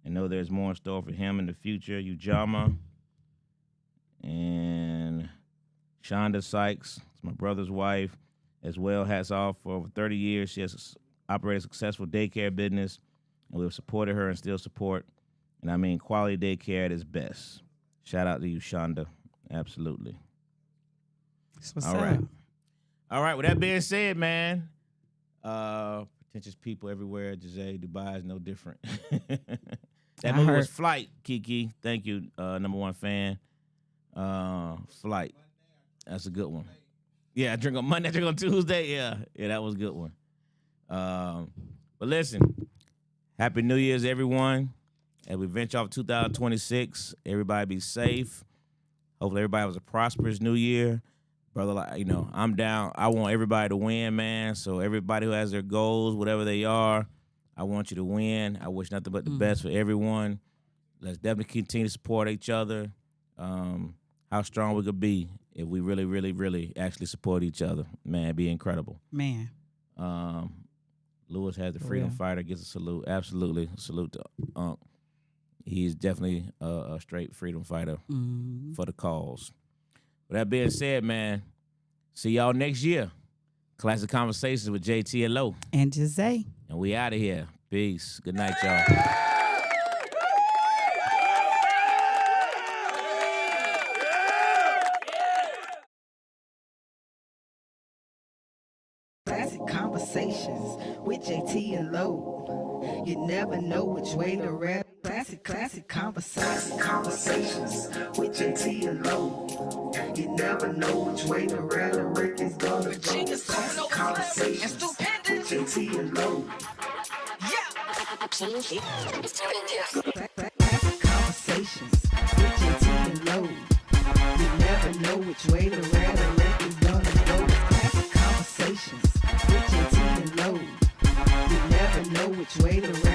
and know there's more in store for him in the future. Ujama and Shonda Sykes, it's my brother's wife, as well. Hats off. For over 30 years, she has operated a successful daycare business, and we've supported her and still support. And I mean quality daycare at its best. Shout out to you, Shonda. Absolutely. That's what's All up. right. All right. With that being said, man, pretentious people everywhere. Giselle, Dubai is no different. That movie was Flight, Kiki. Thank you, number one fan. Flight. That's a good one. Yeah, I drink on Monday, I drink on Tuesday. Yeah, that was a good one. But listen, Happy New Year's, everyone. As we venture off 2026, everybody be safe. Hopefully everybody has a prosperous New Year. Brother, I'm down. I want everybody to win, man. So everybody who has their goals, whatever they are, I want you to win. I wish nothing but the best for everyone. Let's definitely continue to support each other. How strong we could be if we really, really, really actually support each other. Man, it'd be incredible. Man. Lewis has the freedom fighter, gets a salute. Absolutely. Salute to Unc. He's definitely a straight freedom fighter for the cause. With that being said, man, see y'all next year. Classic Conversations with JT and Lo. And Giselle. And we out of here. Peace. Good night, y'all. Classic Conversations with JT and Lo. You never know which way to rap. Classic conversations with JT and Lo. You never know which way to rap. The record's gonna go. Classic Conversations with JT and Lo. Classic Conversations with JT and Lo. You never know which way to rap. The record's gonna go. Classic Conversations with JT and Lo. You never know which way to rap.